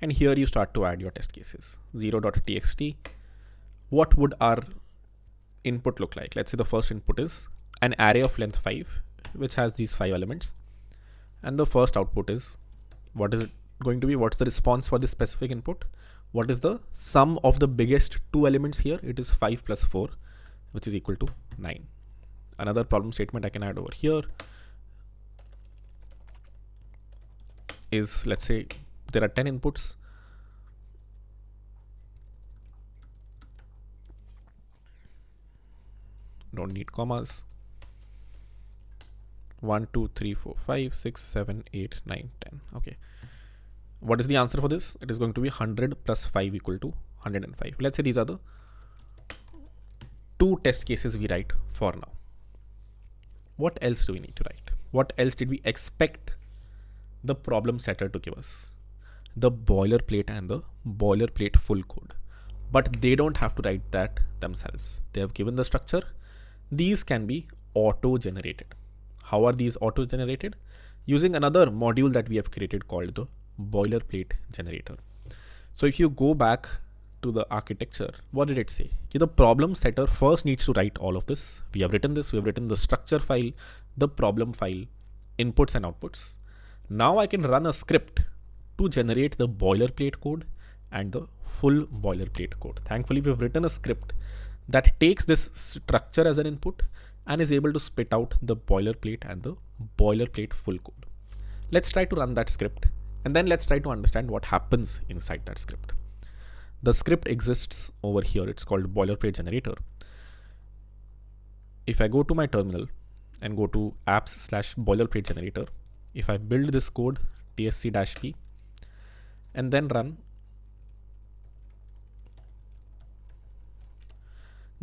And here you start to add your test cases. 0.txt. What would our input look like? Let's say the first input is an array of length 5, which has these 5 elements. And the first output is, what is it going to be? What's the response for this specific input? What is the sum of the biggest 2 elements here? It is 5 plus 4, which is equal to 9. Another problem statement I can add over here is, let's say there are 10 inputs. Don't need commas. 1, 2, 3, 4, 5, 6, 7, 8, 9, 10. Okay. What is the answer for this? It is going to be 100 plus 5 equal to 105. Let's say these are the 2 test cases we write for now. What else do we need to write? What else did we expect the problem setter to give us? The boilerplate and the boilerplate full code. But they don't have to write that themselves. They have given the structure. These can be auto-generated. How are these auto-generated? Using another module that we have created called the boilerplate generator. So if you go back to the architecture, what did it say? The problem setter first needs to write all of this. We have written this. We have written the structure file, the problem file, inputs and outputs. Now I can run a script to generate the boilerplate code and the full boilerplate code. Thankfully, we've written a script that takes this structure as an input and is able to spit out the boilerplate and the boilerplate full code. Let's try to run that script and then let's try to understand what happens inside that script. The script exists over here. It's called boilerplate generator. If I go to my terminal and go to apps/boilerplate generator, if I build this code tsc-p and then run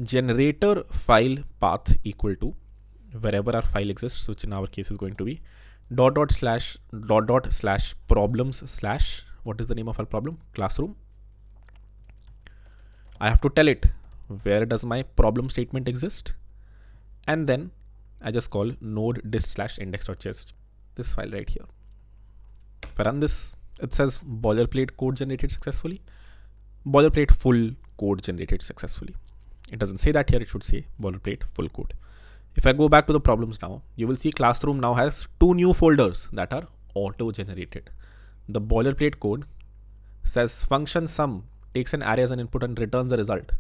generator file path equal to wherever our file exists, which in our case is going to be //problems/ what is the name of our problem? Classroom. I have to tell it where does my problem statement exist, and then I just call node dis/index.js, this file right here. If I run this, it says boilerplate code generated successfully, boilerplate full code generated successfully. It doesn't say that here, it should say boilerplate full code. If I go back to the problems now, you will see classroom now has 2 new folders that are auto generated. The boilerplate code says function sum takes an array as an input and returns a result.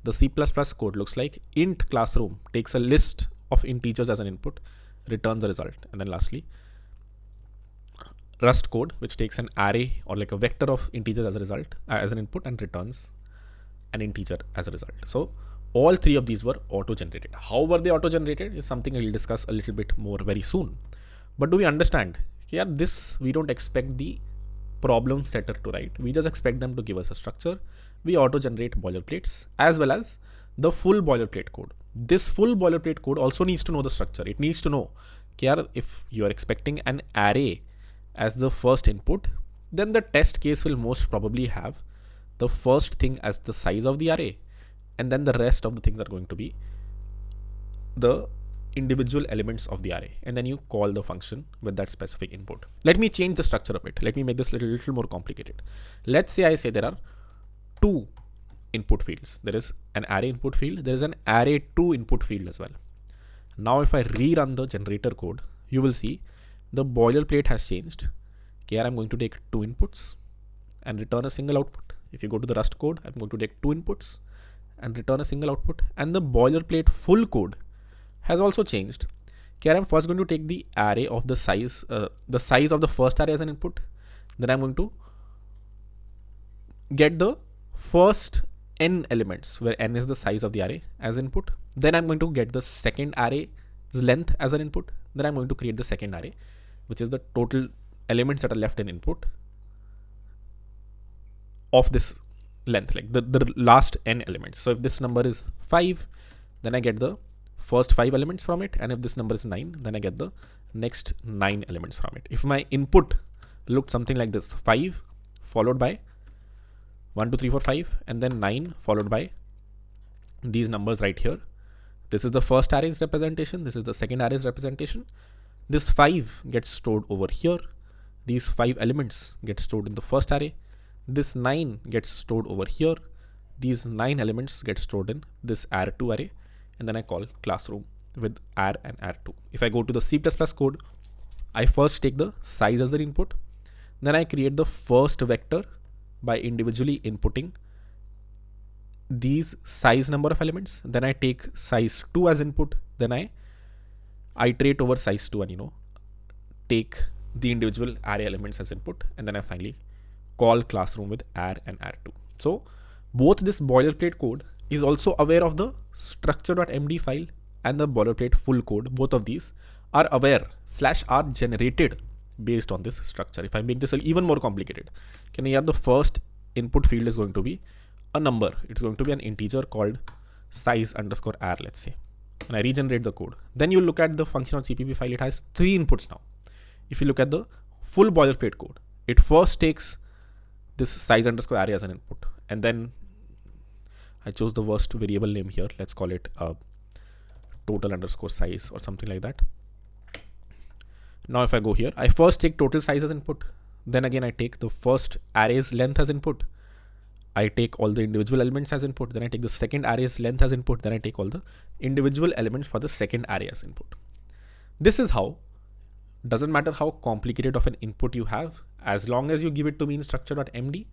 The C++ code looks like int classroom takes a list of integers as an input, returns a result. And then lastly, Rust code, which takes an array or like a vector of integers as a result, as an input, and returns an integer as a result. So all three of these were auto-generated. How were they auto-generated is something I'll discuss a little bit more very soon. But do we understand? Yeah, this we don't expect the problem setter to write. We just expect them to give us a structure. We auto-generate boilerplates as well as the full boilerplate code. This full boilerplate code also needs to know the structure. It needs to know, if you are expecting an array as the first input, then the test case will most probably have the first thing as the size of the array, and then the rest of the things are going to be the individual elements of the array, and then you call the function with that specific input. Let me change the structure a bit. Let me make this little more complicated. Let's say I say there are two input fields. There is an array input field. There is an array2 input field as well. Now if I rerun the generator code, you will see the boilerplate has changed. Here I'm going to take two inputs and return a single output. If you go to the Rust code, I'm going to take two inputs and return a single output. And the boilerplate full code has also changed. Here I'm first going to take the array of the size of the first array as an input. Then I'm going to get the first n elements, where n is the size of the array, as input. Then I'm going to get the second array's length as an input. Then I'm going to create the second array, which is the total elements that are left in input of this length, like the last n elements. So if this number is 5, then I get the first 5 elements from it. And if this number is 9, then I get the next 9 elements from it. If my input looked something like this, 5 followed by 1, 2, 3, 4, 5, and then 9 followed by these numbers right here. This is the first array's representation. This is the second array's representation. This 5 gets stored over here. These 5 elements get stored in the first array. This 9 gets stored over here. These 9 elements get stored in this array2 array. And then I call classroom with arr and arr2. If I go to the C++ code, I first take the size as the input. Then I create the first vector by individually inputting these size number of elements. Then I take size 2 as input. Then I iterate over size 2 and take the individual array elements as input. And then I finally call classroom with arr and arr2. So both this boilerplate code is also aware of the structure.md file and the boilerplate full code. Both of these are aware / are generated based on this structure. If I make this even more complicated, here the first input field is going to be a number. It's going to be an integer called size_arr, let's say. And I regenerate the code. Then you look at the function.cpp file. It has 3 inputs now. If you look at the full boilerplate code, it first takes this size_array as an input, and then I chose the worst variable name here. Let's call it total_size or something like that. Now if I go here, I first take total size as input. Then again, I take the first array's length as input. I take all the individual elements as input. Then I take the second array's length as input. Then I take all the individual elements for the second array as input. This is how, doesn't matter how complicated of an input you have, as long as you give it to me in structure.md,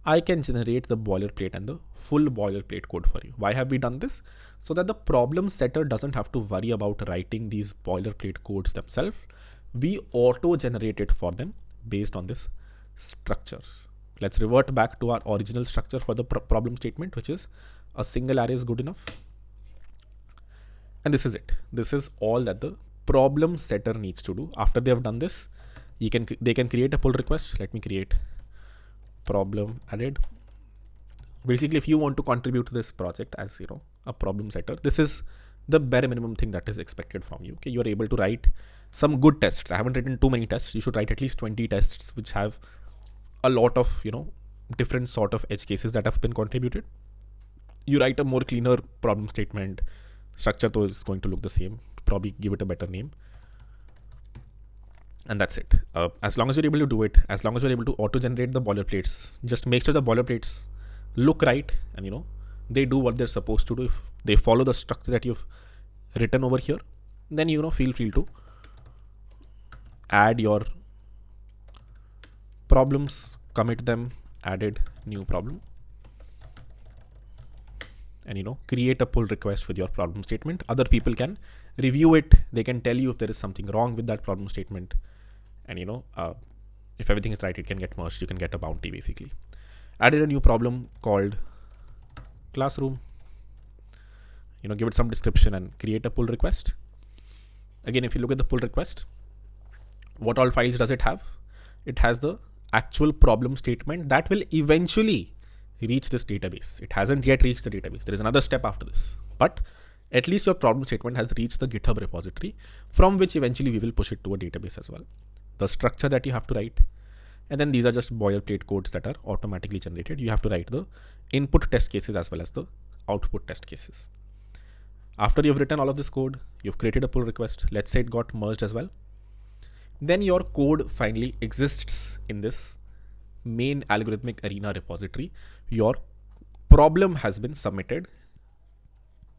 I can generate the boilerplate and the full boilerplate code for you. Why have we done this? So that the problem setter doesn't have to worry about writing these boilerplate codes themselves. We auto-generate it for them based on this structure. Let's revert back to our original structure for the problem statement, which is a single array is good enough. And this is it. This is all that the problem setter needs to do. After they have done this, they can create a pull request. Let me create problem added. Basically, if you want to contribute to this project as a problem setter, this is the bare minimum thing that is expected from you. Okay, you are able to write some good tests. I haven't written too many tests. You should write at least 20 tests, which have a lot of different sort of edge cases that have been contributed. You write a more cleaner problem statement. Structure though is going to look the same. Probably give it a better name. And that's it. As long as you're able to do it, as long as you're able to auto-generate the boilerplates, just make sure the boilerplates look right and they do what they're supposed to do. If they follow the structure that you've written over here, then feel free to add your problems, commit them, added new problem, and create a pull request with your problem statement. Other people can review it. They can tell you if there is something wrong with that problem statement, and if everything is right, it can get merged. You can get a bounty basically. Added a new problem called classroom. Give it some description and create a pull request. Again, if you look at the pull request, what all files does it have? It has the actual problem statement that will eventually reach this database. It hasn't yet reached the database. There is another step after this, but at least your problem statement has reached the GitHub repository, from which eventually we will push it to a database as well. The structure that you have to write, and then these are just boilerplate codes that are automatically generated. You have to write the input test cases as well as the output test cases. After you've written all of this code, you've created a pull request. Let's say it got merged as well. Then your code finally exists in this main algorithmic arena repository. Your problem has been submitted.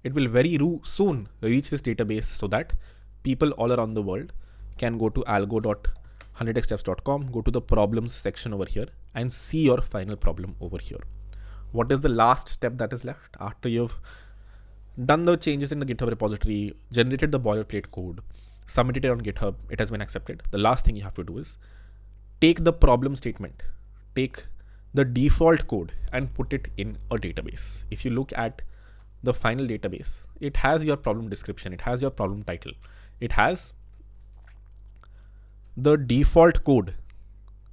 It will very soon reach this database so that people all around the world can go to algo.100xsteps.com, go to the problems section over here and see your final problem over here. What is the last step that is left after you've done the changes in the GitHub repository, generated the boilerplate code, submitted it on GitHub, it has been accepted. The last thing you have to do is take the problem statement, take the default code and put it in a database. If you look at the final database, it has your problem description, it has your problem title, it has the default code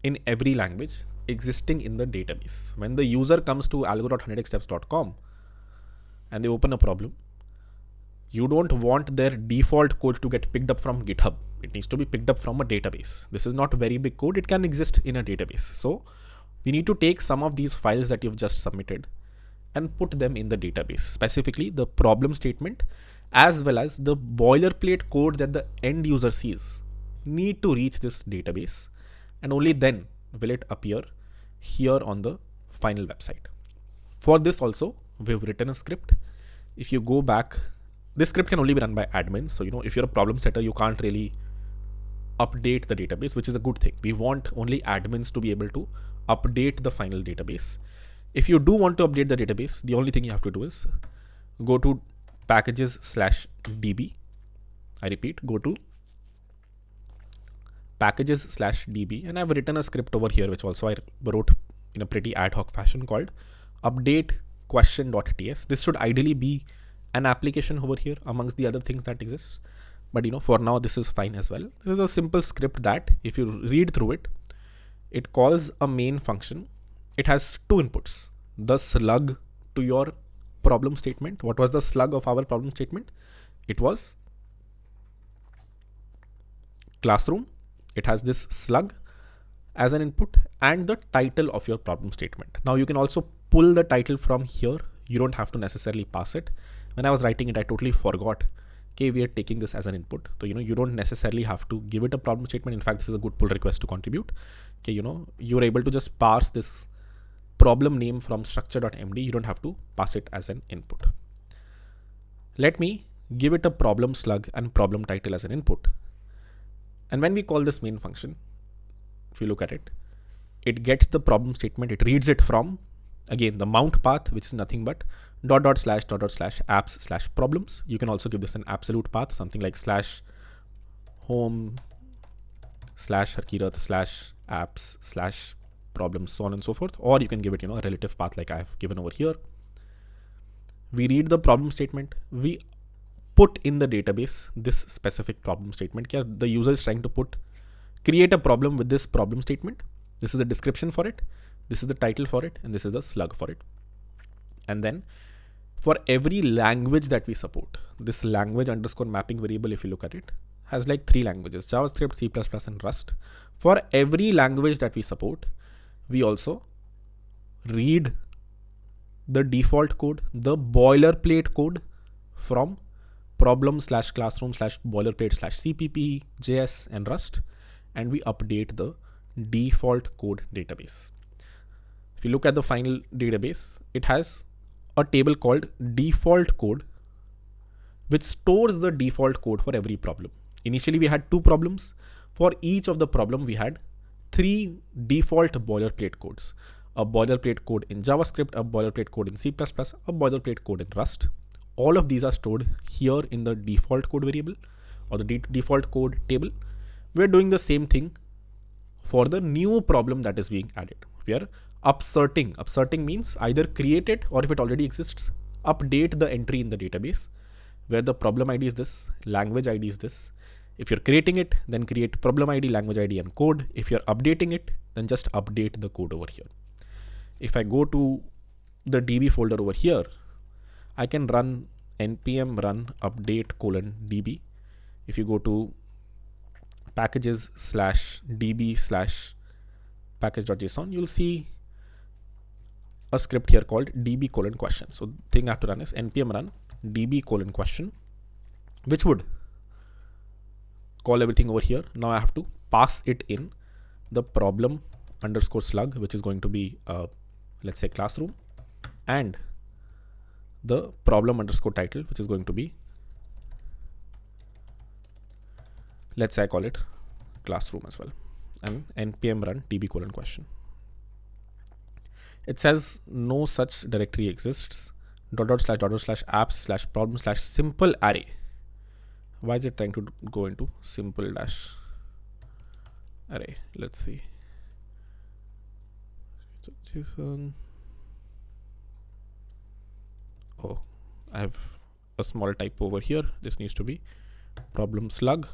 in every language existing in the database. When the user comes to algo.100xsteps.com and they open a problem, you don't want their default code to get picked up from GitHub. It needs to be picked up from a database. This is not very big code. It can exist in a database. So we need to take some of these files that you've just submitted and put them in the database, specifically the problem statement as well as the boilerplate code that the end user sees need to reach this database, and only then will it appear here on the final website. For this also, we've written a script. If you go back, this script can only be run by admins. So, if you're a problem setter, you can't really update the database, which is a good thing. We want only admins to be able to update the final database. If you do want to update the database, the only thing you have to do is go to packages/db. I repeat, go to packages/db, and I've written a script over here, which also I wrote in a pretty ad hoc fashion called update question.ts. This should ideally be an application over here amongst the other things that exist. But for now, this is fine as well. This is a simple script that if you read through it, it calls a main function. It has two inputs, the slug to your problem statement. What was the slug of our problem statement? It was classroom. It has this slug as an input and the title of your problem statement. Now you can also pull the title from here. You don't have to necessarily pass it. When I was writing it, I totally forgot. Okay, we are taking this as an input. So, you don't necessarily have to give it a problem statement. In fact, this is a good pull request to contribute. Okay, you're able to just parse this problem name from structure.md. You don't have to pass it as an input. Let me give it a problem slug and problem title as an input. And when we call this main function, if you look at it, it gets the problem statement. It reads it from, again, the mount path, which is nothing but //apps/problems. You can also give this an absolute path, something like /home/harkirath/apps/problems, so on and so forth. Or you can give it, a relative path like I have given over here. We read the problem statement. We put in the database this specific problem statement. The user is trying to create a problem with this problem statement. This is a description for it. This is the title for it. And this is the slug for it. And then for every language that we support, this language underscore mapping variable, if you look at it, has like 3 languages: JavaScript, C++, and Rust. For every language that we support, we also read the default code, the boilerplate code from problem/classroom/boilerplate/cpp, JS, and Rust, and we update the default code database. If you look at the final database, it has a table called default code, which stores the default code for every problem. Initially, we had 2 problems. For each of the problem, we had 3 default boilerplate codes. a boilerplate code in JavaScript, a boilerplate code in C++, a boilerplate code in Rust. All of these are stored here in the default code variable or the default code table. We're doing the same thing for the new problem that is being added. We are upserting. Upserting means either create it, or if it already exists, update the entry in the database where the problem ID is this, language ID is this. If you're creating it, then create problem ID, language ID, and code. If you're updating it, then just update the code over here. If I go to the DB folder over here, I can run npm run update :db. If you go to packages /db /package.json, you'll see a script here called db :question. So the thing I have to run is npm run db :question, which would call everything over here. Now I have to pass it in the problem underscore slug, which is going to be let's say classroom, and the problem underscore title, which is going to be, let's say I call it classroom as well, and npm run db :question. It says no such directory exists. /apps/problem/simple array. Why is it trying to go into simple dash array? Let's see. Oh, I have a small typo over here. This needs to be problem slug.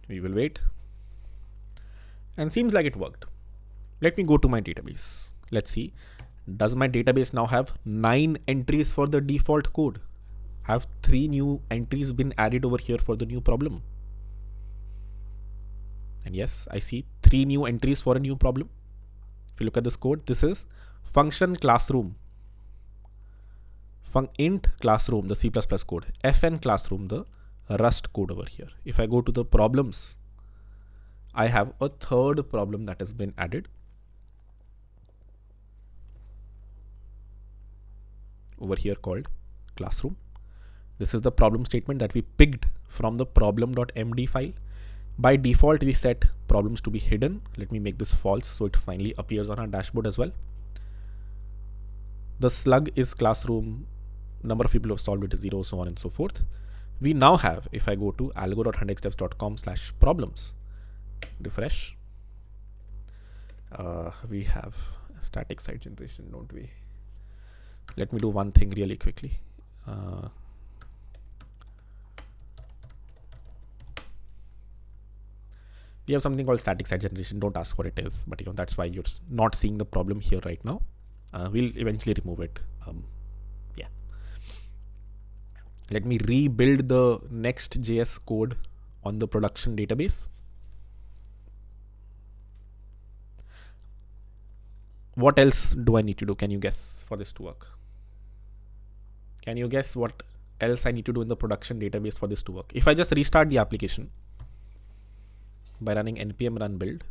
We will wait. And seems like it worked. Let me go to my database. Let's see. Does my database now have 9 entries for the default code? Have 3 new entries been added over here for the new problem? And yes, I see 3 new entries for a new problem. If you look at this code, this is function classroom, int classroom, the C++ code, fn classroom, the Rust code over here. If I go to the problems, I have a third problem that has been added over here called classroom. This is the problem statement that we picked from the problem.md file. By default, we set problems to be hidden. Let me make this false so it finally appears on our dashboard as well. The slug is classroom, number of people who have solved it is 0, so on and so forth. We now have, if I go to algo.100xdev.com/problems, refresh, we have static site generation, don't we? Let me do one thing really quickly. We have something called static site generation. Don't ask what it is, but that's why you're not seeing the problem here right now. We'll eventually remove it. Yeah. Let me rebuild the Next.js code on the production database. What else do I need to do? Can you guess for this to work? Can you guess what else I need to do in the production database for this to work? If I just restart the application by running npm run build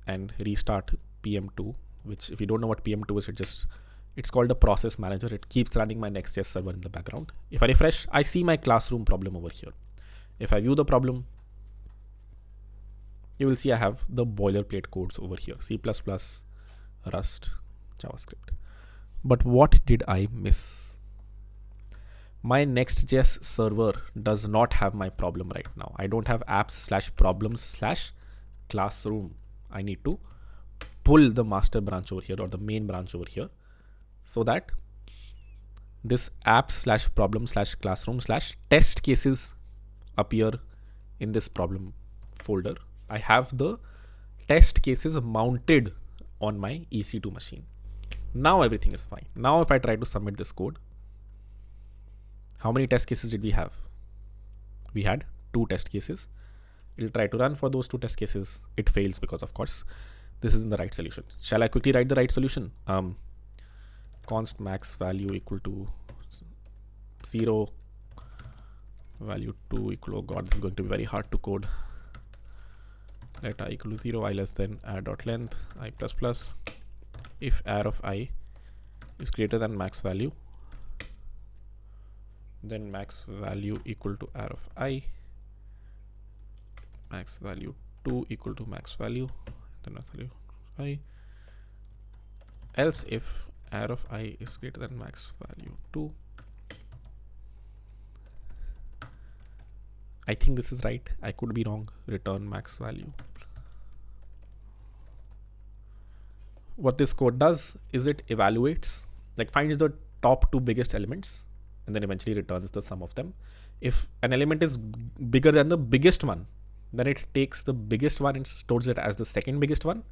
and restart pm2, which if you don't know what pm2 is, it's called a process manager. It keeps running my Next.js server in the background. If I refresh, I see my classroom problem over here. If I view the problem, you will see I have the boilerplate codes over here, C++, Rust, JavaScript. But what did I miss? My Next.js server does not have my problem right now. I don't have apps/problems/classroom. I need to pull the master branch over here or the main branch over here so that this apps/problem/classroom/test cases appear in this problem folder. I have the test cases mounted on my EC2 machine. Now everything is fine. Now if I try to submit this code, how many test cases did we have? We had 2 test cases. It'll try to run for those 2 test cases. It fails because, of course, this isn't the right solution. Shall I quickly write the right solution? Const max value equal to 0, value 2 equal, oh god, this is going to be very hard to code. Let I equal to 0, I less than I.length, I plus plus. If arr of I is greater than max value, then max value equal to arr of I, max value 2 equal to max value, then max value I, else if arr of I is greater than max value 2. I think this is right. I could be wrong. Return max value. What this code does is it evaluates, like finds the top two biggest elements and then eventually returns the sum of them. If an element is bigger than the biggest one, then it takes the biggest one and stores it as the second biggest one,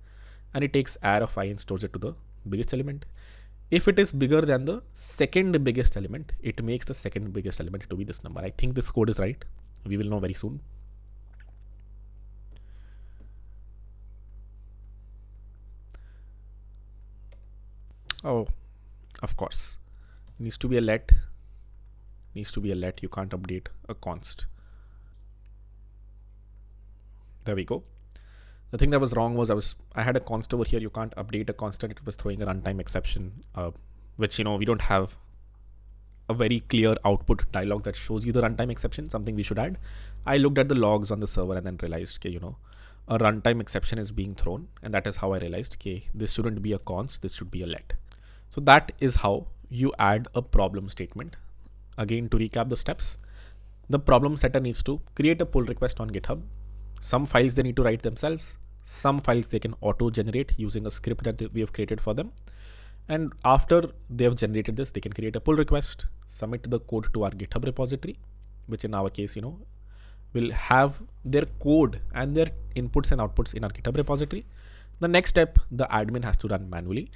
and it takes arr of I and stores it to the biggest element. If it is bigger than the second biggest element, it makes the second biggest element to be this number. I think this code is right. We will know very soon. Oh, of course. Needs to be a let. Needs to be a let. You can't update a const. There we go. The thing that was wrong was I had a const over here. You can't update a constant. It was throwing a runtime exception, which, you know, we don't have a very clear output dialog that shows you the runtime exception, something we should add. I looked at the logs on the server and then realized, okay, you know, a runtime exception is being thrown. And that is how I realized, okay, this shouldn't be a const, this should be a let. So that is how you add a problem statement. Again, to recap the steps, the problem setter needs to create a pull request on GitHub. Some files they need to write themselves. Some files they can auto generate using a script that we have created for them. And after they have generated this, they can create a pull request, submit the code to our GitHub repository, which in our case, you know, will have their code and their inputs and outputs in our GitHub repository. The next step, the admin has to run manually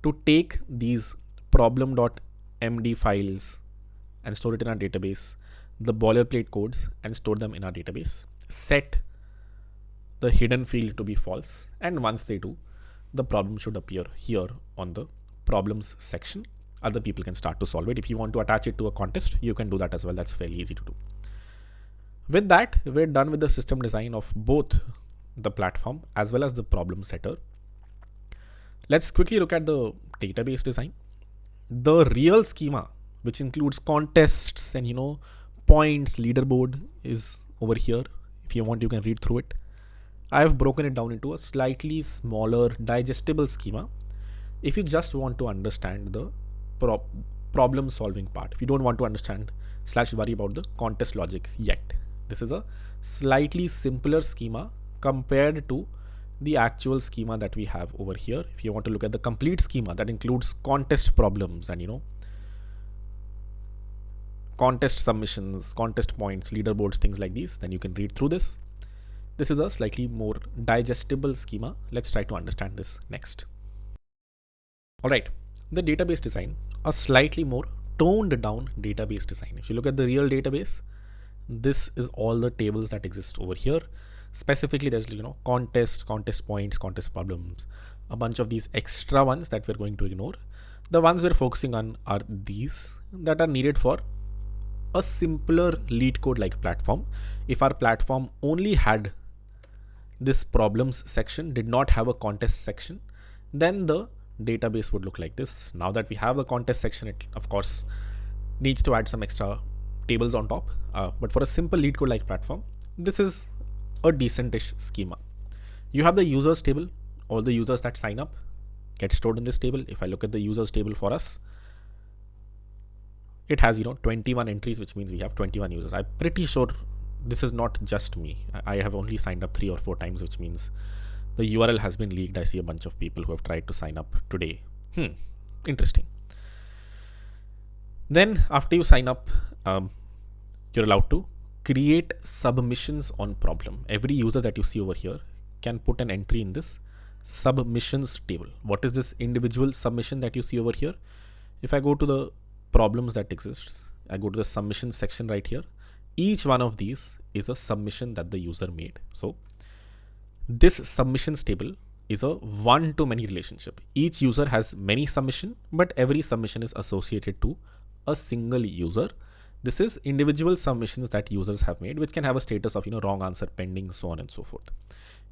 to take these problem.md files and store it in our database, the boilerplate codes, and store them in our database, set the hidden field to be false. And once they do, the problem should appear here on the problems section. Other people can start to solve it. If you want to attach it to a contest, you can do that as well. That's fairly easy to do. With that, we're done with the system design of both the platform as well as the problem setter. Let's quickly look at the database design. The real schema, which includes contests and, you know, points, leaderboard, is over here. If you want, you can read through it. I have broken it down into a slightly smaller digestible schema. If you just want to understand the problem solving part, if you don't want to understand / worry about the contest logic yet, this is a slightly simpler schema compared to the actual schema that we have over here. If you want to look at the complete schema that includes contest problems and, you know, contest submissions, contest points, leaderboards, things like these, then you can read through this. This is a slightly more digestible schema. Let's try to understand this next. All right, the database design, a slightly more toned down database design. If you look at the real database, this is all the tables that exist over here. Specifically, there's, you know, contest points, contest problems, a bunch of these extra ones that we're going to ignore. The ones we're focusing on are these that are needed for a simpler lead code like platform. If our platform only had this problems section, did not have a contest section, then the database would look like this. Now that we have the contest section, it of course needs to add some extra tables on top. But for a simple lead code like platform, this is a decentish schema. You have the users table. All the users that sign up get stored in this table. If I look at the users table for us, it has, you know, 21 entries, which means we have 21 users. I'm pretty sure this is not just me. I have only signed up 3 or 4 times, which means the URL has been leaked. I see a bunch of people who have tried to sign up today. Interesting. Then after you sign up, you're allowed to create submissions on problem. Every user that you see over here can put an entry in this submissions table. What is this individual submission that you see over here? If I go to the problems that exists, I go to the submission section right here. Each one of these is a submission that the user made. So this submissions table is a one-to-many relationship. Each user has many submission, but every submission is associated to a single user. This is individual submissions that users have made, which can have a status of, you know, wrong answer, pending, so on and so forth.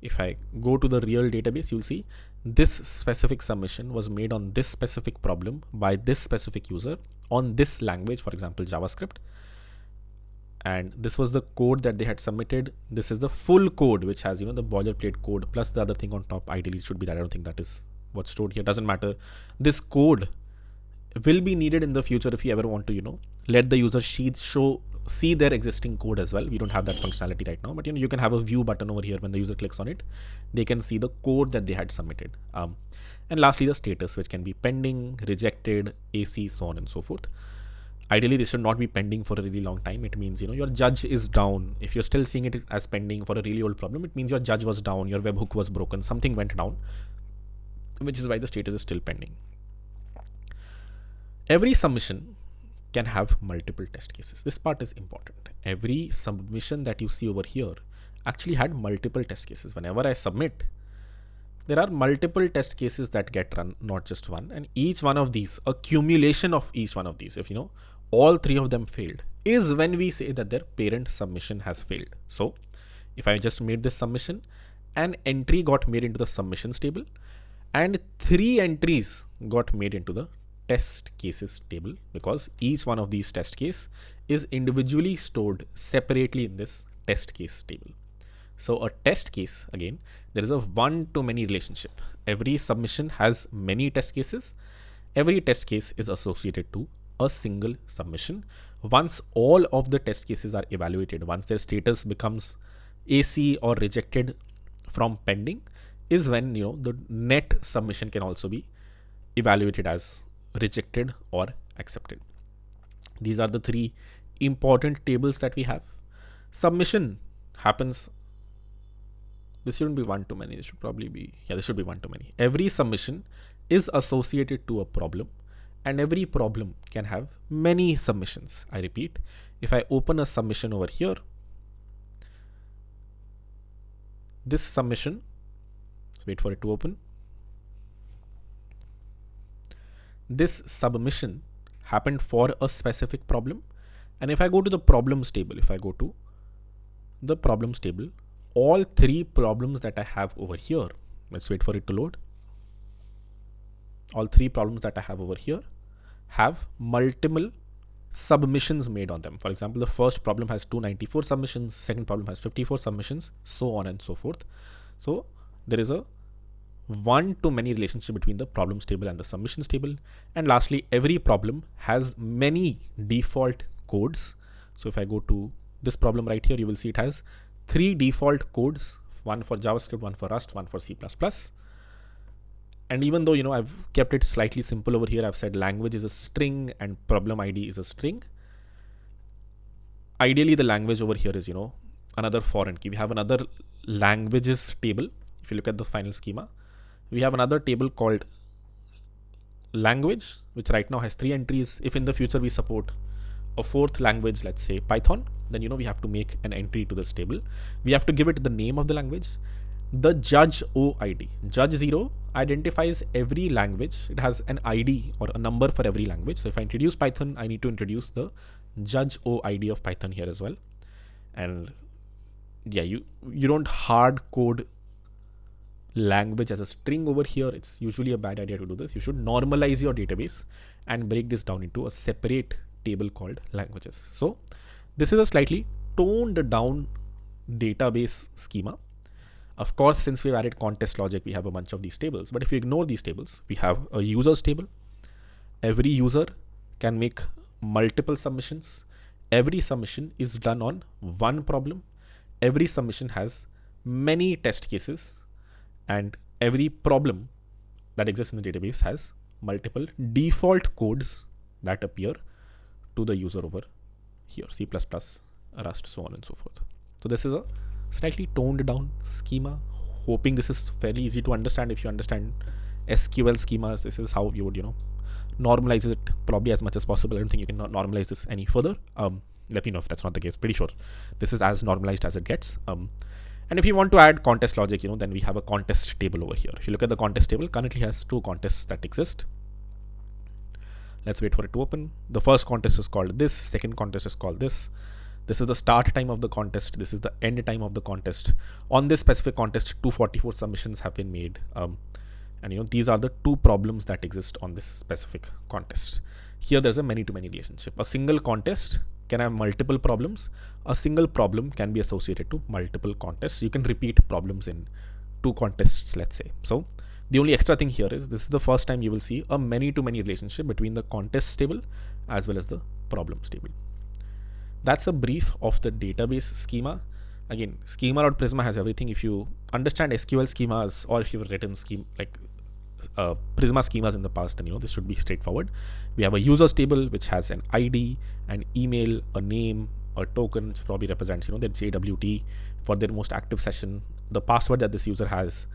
If I go to the real database, you'll see this specific submission was made on this specific problem by this specific user on this language, for example, JavaScript. And this was the code that they had submitted. This is the full code, which has, the boilerplate code plus the other thing on top. Ideally, it should be that. I don't think that is what's stored here. Doesn't matter. This code will be needed in the future if you ever want to, let the user see their existing code as well. We don't have that functionality right now, but you can have a view button over here. When the user clicks on it, they can see the code that they had submitted. And lastly, the status, which can be pending, rejected, AC, so on and so forth. Ideally, this should not be pending for a really long time. It means, your judge is down. If you're still seeing it as pending for a really old problem, it means your judge was down, your webhook was broken, something went down, which is why the status is still pending. Every submission can have multiple test cases. This part is important. Every submission that you see over here actually had multiple test cases. Whenever I submit, there are multiple test cases that get run, not just one. And each one of these, accumulation of each one of these, if all three of them failed, is when we say that their parent submission has failed. So if I just made this submission, an entry got made into the submissions table and 3 entries got made into the test cases table, because each one of these test case is individually stored separately in this test case table. So a test case, again, there is a one-to-many relationship. Every submission has many test cases. Every test case is associated to a single submission. Once all of the test cases are evaluated, once their status becomes AC or rejected from pending, is when the net submission can also be evaluated as rejected or accepted. These are the 3 important tables that we have. Submission happens. This shouldn't be one-to-many. This should probably be, this should be one-to-many. Every submission is associated to a problem, and every problem can have many submissions. I repeat, if I open a submission over here, this submission, let's wait for it to open. This submission happened for a specific problem. And if I go to the problems table, all 3 problems that I have over here, let's wait for it to load. All 3 problems that I have over here have multiple submissions made on them. For example, the first problem has 294 submissions, second problem has 54 submissions, so on and so forth. So there is a one-to-many relationship between the problems table and the submissions table. And lastly, every problem has many default codes. So if I go to this problem right here, you will see it has 3 default codes, one for JavaScript, one for Rust, one for C++. And even though, I've kept it slightly simple over here, I've said language is a string and problem ID is a string. Ideally, the language over here is, another foreign key. We have another languages table. If you look at the final schema, we have another table called language, which right now has 3 entries. If in the future we support a 4th language, let's say Python, then we have to make an entry to this table. We have to give it the name of the language, the judge OID. Judge 0 identifies every language. It has an ID or a number for every language. So if I introduce Python, I need to introduce the judge OID of Python here as well. And you don't hard code language as a string over here. It's usually a bad idea to do this. You should normalize your database and break this down into a separate table called languages. So this is a slightly toned down database schema. Of course, since we've added contest logic, we have a bunch of these tables. But if you ignore these tables, we have a users table. Every user can make multiple submissions. Every submission is done on one problem. Every submission has many test cases. And every problem that exists in the database has multiple default codes that appear to the user over here, C++, Rust, so on and so forth. So this is a slightly toned down schema. Hoping this is fairly easy to understand. If you understand SQL schemas, this is how you would, normalize it probably as much as possible. I don't think you can normalize this any further. Let me know if that's not the case. Pretty sure this is as normalized as it gets. And if you want to add contest logic, then we have a contest table over here. If you look at the contest table, currently has 2 contests that exist. Let's wait for it to open. The first contest is called this. Second contest is called this. This is the start time of the contest. This is the end time of the contest. On this specific contest, 244 submissions have been made. And these are the two problems that exist on this specific contest. Here there's a many-to-many relationship. A single contest can have multiple problems. A single problem can be associated to multiple contests. You can repeat problems in two contests, let's say. So the only extra thing here is this is the first time you will see a many-to-many relationship between the contests table as well as the problems table. That's a brief of the database schema. Again, schema.prisma has everything. If you understand SQL schemas, or if you've written Prisma schemas in the past, then this should be straightforward. We have a users table which has an ID, an email, a name, a token, which probably represents their JWT for their most active session, the password that this user has,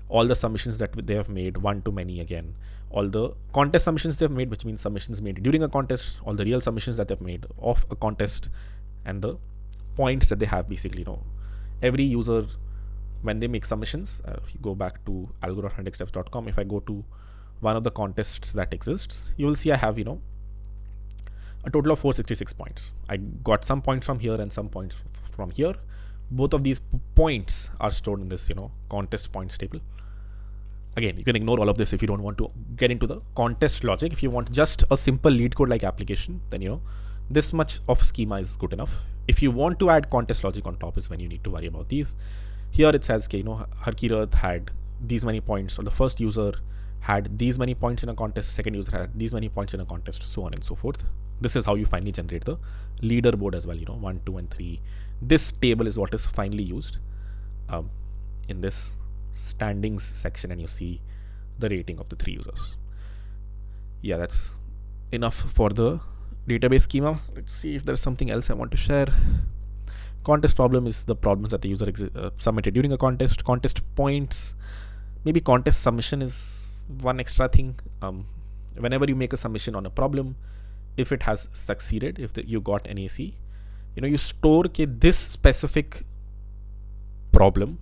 all the submissions that they have made, one to many again, all the contest submissions they've made, which means submissions made during a contest, all the real submissions that they've made of a contest, and the points that they have. Basically, every user, when they make submissions, if you go back to algo.next.js.com, if I go to one of the contests that exists, you will see I have a total of 466 points. I got some points from here and some points from here. Both of these points are stored in this contest points table. Again, you can ignore all of this if you don't want to get into the contest logic. If you want just a simple lead code like application, then this much of schema is good enough. If you want to add contest logic on top is when you need to worry about these. Here it says, Harkirat had these many points, or the first user had these many points in a contest, second user had these many points in a contest, so on and so forth. This is how you finally generate the leaderboard as well, 1, 2, and 3. This table is what is finally used in this standings section, and you see the rating of the 3 users. Yeah, that's enough for the database schema. Let's see if there's something else I want to share. Contest problem is the problems that the user submitted during a contest. Contest points, maybe contest submission is one extra thing. Whenever you make a submission on a problem, if it has succeeded, if you got an AC, you store this specific problem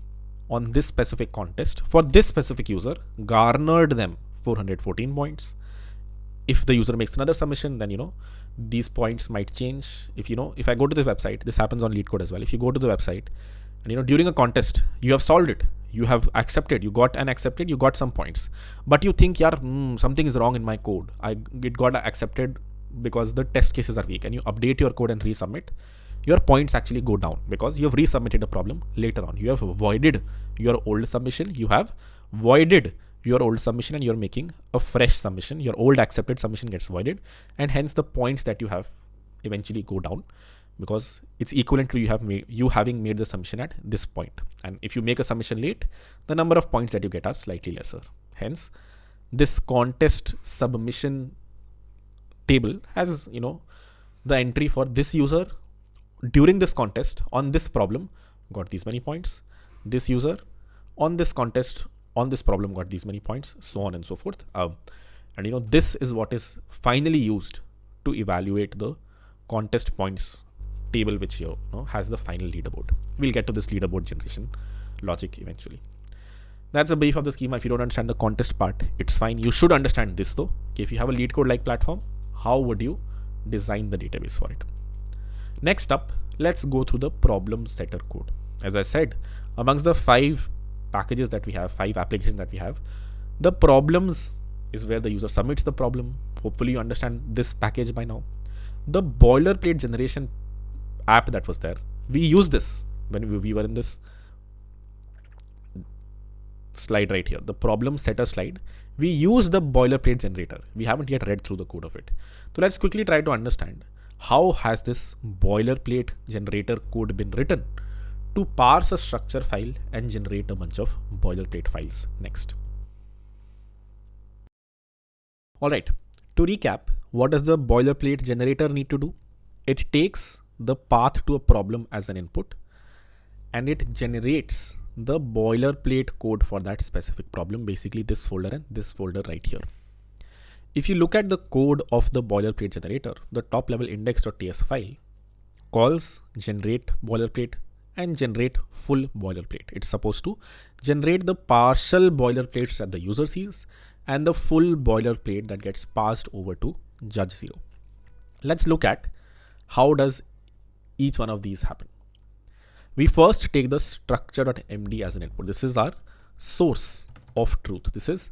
on this specific contest for this specific user, garnered them 414 points. If the user makes another submission, then these points might change. If I go to the website, this happens on LeetCode as well. If you go to the website and during a contest, you have solved it, you have accepted, you got some points, but you think, something is wrong in my code. It got accepted because the test cases are weak, and you update your code and resubmit, your points actually go down because you have resubmitted a problem later on. You have voided your old submission. And you're making a fresh submission. Your old accepted submission gets voided, and hence the points that you have eventually go down, because it's equivalent to you having made the submission at this point. And if you make a submission late, the number of points that you get are slightly lesser. Hence, this contest submission table has the entry for this user during this contest on this problem got these many points. This user on this contest on this problem got these many points, so on and so forth. And this is what is finally used to evaluate the contest points table, which has the final leaderboard. We'll get to this leaderboard generation logic eventually. That's a brief of the schema. If you don't understand the contest part, it's fine. You should understand this though. Okay, if you have a lead code like platform, how would you design the database for it? Next up, let's go through the problem setter code. As I said, amongst the 5 packages that we have, 5 applications that we have, the problems is where the user submits the problem. Hopefully you understand this package by now. The boilerplate generation app that was there, we used this when we were in this slide right here, the problem setter slide. We use the boilerplate generator. We haven't yet read through the code of it. So let's quickly try to understand how has this boilerplate generator code been written to parse a structure file and generate a bunch of boilerplate files next. All right, to recap, what does the boilerplate generator need to do? It takes the path to a problem as an input, and it generates the boilerplate code for that specific problem, basically this folder and this folder right here. If you look at the code of the boilerplate generator, the top level index.ts file calls generate boilerplate and generate full boilerplate. It's supposed to generate the partial boilerplates that the user sees and the full boilerplate that gets passed over to judge 0. Let's look at how does each one of these happen. We first take the structure.md as an input. This is our source of truth. This is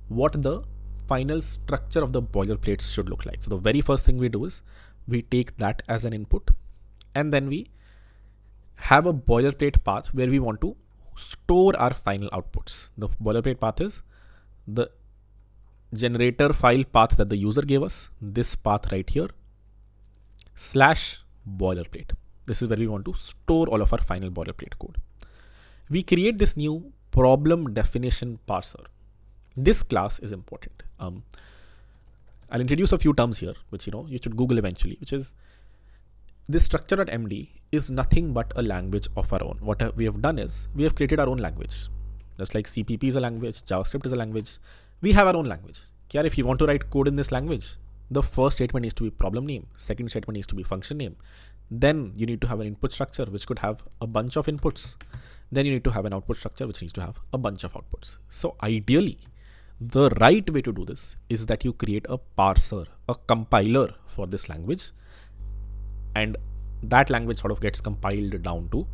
what the final structure of the boilerplate should look like. So the very first thing we do is we take that as an input, and then we have a boilerplate path where we want to store our final outputs. The boilerplate path is the generator file path that the user gave us, this path right here, slash boilerplate. This is where we want to store all of our final boilerplate code. We create this new problem definition parser. This class is important. I'll introduce a few terms here, which you should Google eventually, which is this structure.md is nothing but a language of our own. What we have done is we have created our own language. Just like CPP is a language, JavaScript is a language, we have our own language. If you want to write code in this language, the first statement needs to be problem name, second statement needs to be function name. Then you need to have an input structure which could have a bunch of inputs. Then you need to have an output structure which needs to have a bunch of outputs. So ideally, the right way to do this is that you create a parser, a compiler for this language, and that language sort of gets compiled down to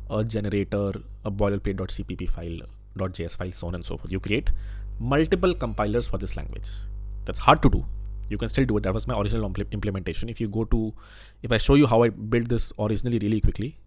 a generator, a boilerplate.cpp file, .js file, so on and so forth. You create multiple compilers for this language. That's hard to do. You can still do it. That was my original implementation. If I show you how I built this originally really quickly,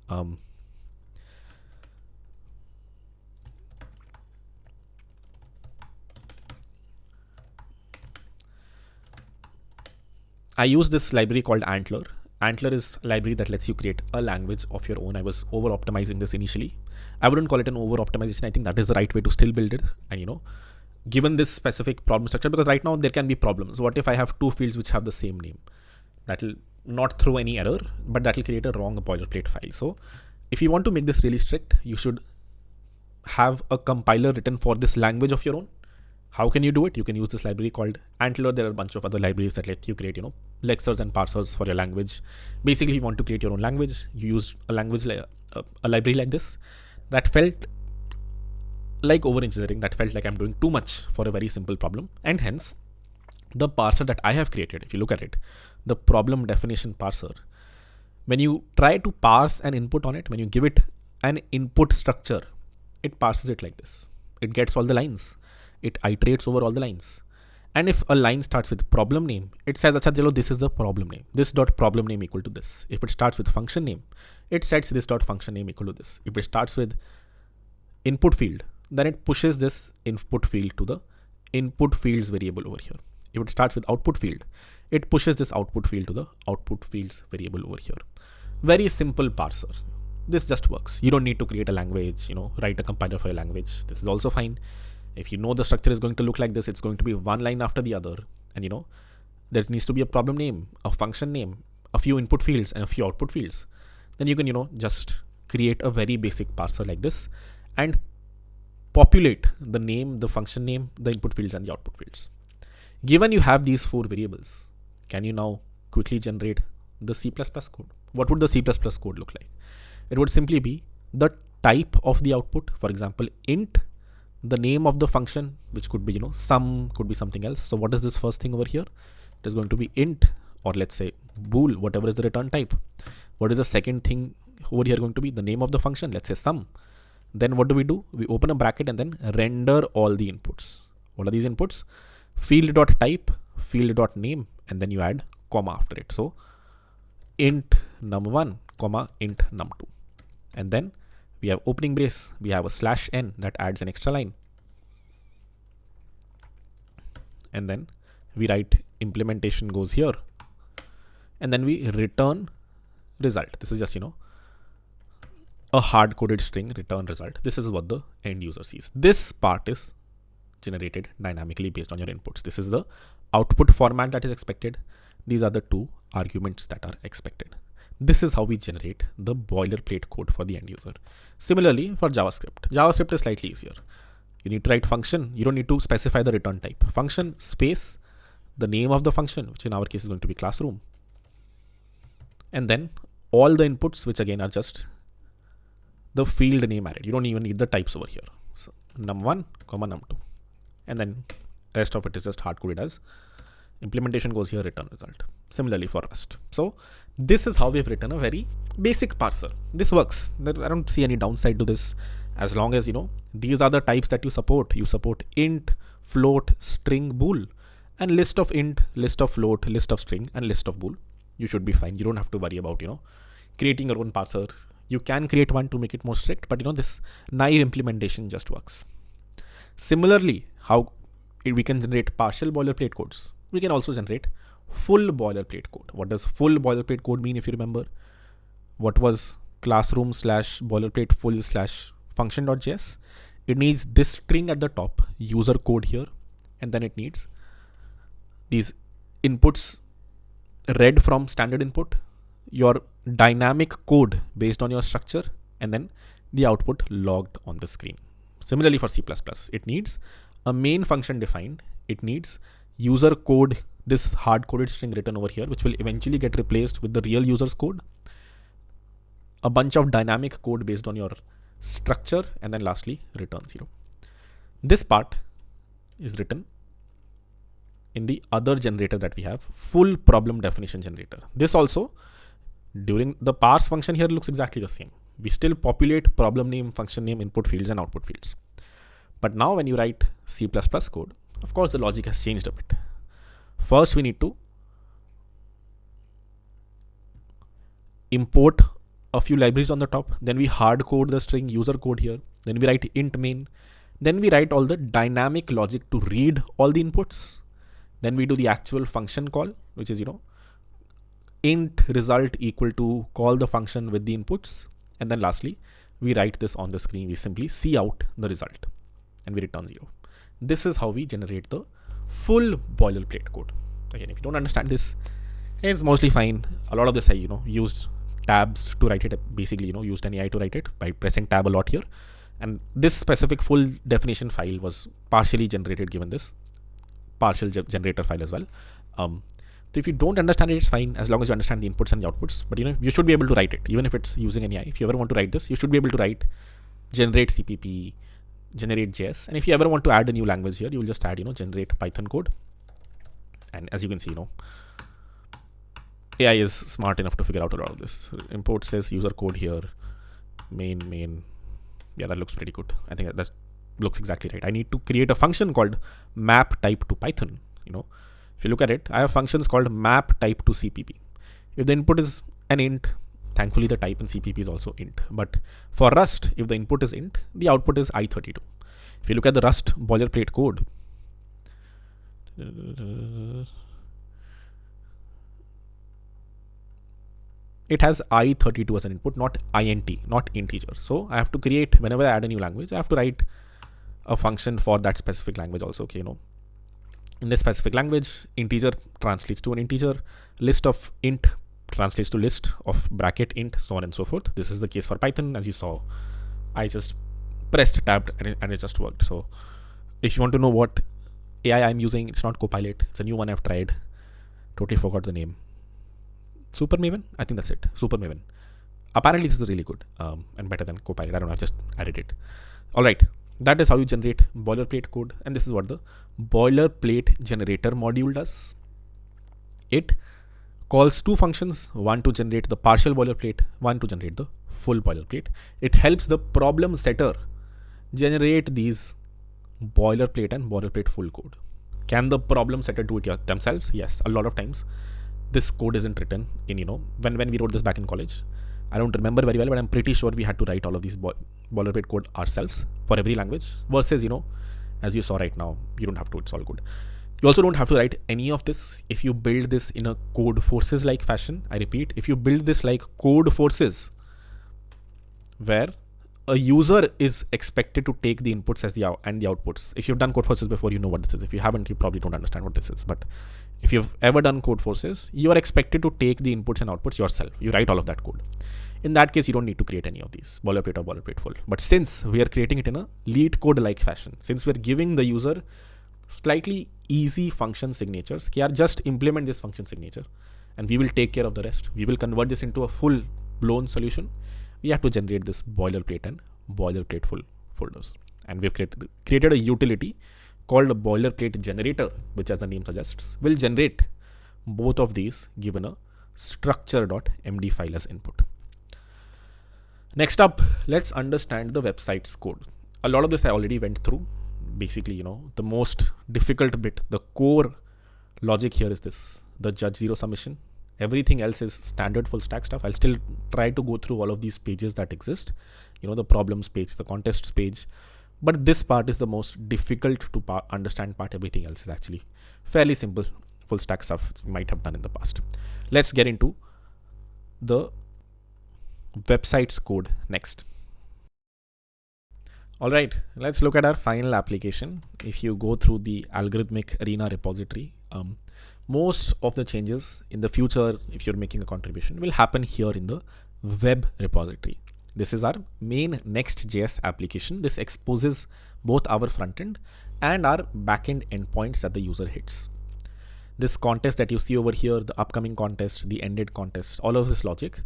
I use this library called Antler. Antler is a library that lets you create a language of your own. I was over optimizing this initially. I wouldn't call it an over optimization. I think that is the right way to still build it. And given this specific problem structure, because right now there can be problems. What if I have two fields which have the same name? That will not throw any error, but that will create a wrong boilerplate file. So if you want to make this really strict, you should have a compiler written for this language of your own. How can you do it? You can use this library called Antler. There are a bunch of other libraries that let you create, lexers and parsers for your language. Basically, if you want to create your own language, you use a library like this. That felt like over engineering. That felt like I'm doing too much for a very simple problem. And hence, the parser that I have created, if you look at it, the problem definition parser, when you try to parse an input on it, when you give it an input structure, it parses it like this. It gets all the lines. It iterates over all the lines. And if a line starts with problem name, it says, this is the problem name. This dot problem name equal to this. If it starts with function name, it sets this dot function name equal to this. If it starts with input field, then it pushes this input field to the input fields variable over here. If it starts with output field, it pushes this output field to the output fields variable over here. Very simple parser. This just works. You don't need to create a language, write a compiler for a language. This is also fine. If you know the structure is going to look like this, it's going to be one line after the other. And there needs to be a problem name, a function name, a few input fields and a few output fields. Then you can, just create a very basic parser like this and populate the name, the function name, the input fields and the output fields. Given you have these four variables, can you now quickly generate the C++ code? What would the C++ code look like? It would simply be the type of the output. For example, int, the name of the function, which could be, sum, could be something else. So what is this first thing over here? It is going to be int, or let's say bool, whatever is the return type. What is the second thing over here going to be? The name of the function, let's say sum. Then what do? We open a bracket and then render all the inputs. What are these inputs? Field.type, field.name, and then you add comma after it. So int num1, comma int num2. And then we have opening brace, we have a /n that adds an extra line. And then we write implementation goes here. And then we return result. This is just, a hard-coded string return result. This is what the end user sees. This part is generated dynamically based on your inputs. This is the output format that is expected. These are the two arguments that are expected. This is how we generate the boilerplate code for the end user. Similarly, for JavaScript. JavaScript is slightly easier. You need to write function. You don't need to specify the return type. Function space, the name of the function, which in our case is going to be classroom. And then all the inputs, which again are just the field name added. You don't even need the types over here. So num1, num2. And then rest of it is just hard coded as Implementation goes here, return result. Similarly for Rust. So this is how we've written a very basic parser. This works. I don't see any downside to this, as long as these are the types that you support. You support int, float, string, bool, and list of int, list of float, list of string, and list of bool. You should be fine. You don't have to worry about creating your own parser. You can create one to make it more strict, but this naive implementation just works. Similarly, how we can generate partial boilerplate codes. We can also generate full boilerplate code. What does full boilerplate code mean? If you remember, what was classroom / boilerplate full / function.js? It needs this string at the top, user code here, and then it needs these inputs read from standard input, your dynamic code based on your structure, and then the output logged on the screen. Similarly for C++, it needs a main function defined. It needs user code, this hard-coded string written over here, which will eventually get replaced with the real user's code. A bunch of dynamic code based on your structure, and then lastly, return 0. This part is written in the other generator that we have, full problem definition generator. This also, during the parse function here, looks exactly the same. We still populate problem name, function name, input fields, and output fields. But now when you write C++ code, of course the logic has changed a bit. First, we need to import a few libraries on the top. Then we hard code the string user code here. Then we write int main. Then we write all the dynamic logic to read all the inputs. Then we do the actual function call, which is, int result equal to call the function with the inputs. And then lastly, we write this on the screen. We simply see out the result and we return 0. This is how we generate the full boilerplate code. Again, if you don't understand this, it's mostly fine. A lot of this I, used tabs to write it. Basically, used an AI to write it by pressing tab a lot here. And this specific full definition file was partially generated given this partial generator file as well. So if you don't understand it, it's fine, as long as you understand the inputs and the outputs. But you should be able to write it, even if it's using an AI. If you ever want to write this, you should be able to write generate CPP, generate JS. And if you ever want to add a new language here, you will just add, generate Python code. And as you can see, AI is smart enough to figure out a lot of this. Import says user code here, main. Yeah, that looks pretty good. I think that looks exactly right. I need to create a function called map type to Python. If you look at it, I have functions called map type to CPP. If the input is an int, thankfully the type in CPP is also int. But for Rust, if the input is int, the output is i32. If you look at the Rust boilerplate code, it has i32 as an input, not int, not integer. So I have to create, whenever I add a new language, I have to write a function for that specific language also. Okay, in this specific language, integer translates to an integer, list of int translates to list of bracket int, so on and so forth. This is the case for Python. As you saw, I just pressed tab and it just worked. So if you want to know what AI I'm using, it's not Copilot. It's a new one I've tried. Totally forgot the name. Super Maven? I think that's it. Super Maven. Apparently this is really good and better than Copilot. I don't know. I've just added it. All right. That is how you generate boilerplate code. And this is what the boilerplate generator module does. It calls two functions, one to generate the partial boilerplate, one to generate the full boilerplate. It helps the problem setter generate these boilerplate and boilerplate full code. Can the problem setter do it themselves? Yes. A lot of times this code isn't written in, when we wrote this back in college. I don't remember very well, but I'm pretty sure we had to write all of these boilerplate code ourselves for every language versus, as you saw right now, you don't have to, it's all good. You also don't have to write any of this if you build this in a codeforces like fashion. I repeat, if you build this like codeforces, where a user is expected to take the inputs as the outputs. If you've done codeforces before, you know what this is. If you haven't, you probably don't understand what this is. But if you've ever done codeforces, you are expected to take the inputs and outputs yourself. You write all of that code. In that case, you don't need to create any of these, boilerplate or boilerplate full. But since we are creating it in a lead code like fashion, since we're giving the user slightly easy function signatures, just implement this function signature and we will take care of the rest. We will convert this into a full blown solution. We have to generate this boilerplate and boilerplate full folders. And we've created a utility called a boilerplate generator, which as the name suggests, will generate both of these given a structure.md file as input. Next up, let's understand the website's code. A lot of this I already went through. Basically, the most difficult bit, the core logic here is this, the judge zero submission. Everything else is standard full stack stuff. I'll still try to go through all of these pages that exist, the problems page, the contests page. But this part is the most difficult to understand part. Everything else is actually fairly simple full stack stuff you might have done in the past. Let's get into the website's code next. All right, let's look at our final application. If you go through the algorithmic arena repository, most of the changes in the future, if you're making a contribution, will happen here in the web repository. This is our main Next.js application. This exposes both our frontend and our backend endpoints that the user hits. This contest that you see over here, the upcoming contest, the ended contest, all of this logic,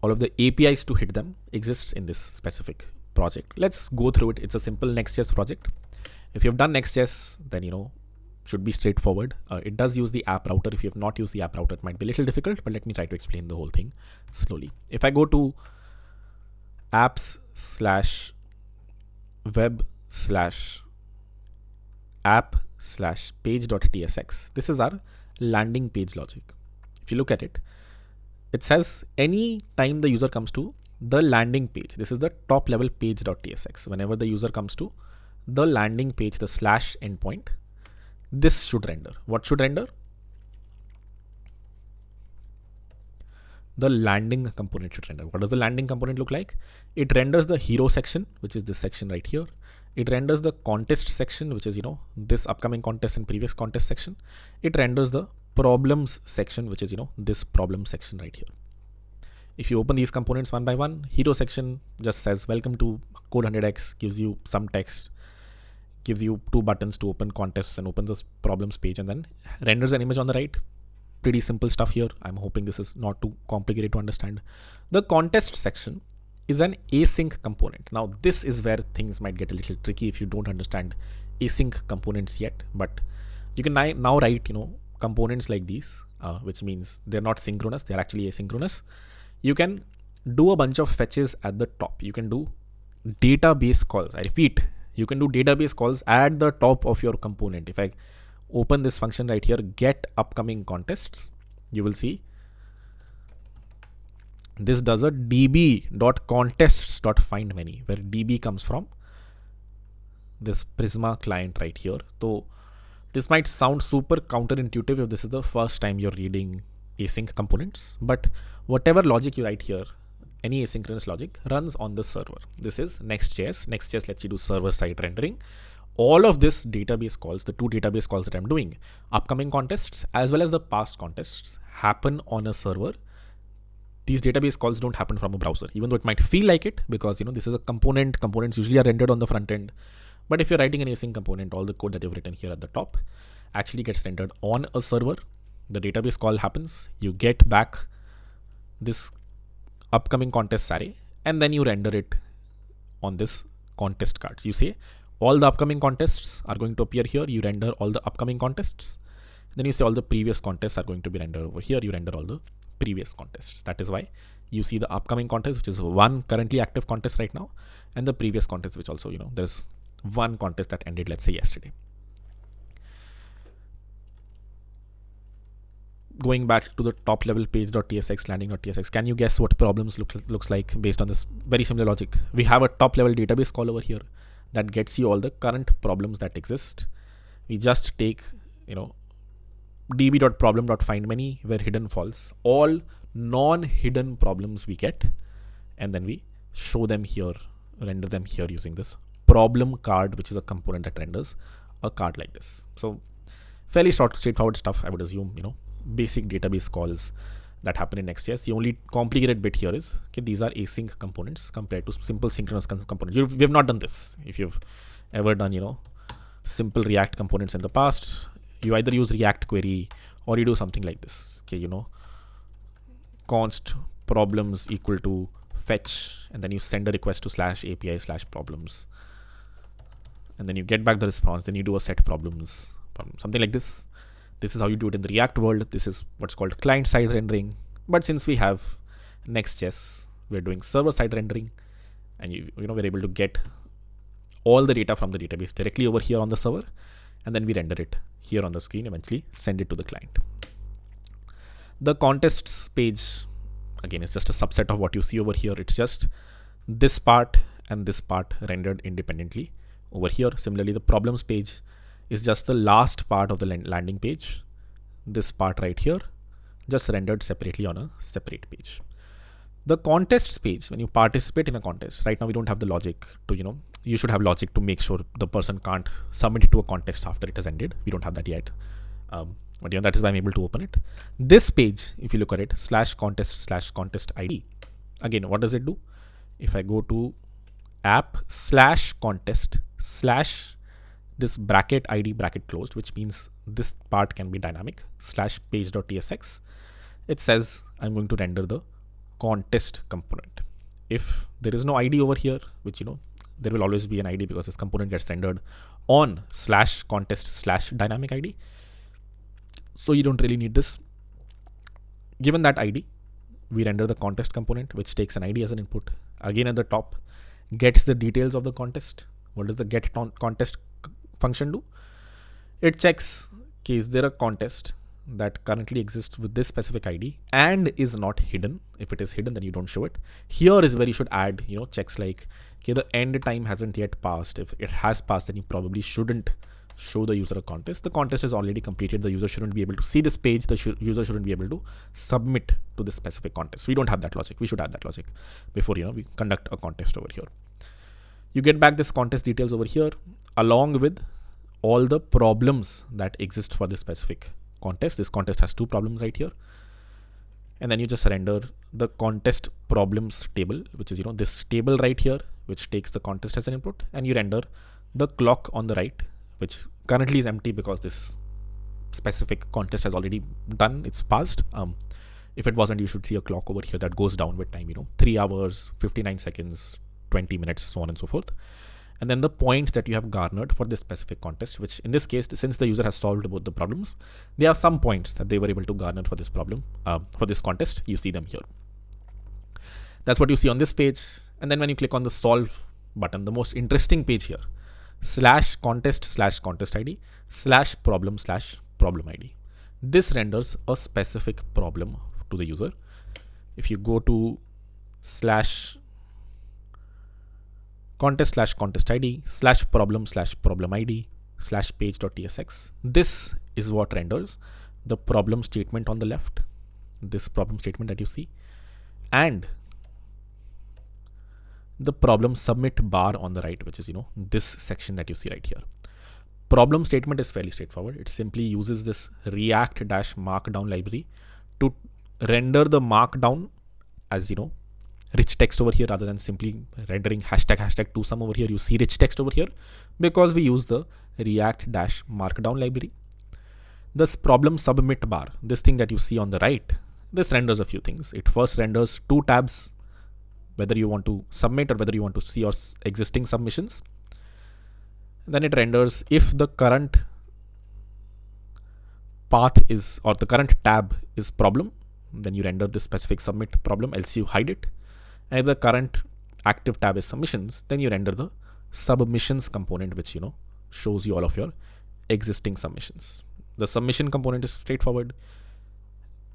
all of the APIs to hit them exists in this specific project. Let's go through it. It's a simple Next.js project. If you've done Next.js, then should be straightforward. It does use the app router. If you have not used the app router, it might be a little difficult, but let me try to explain the whole thing slowly. If I go to apps/web/app/page.tsx, this is our landing page logic. If you look at it, it says any time the user comes to the landing page, this is the top level page.tsx. Whenever the user comes to the landing page, the slash endpoint, this should render. What should render? The landing component should render. What does the landing component look like? It renders the hero section, which is this section right here. It renders the contest section, which is, this upcoming contest and previous contest section. It renders the problems section, which is, this problem section right here. If you open these components one by one, hero section just says, welcome to Code 100x, gives you some text, gives you 2 buttons to open contests and opens this problems page, and then renders an image on the right. Pretty simple stuff here. I'm hoping this is not too complicated to understand. The contest section is an async component. Now, this is where things might get a little tricky if you don't understand async components yet, but you can now write, components like these, which means they're not synchronous, they're actually asynchronous. You can do a bunch of fetches at the top. You can do database calls. I repeat, you can do database calls at the top of your component. If I open this function right here, get upcoming contests, you will see this does a db.contests.findMany, where db comes from this Prisma client right here. So this might sound super counterintuitive if this is the first time you're reading async components, but whatever logic you write here, any asynchronous logic runs on the server. This is Next.js. Next.js lets you do server-side rendering. All of this database calls, the 2 database calls that I'm doing, upcoming contests as well as the past contests, happen on a server. These database calls don't happen from a browser, even though it might feel like it, because this is a component. Components usually are rendered on the front end. But if you're writing an async component, all the code that you've written here at the top actually gets rendered on a server. The database call happens, you get back this upcoming contest array, and then you render it on this contest cards. You say all the upcoming contests are going to appear here. You render all the upcoming contests. Then you say all the previous contests are going to be rendered over here. You render all the previous contests. That is why you see the upcoming contest, which is one currently active contest right now, and the previous contest, which also, there's one contest that ended, let's say, yesterday. Going back to the top level page.tsx, landing.tsx, can you guess what problems looks like based on this very similar logic? We have a top level database call over here that gets you all the current problems that exist. We just take, db.problem.findMany, where hidden false, all non-hidden problems we get, and then we show them here, render them here using this problem card, which is a component that renders a card like this. So fairly straightforward stuff, I would assume, basic database calls that happen in Next.js. The only complicated bit here is, these are async components compared to simple synchronous components. We have not done this. If you've ever done, simple React components in the past, you either use React query or you do something like this. Const problems equal to fetch, and then you send a request to /API/problems, and then you get back the response. Then you do a set problems, something like this. This is how you do it in the React world. This is what's called client-side rendering. But since we have Next.js, we're doing server-side rendering, and we're able to get all the data from the database directly over here on the server, and then we render it here on the screen, eventually send it to the client. The contests page, again, is just a subset of what you see over here. It's just this part and this part rendered independently over here. Similarly, the problems page is just the last part of the landing page. This part right here, just rendered separately on a separate page. The contests page, when you participate in a contest, right now we don't have the logic to, you should have logic to make sure the person can't submit it to a contest after it has ended. We don't have that yet. But that is why I'm able to open it. This page, if you look at it, /contest/contest ID. Again, what does it do? If I go to app/contest/ this bracket ID bracket closed, which means this part can be dynamic, /page.tsx, it says I'm going to render the contest component. If there is no ID over here, which there will always be an ID because this component gets rendered on /contest/dynamic ID. So you don't really need this. Given that ID, we render the contest component, which takes an ID as an input. Again, at the top, gets the details of the contest. What does the get contest function do? It checks, is there a contest that currently exists with this specific ID and is not hidden. If it is hidden, then you don't show it. Here is where you should add, checks like, the end time hasn't yet passed. If it has passed, then you probably shouldn't show the user a contest. The contest is already completed. The user shouldn't be able to see this page. The user shouldn't be able to submit to this specific contest. We don't have that logic. We should add that logic before we conduct a contest over here. You get back this contest details over here along with all the problems that exist for this specific contest. This contest has 2 problems right here. And then you just render the contest problems table, which is this table right here, which takes the contest as an input, and you render the clock on the right, which currently is empty because this specific contest has already done, it's passed. If it wasn't, you should see a clock over here that goes down with time, 3 hours, 59 seconds, 20 minutes, so on and so forth. And then the points that you have garnered for this specific contest, which in this case, since the user has solved both the problems, they have some points that they were able to garner for this problem, for this contest. You see them here. That's what you see on this page. And then when you click on the solve button, the most interesting page here, /contest/contest ID /problem/problem ID. This renders a specific problem to the user. If you go to /contest/contest ID /problem/problem ID /page.tsx, this is what renders the problem statement on the left, this problem statement that you see, and the problem submit bar on the right, which is this section that you see right here. Problem statement is fairly straightforward. It simply uses this React-markdown library to render the markdown as rich text over here, rather than simply rendering ## to some over here. You see rich text over here because we use the React-markdown library. This problem submit bar, this thing that you see on the right, this renders a few things. It first renders 2 tabs, whether you want to submit or whether you want to see your existing submissions. Then it renders if the current path is, or the current tab is problem, then you render this specific submit problem, else you hide it. And if the current active tab is submissions, then you render the submissions component, which shows you all of your existing submissions. The submission component is straightforward.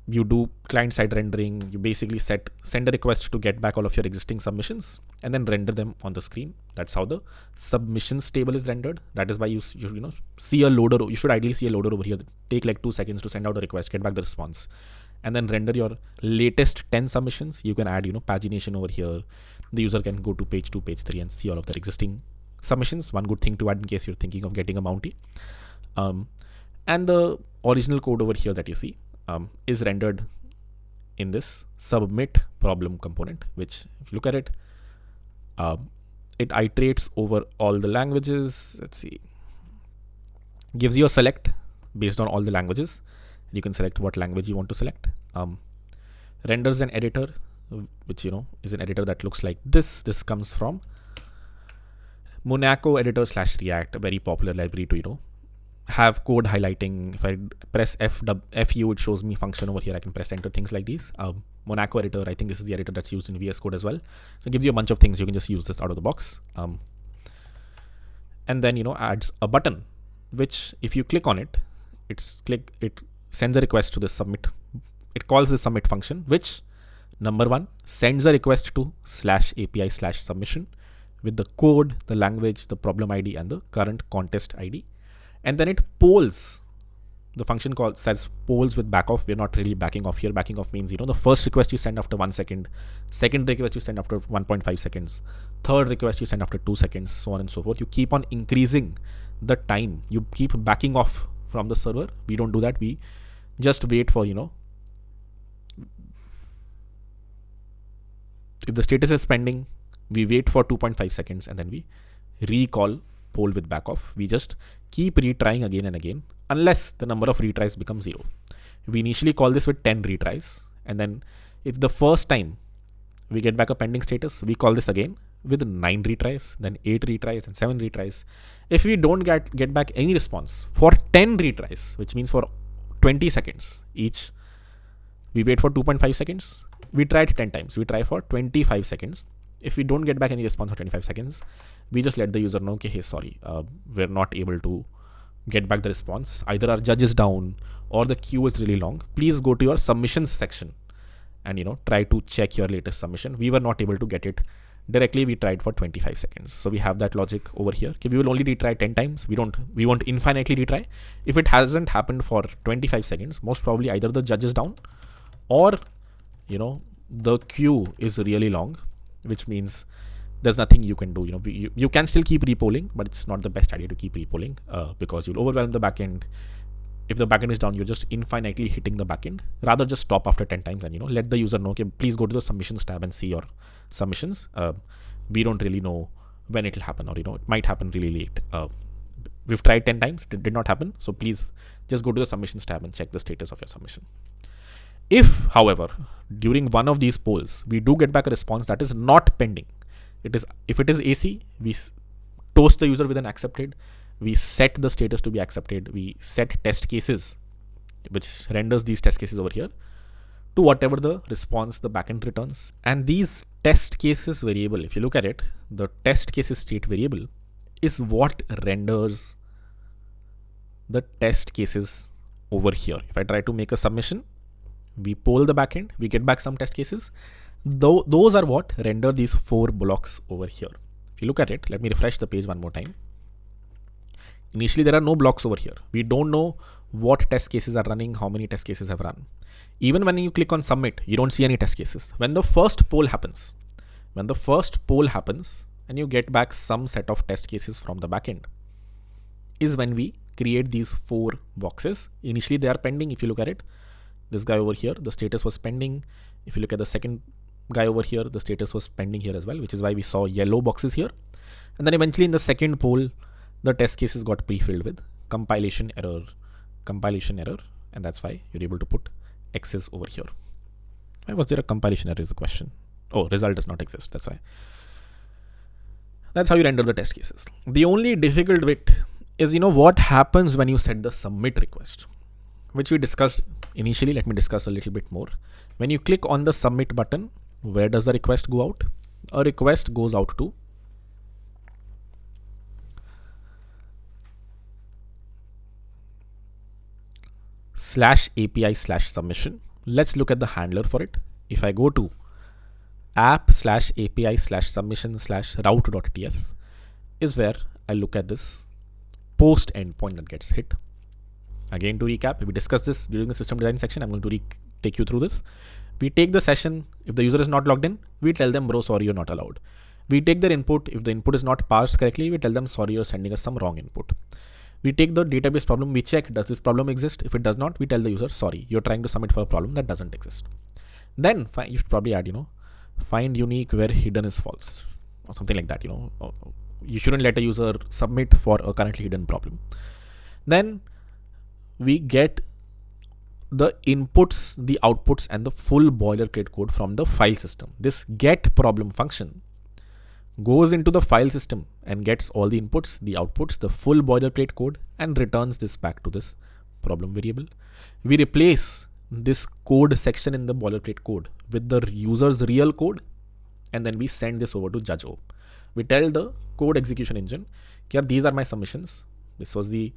You do client-side rendering. You basically send a request to get back all of your existing submissions and then render them on the screen. That's how the submissions table is rendered. That is why you see a loader. You should ideally see a loader over here. Take like 2 seconds to send out a request, get back the response, and then render your latest 10 submissions. You can add pagination over here. The user can go to page 2, page 3 and see all of their existing submissions. One good thing to add in case you're thinking of getting a Mountie. And the original code over here that you see is rendered in this submit problem component, which if you look at it, it iterates over all the languages. Let's see, gives you a select based on all the languages. You can select what language you want to select. Renders an editor, which is an editor that looks like this. This comes from Monaco editor / React, a very popular library to, have code highlighting. If I press FU, it shows me function over here. I can press enter, things like these. Monaco editor, I think this is the editor that's used in VS Code as well. So it gives you a bunch of things. You can just use this out of the box. And then, adds a button, which if you click on it, it sends a request to the submit. It calls the submit function, which number one sends a request to /API/submission with the code, the language, the problem ID, and the current contest ID. And then it polls. The function call says polls with back off. We're not really backing off here. Backing off means, the first request you send after 1 second, second request you send after 1.5 seconds, third request you send after 2 seconds, so on and so forth. You keep on increasing the time. You keep backing off from the server. We don't do that. We just wait for, if the status is pending, we wait for 2.5 seconds and then we recall poll with back off. We just keep retrying again and again unless the number of retries becomes 0. We initially call this with 10 retries, and then if the first time we get back a pending status, we call this again with 9 retries, then 8 retries, and 7 retries. If we don't get back any response for 10 retries, which means for 20 seconds each, we wait for 2.5 seconds. We try it 10 times. We try for 25 seconds. If we don't get back any response for 25 seconds, we just let the user know, okay, hey, sorry, we're not able to get back the response. Either our judge is down or the queue is really long. Please go to your submissions section and, try to check your latest submission. We were not able to get it directly. We tried for 25 seconds. So we have that logic over here. Okay, we will only retry 10 times. We won't infinitely retry. If it hasn't happened for 25 seconds, most probably either the judge is down or, the queue is really long, which means there's nothing you can do. You can still keep repolling, but it's not the best idea to keep repolling because you'll overwhelm the backend. If the backend is down, you're just infinitely hitting the backend. Rather just stop after 10 times and let the user know, okay, please go to the submissions tab and see your submissions. We don't really know when it'll happen, or it might happen really late. We've tried 10 times, it did not happen. So please just go to the submissions tab and check the status of your submission. If, however, during one of these polls, we do get back a response that is not pending, if it is AC, we toast the user with an accepted, we set the status to be accepted, we set test cases, which renders these test cases over here to whatever the response the backend returns. And these test cases variable, if you look at it, the test cases state variable is what renders the test cases over here. If I try to make a submission, we poll the backend, we get back some test cases. Those are what render these 4 blocks over here. If you look at it, let me refresh the page one more time. Initially, there are no blocks over here. We don't know what test cases are running, how many test cases have run. Even when you click on submit, you don't see any test cases. When the first poll happens, and you get back some set of test cases from the backend, is when we create these 4 boxes. Initially, they are pending. If you look at it, this guy over here, the status was pending. If you look at the second guy over here, the status was pending here as well, which is why we saw yellow boxes here. And then eventually in the second poll, the test cases got pre-filled with compilation error, and that's why you're able to put X's over here. Why was there a compilation error is the question? Oh, result does not exist, that's why. That's how you render the test cases. The only difficult bit is, what happens when you set the submit request, which we discussed initially. Let me discuss a little bit more. When you click on the submit button, where does the request go out? A request goes out to /API/submission. Let's look at the handler for it. If I go to app/API/submission/route.ts is where I look at this post endpoint that gets hit. Again, to recap, we discussed this during the system design section. I'm going to take you through this. We take the session. If the user is not logged in, we tell them, bro, sorry, you're not allowed. We take their input. If the input is not parsed correctly, we tell them, sorry, you're sending us some wrong input. We take the database problem. We check, does this problem exist? If it does not, we tell the user, sorry, you're trying to submit for a problem that doesn't exist. Then you should probably add, find unique where hidden is false or something like that. You shouldn't let a user submit for a currently hidden problem. Then we get the inputs, the outputs, and the full boilerplate code from the file system. This get problem function goes into the file system and gets all the inputs, the outputs, the full boilerplate code, and returns this back to this problem variable. We replace this code section in the boilerplate code with the user's real code, and then we send this over to Judge O. We tell the code execution engine, here these are my submissions. This was the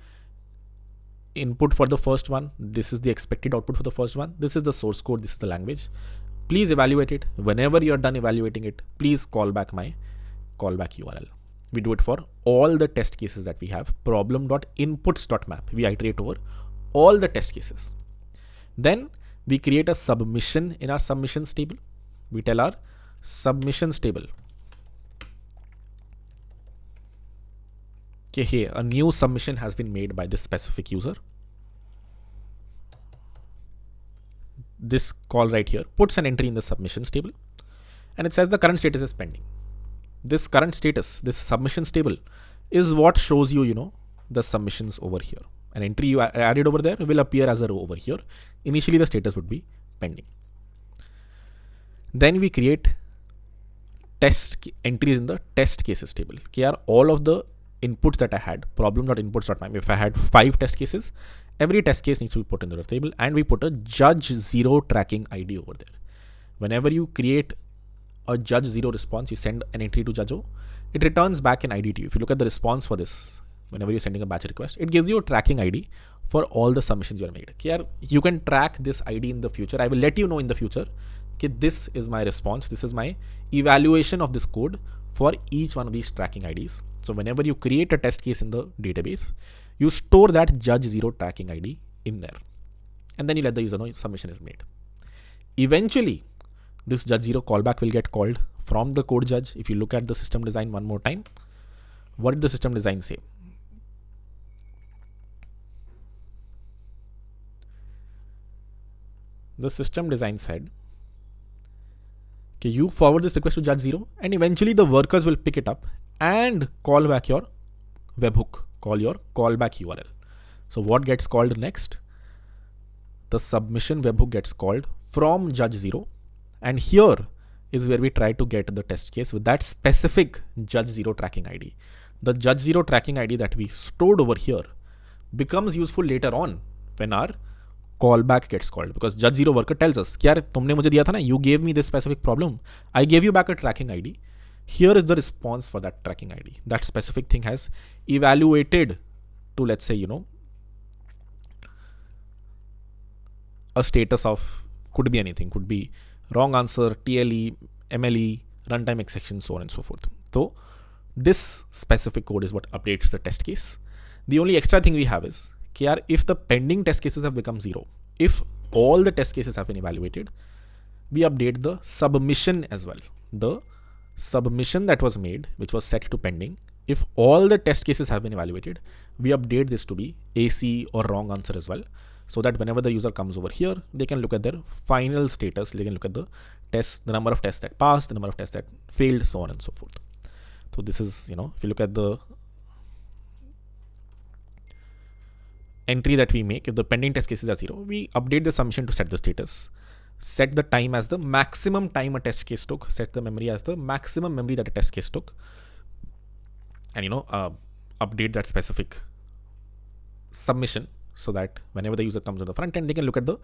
input for the first one. This is the expected output for the first one. This is the source code. This is the language. Please evaluate it. Whenever you're done evaluating it, please call back my callback URL. We do it for all the test cases that we have. Problem.inputs.map. We iterate over all the test cases. Then we create a submission in our submissions table. We tell our submissions table, okay, here a new submission has been made by this specific user. This call right here puts an entry in the submissions table, and it says the current status is pending. This current status, this submissions table, is what shows you, the submissions over here. An entry you added over there will appear as a row over here. Initially, the status would be pending. Then we create test entries in the test cases table. Okay, are all of the inputs that I had, problem.inputs.map. If I had 5 test cases, every test case needs to be put in the table, and we put a judge 0 tracking ID over there. Whenever you create a judge 0 response, you send an entry to Judge O, it returns back an ID to you. If you look at the response for this, whenever you're sending a batch request, it gives you a tracking ID for all the submissions you have made. Okay, you can track this ID in the future. I will let you know in the future. Okay, this is my response. This is my evaluation of this code for each one of these tracking IDs. So whenever you create a test case in the database, you store that judge 0 tracking ID in there, and then you let the user know submission is made. Eventually, this judge 0 callback will get called from the code judge. If you look at the system design one more time, what did the system design say? The system design said, okay, you forward this request to judge 0, and eventually the workers will pick it up and call back your webhook, call your callback URL. So what gets called next? The submission webhook gets called from judge 0, and here is where we try to get the test case with that specific judge 0 tracking ID. The judge 0 tracking ID that we stored over here becomes useful later on when our callback gets called, because judge 0 worker tells us, "Kya tumne mujhe diya tha na, you gave me this specific problem. I gave you back a tracking ID. Here is the response for that tracking ID. That specific thing has evaluated to, let's say, a status of, could be anything, could be wrong answer, TLE, MLE, runtime exception, so on and so forth." So this specific code is what updates the test case. The only extra thing we have is, if the pending test cases have become 0, if all the test cases have been evaluated, we update the submission as well. The submission that was made, which was set to pending, if all the test cases have been evaluated, we update this to be AC or wrong answer as well, so that whenever the user comes over here, they can look at their final status. They can look at the tests, the number of tests that passed, the number of tests that failed, so on and so forth. So this is, if you look at the entry that we make, if the pending test cases are 0, we update the submission to set the status, set the time as the maximum time a test case took, set the memory as the maximum memory that a test case took, and update that specific submission so that whenever the user comes on the front end, they can look at the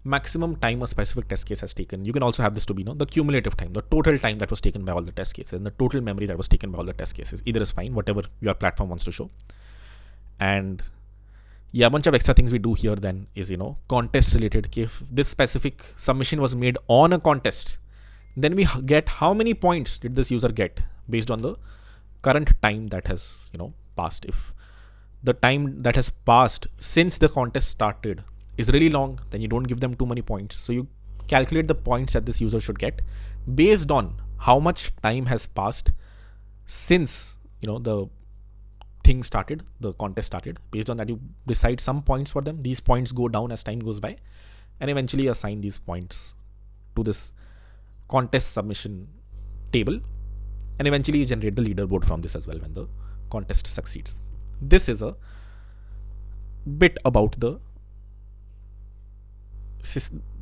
maximum time a specific test case has taken. You can also have this to be the cumulative time, the total time that was taken by all the test cases, and the total memory that was taken by all the test cases. Either is fine, whatever your platform wants to show. And a bunch of extra things we do here then is, contest related. If this specific submission was made on a contest, then we get how many points did this user get based on the current time that has, passed. If the time that has passed since the contest started is really long, then you don't give them too many points. So you calculate the points that this user should get based on how much time has passed since, the thing started, the contest started. Based on that, you decide some points for them. These points go down as time goes by, and eventually assign these points to this contest submission table, and eventually you generate the leaderboard from this as well when the contest succeeds. This is a bit about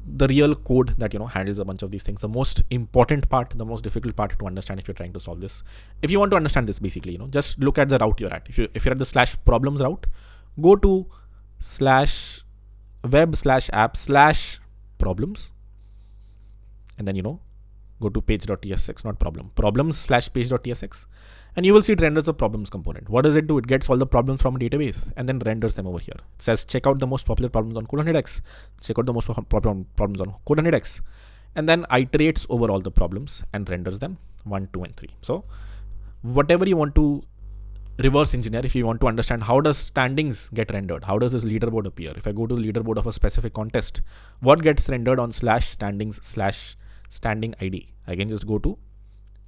the real code that handles a bunch of these things. The most important part, the most difficult part to understand if you're trying to solve this. If you want to understand this, basically, just look at the route you're at. If you're at the /problems route, go to /web/app/problems, and then go to page.tsx, not problems/page.tsx, and you will see it renders a problems component. What does it do? It gets all the problems from a database and then renders them over here. It says check out the most popular problems on code100x, check out the most popular problems on code100x, and then iterates over all the problems and renders them 1, 2, and 3. So whatever you want to reverse engineer, if you want to understand how does standings get rendered, how does this leaderboard appear, if I go to the leaderboard of a specific contest, what gets rendered on /standings/standing ID, I can just go to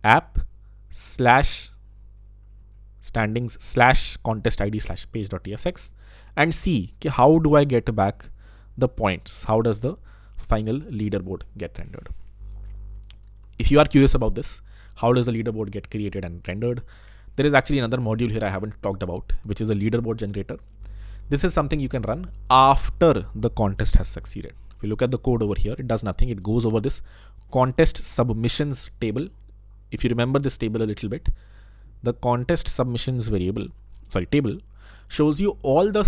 app/standings/contest ID/page.tsx and see how do I get back the points, how does the final leaderboard get rendered. If you are curious about this, how does the leaderboard get created and rendered, there is actually another module here I haven't talked about, which is a leaderboard generator. This is something you can run after the contest has succeeded. If you look at the code over here, it does nothing. It goes over this contest submissions table. If you remember this table a little bit, the contest submissions table shows you all the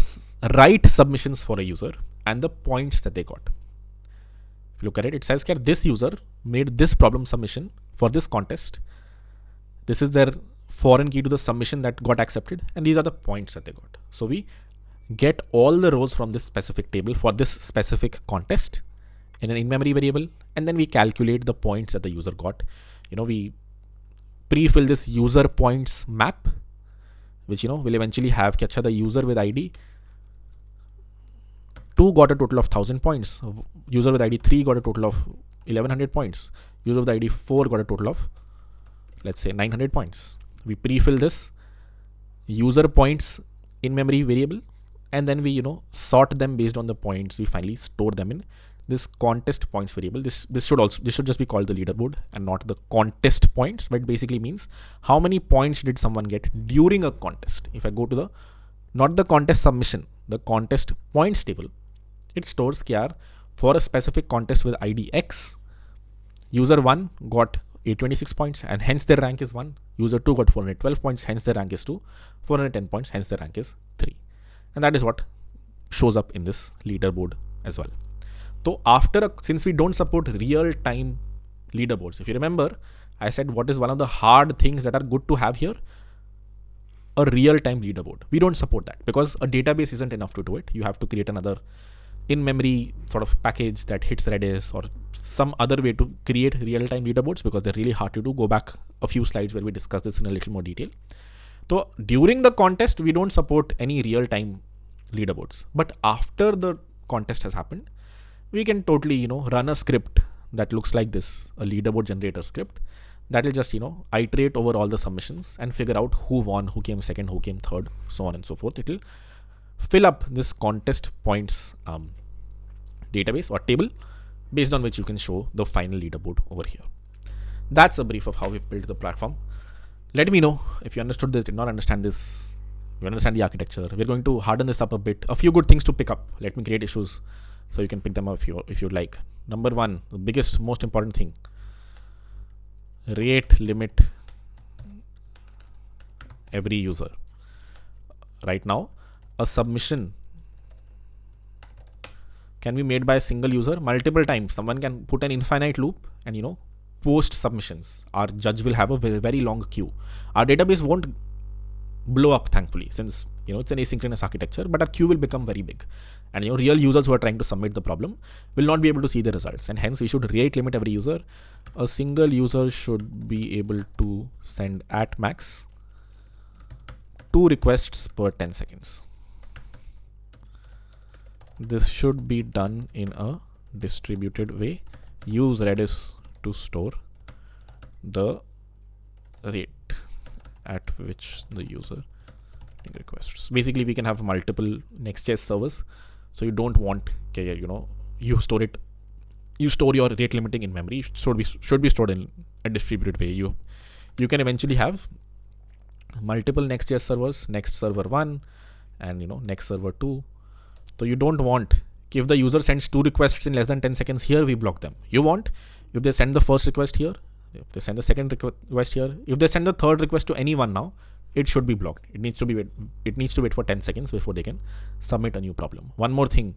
right submissions for a user and the points that they got. If you look at it, it says that this user made this problem submission for this contest. This is their foreign key to the submission that got accepted, and these are the points that they got. So we get all the rows from this specific table for this specific contest in an in-memory variable, and then we calculate the points that the user got. We pre-fill this user points map, which will eventually have the user with ID 2 got a total of 1000 points, user with ID 3 got a total of 1100 points, user with ID 4 got a total of, let's say, 900 points. We pre-fill this user points in memory variable, and then we sort them based on the points. We finally store them in this contest points variable. This should just be called the leaderboard and not the contest points, but it basically means how many points did someone get during a contest. If I go to not the contest submission, the contest points table, it stores for a specific contest with ID X, user 1 got 826 points and hence their rank is 1. User 2 got 412 points, hence their rank is 2. 410 points, hence their rank is 3. And that is what shows up in this leaderboard as well. So since we don't support real-time leaderboards, if you remember, I said what is one of the hard things that are good to have here? A real-time leaderboard. We don't support that because a database isn't enough to do it. You have to create another in-memory sort of package that hits Redis or some other way to create real-time leaderboards because they're really hard to do. Go back a few slides where we discuss this in a little more detail. So during the contest, we don't support any real-time leaderboards. But after the contest has happened, we can totally, run a script that looks like this, a leaderboard generator script that will just, iterate over all the submissions and figure out who won, who came second, who came third, so on and so forth. It will fill up this contest points database or table based on which you can show the final leaderboard over here. That's a brief of how we've built the platform. Let me know if you understood this, did not understand this, you understand the architecture. We're going to harden this up a bit. A few good things to pick up. Let me create issues so you can pick them up if you'd like. Number one, the biggest, most important thing, rate limit every user. Right now, a submission can be made by a single user multiple times. Someone can put an infinite loop and post submissions. Our judge will have a very, very long queue. Our database won't blow up, thankfully, since it's an asynchronous architecture, but our queue will become very big. And real users who are trying to submit the problem will not be able to see the results. And hence we should rate limit every user. A single user should be able to send at max 2 requests per 10 seconds. This should be done in a distributed way. Use Redis to store the rate at which the user requests. Basically, we can have multiple Next.js servers. So you don't want, you store your rate limiting in memory. It should be stored in a distributed way. You can eventually have multiple Next.js servers, Next server 1 and Next server 2. So you don't want If the user sends 2 requests in less than 10 seconds here, we block them. You want, if they send the first request here, if they send the second request here, if they send the third request to anyone now, it should be blocked. It needs to wait for 10 seconds before they can submit a new problem. One more thing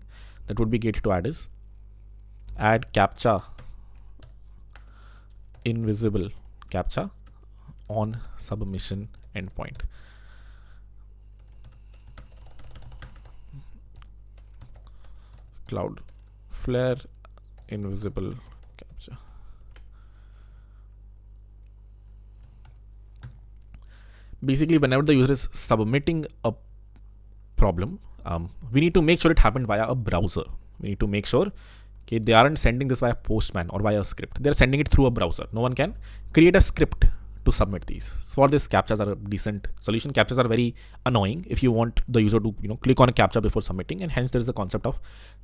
that would be great to add is add captcha, invisible captcha on submission endpoint. Cloudflare invisible captcha. Basically, whenever the user is submitting a problem, we need to make sure it happened via a browser. We need to make sure they aren't sending this via Postman or via a script. They're sending it through a browser. No one can create a script to submit these. For this, CAPTCHAs are a decent solution. CAPTCHAs are very annoying if you want the user to click on a CAPTCHA before submitting, and hence there is the concept of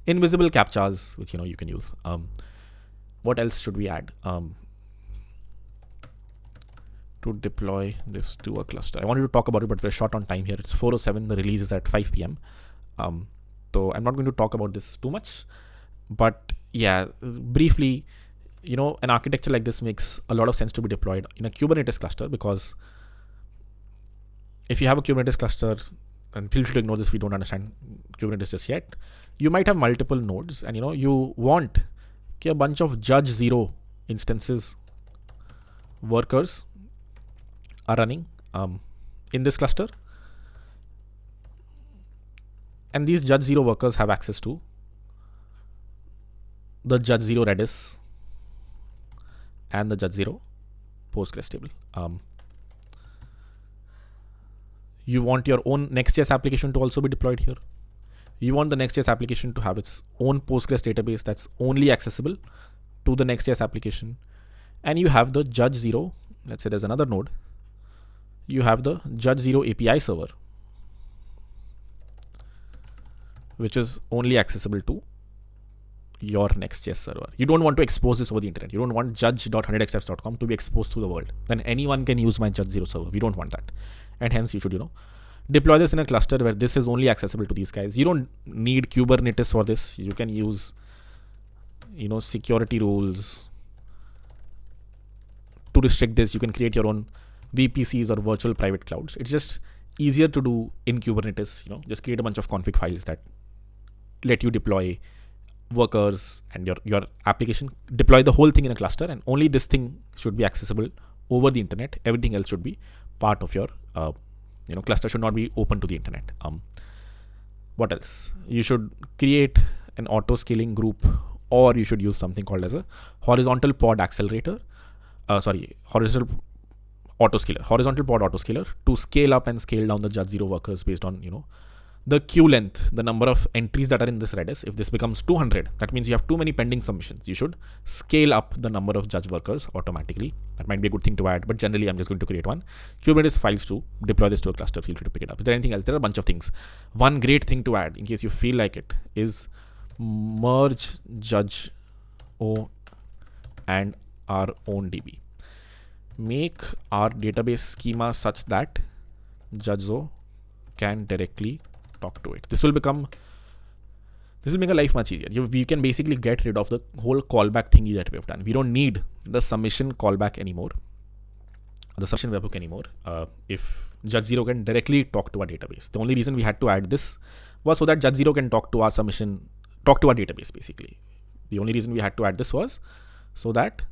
invisible CAPTCHAs, which you can use. What else should we add? To deploy this to a cluster. I wanted to talk about it, but we're short on time here. It's 4:07. The release is at 5 p.m. So I'm not going to talk about this too much. But yeah, briefly, an architecture like this makes a lot of sense to be deployed in a Kubernetes cluster, because if you have a Kubernetes cluster, and feel free to ignore this if you don't understand Kubernetes just yet, you might have multiple nodes, and you want a bunch of judge 0 instances, workers are running in this cluster, and these judge 0 workers have access to the judge 0 Redis and the judge 0 Postgres table. You want your own Next.js application to also be deployed here. You want the Next.js application to have its own Postgres database that's only accessible to the Next.js application. And you have the judge 0, let's say there's another node, you have the judge 0 API server, which is only accessible to your Next.js server. You don't want to expose this over the internet. You don't want judge.100xfs.com to be exposed to the world. Then anyone can use my judge 0 server. We don't want that. And hence you should, deploy this in a cluster where this is only accessible to these guys. You don't need Kubernetes for this. You can use, security rules to restrict this. You can create your own VPCs or virtual private clouds. It's just easier to do in Kubernetes. Just create a bunch of config files that let you deploy workers and your application, deploy the whole thing in a cluster, and only this thing should be accessible over the internet. Everything else should be part of your cluster, should not be open to the internet. What else? You should create an auto scaling group, or you should use something called as a horizontal pod accelerator. Horizontal pod autoscaler to scale up and scale down the judge 0 workers based on the queue length, the number of entries that are in this Redis. If this becomes 200, that means you have too many pending submissions. You should scale up the number of judge workers automatically. That might be a good thing to add, but generally I'm just going to create one Kubernetes files to deploy this to a cluster. Feel free to pick it up. Is there anything else? There are a bunch of things. One great thing to add, in case you feel like it, is merge judge O and our own DB. Make our database schema such that judge-o can directly talk to it. This will make a life much easier. We can basically get rid of the whole callback thingy that we've done. We don't need the submission callback anymore, the submission webhook anymore. If judge 0 can directly talk to our database. The only reason we had to add this was so that judge 0 can talk to our database. Basically, the only reason we had to add this was so that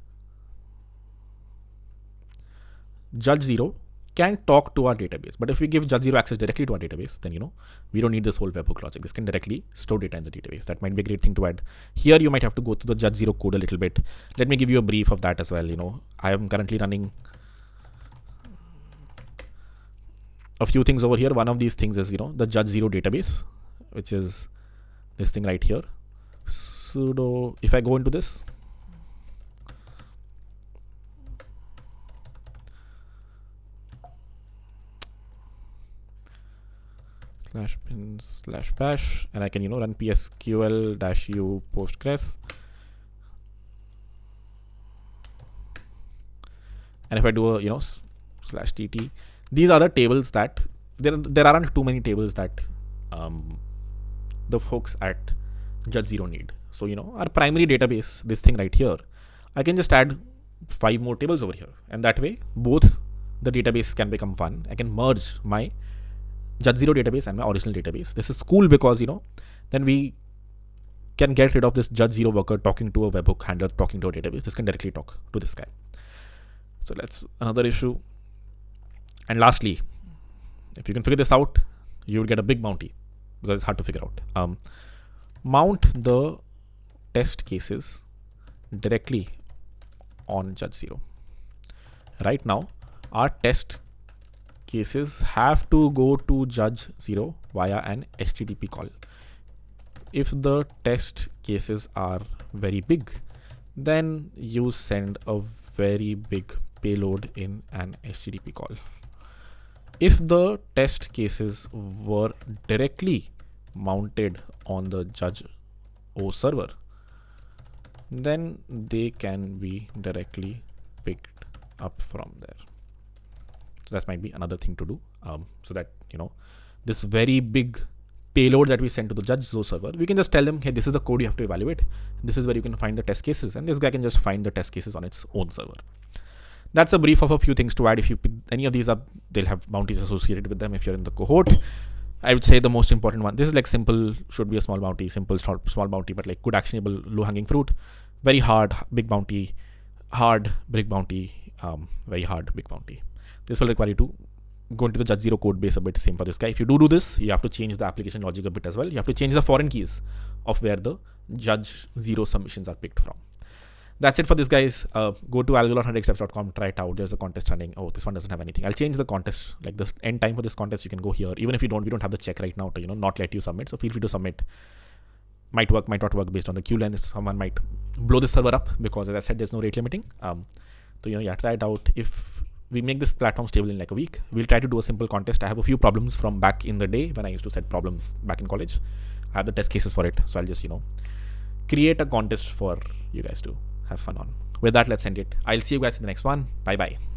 judge 0 can talk to our database. But if we give judge 0 access directly to our database, then we don't need this whole webhook logic. This can directly store data in the database. That might be a great thing to add. Here you might have to go to the judge 0 code a little bit. Let me give you a brief of that as well. I am currently running a few things over here. One of these things is the judge 0 database, which is this thing right here. Sudo, if I go into this, /bin/bash, and I can run psql-u postgres, and if I do a /tt, these are the tables that there aren't too many tables that the folks at judge 0 need. So, our primary database, this thing right here, I can just add 5 more tables over here. And that way, both the databases can become one. I can merge my judge 0 database and my original database. This is cool because, then we can get rid of this judge 0 worker talking to a webhook handler, talking to a database. This can directly talk to this guy. So that's another issue. And lastly, if you can figure this out, you will get a big bounty because it's hard to figure out. Mount the test cases directly on judge 0. Right now, our test cases have to go to judge 0 via an HTTP call. If the test cases are very big, then you send a very big payload in an HTTP call. If the test cases were directly mounted on the judge O server, then they can be directly picked up from there. So that might be another thing to do, so that this very big payload that we send to the judge O server, we can just tell them, hey, this is the code you have to evaluate. This is where you can find the test cases, and this guy can just find the test cases on its own server. That's a brief of a few things to add. If you pick any of these up, they'll have bounties associated with them if you're in the cohort. I would say the most important one, this is like simple, should be a small bounty, simple, small bounty, but like good actionable, low hanging fruit. Very hard, big bounty, hard, big bounty, very hard, big bounty. This will require you to go into the judge 0 code base a bit. Same for this guy. If you do this, you have to change the application logic a bit as well. You have to change the foreign keys of where the judge 0 submissions are picked from. That's it for this, guys. Go to algorithm.next.js.com, try it out. There's a contest running. Oh, this one doesn't have anything. I'll change the contest, like the end time for this contest. You can go here. Even if we don't have the check right now to not let you submit. So feel free to submit. Might work, might not work based on the queue length. Someone might blow this server up because, as I said, there's no rate limiting. So try it out. If we make this platform stable in like a week, we'll try to do a simple contest. I have a few problems from back in the day when I used to set problems back in college. I have the test cases for it. So I'll just create a contest for you guys to have fun on. With that, let's end it. I'll see you guys in the next one. Bye bye.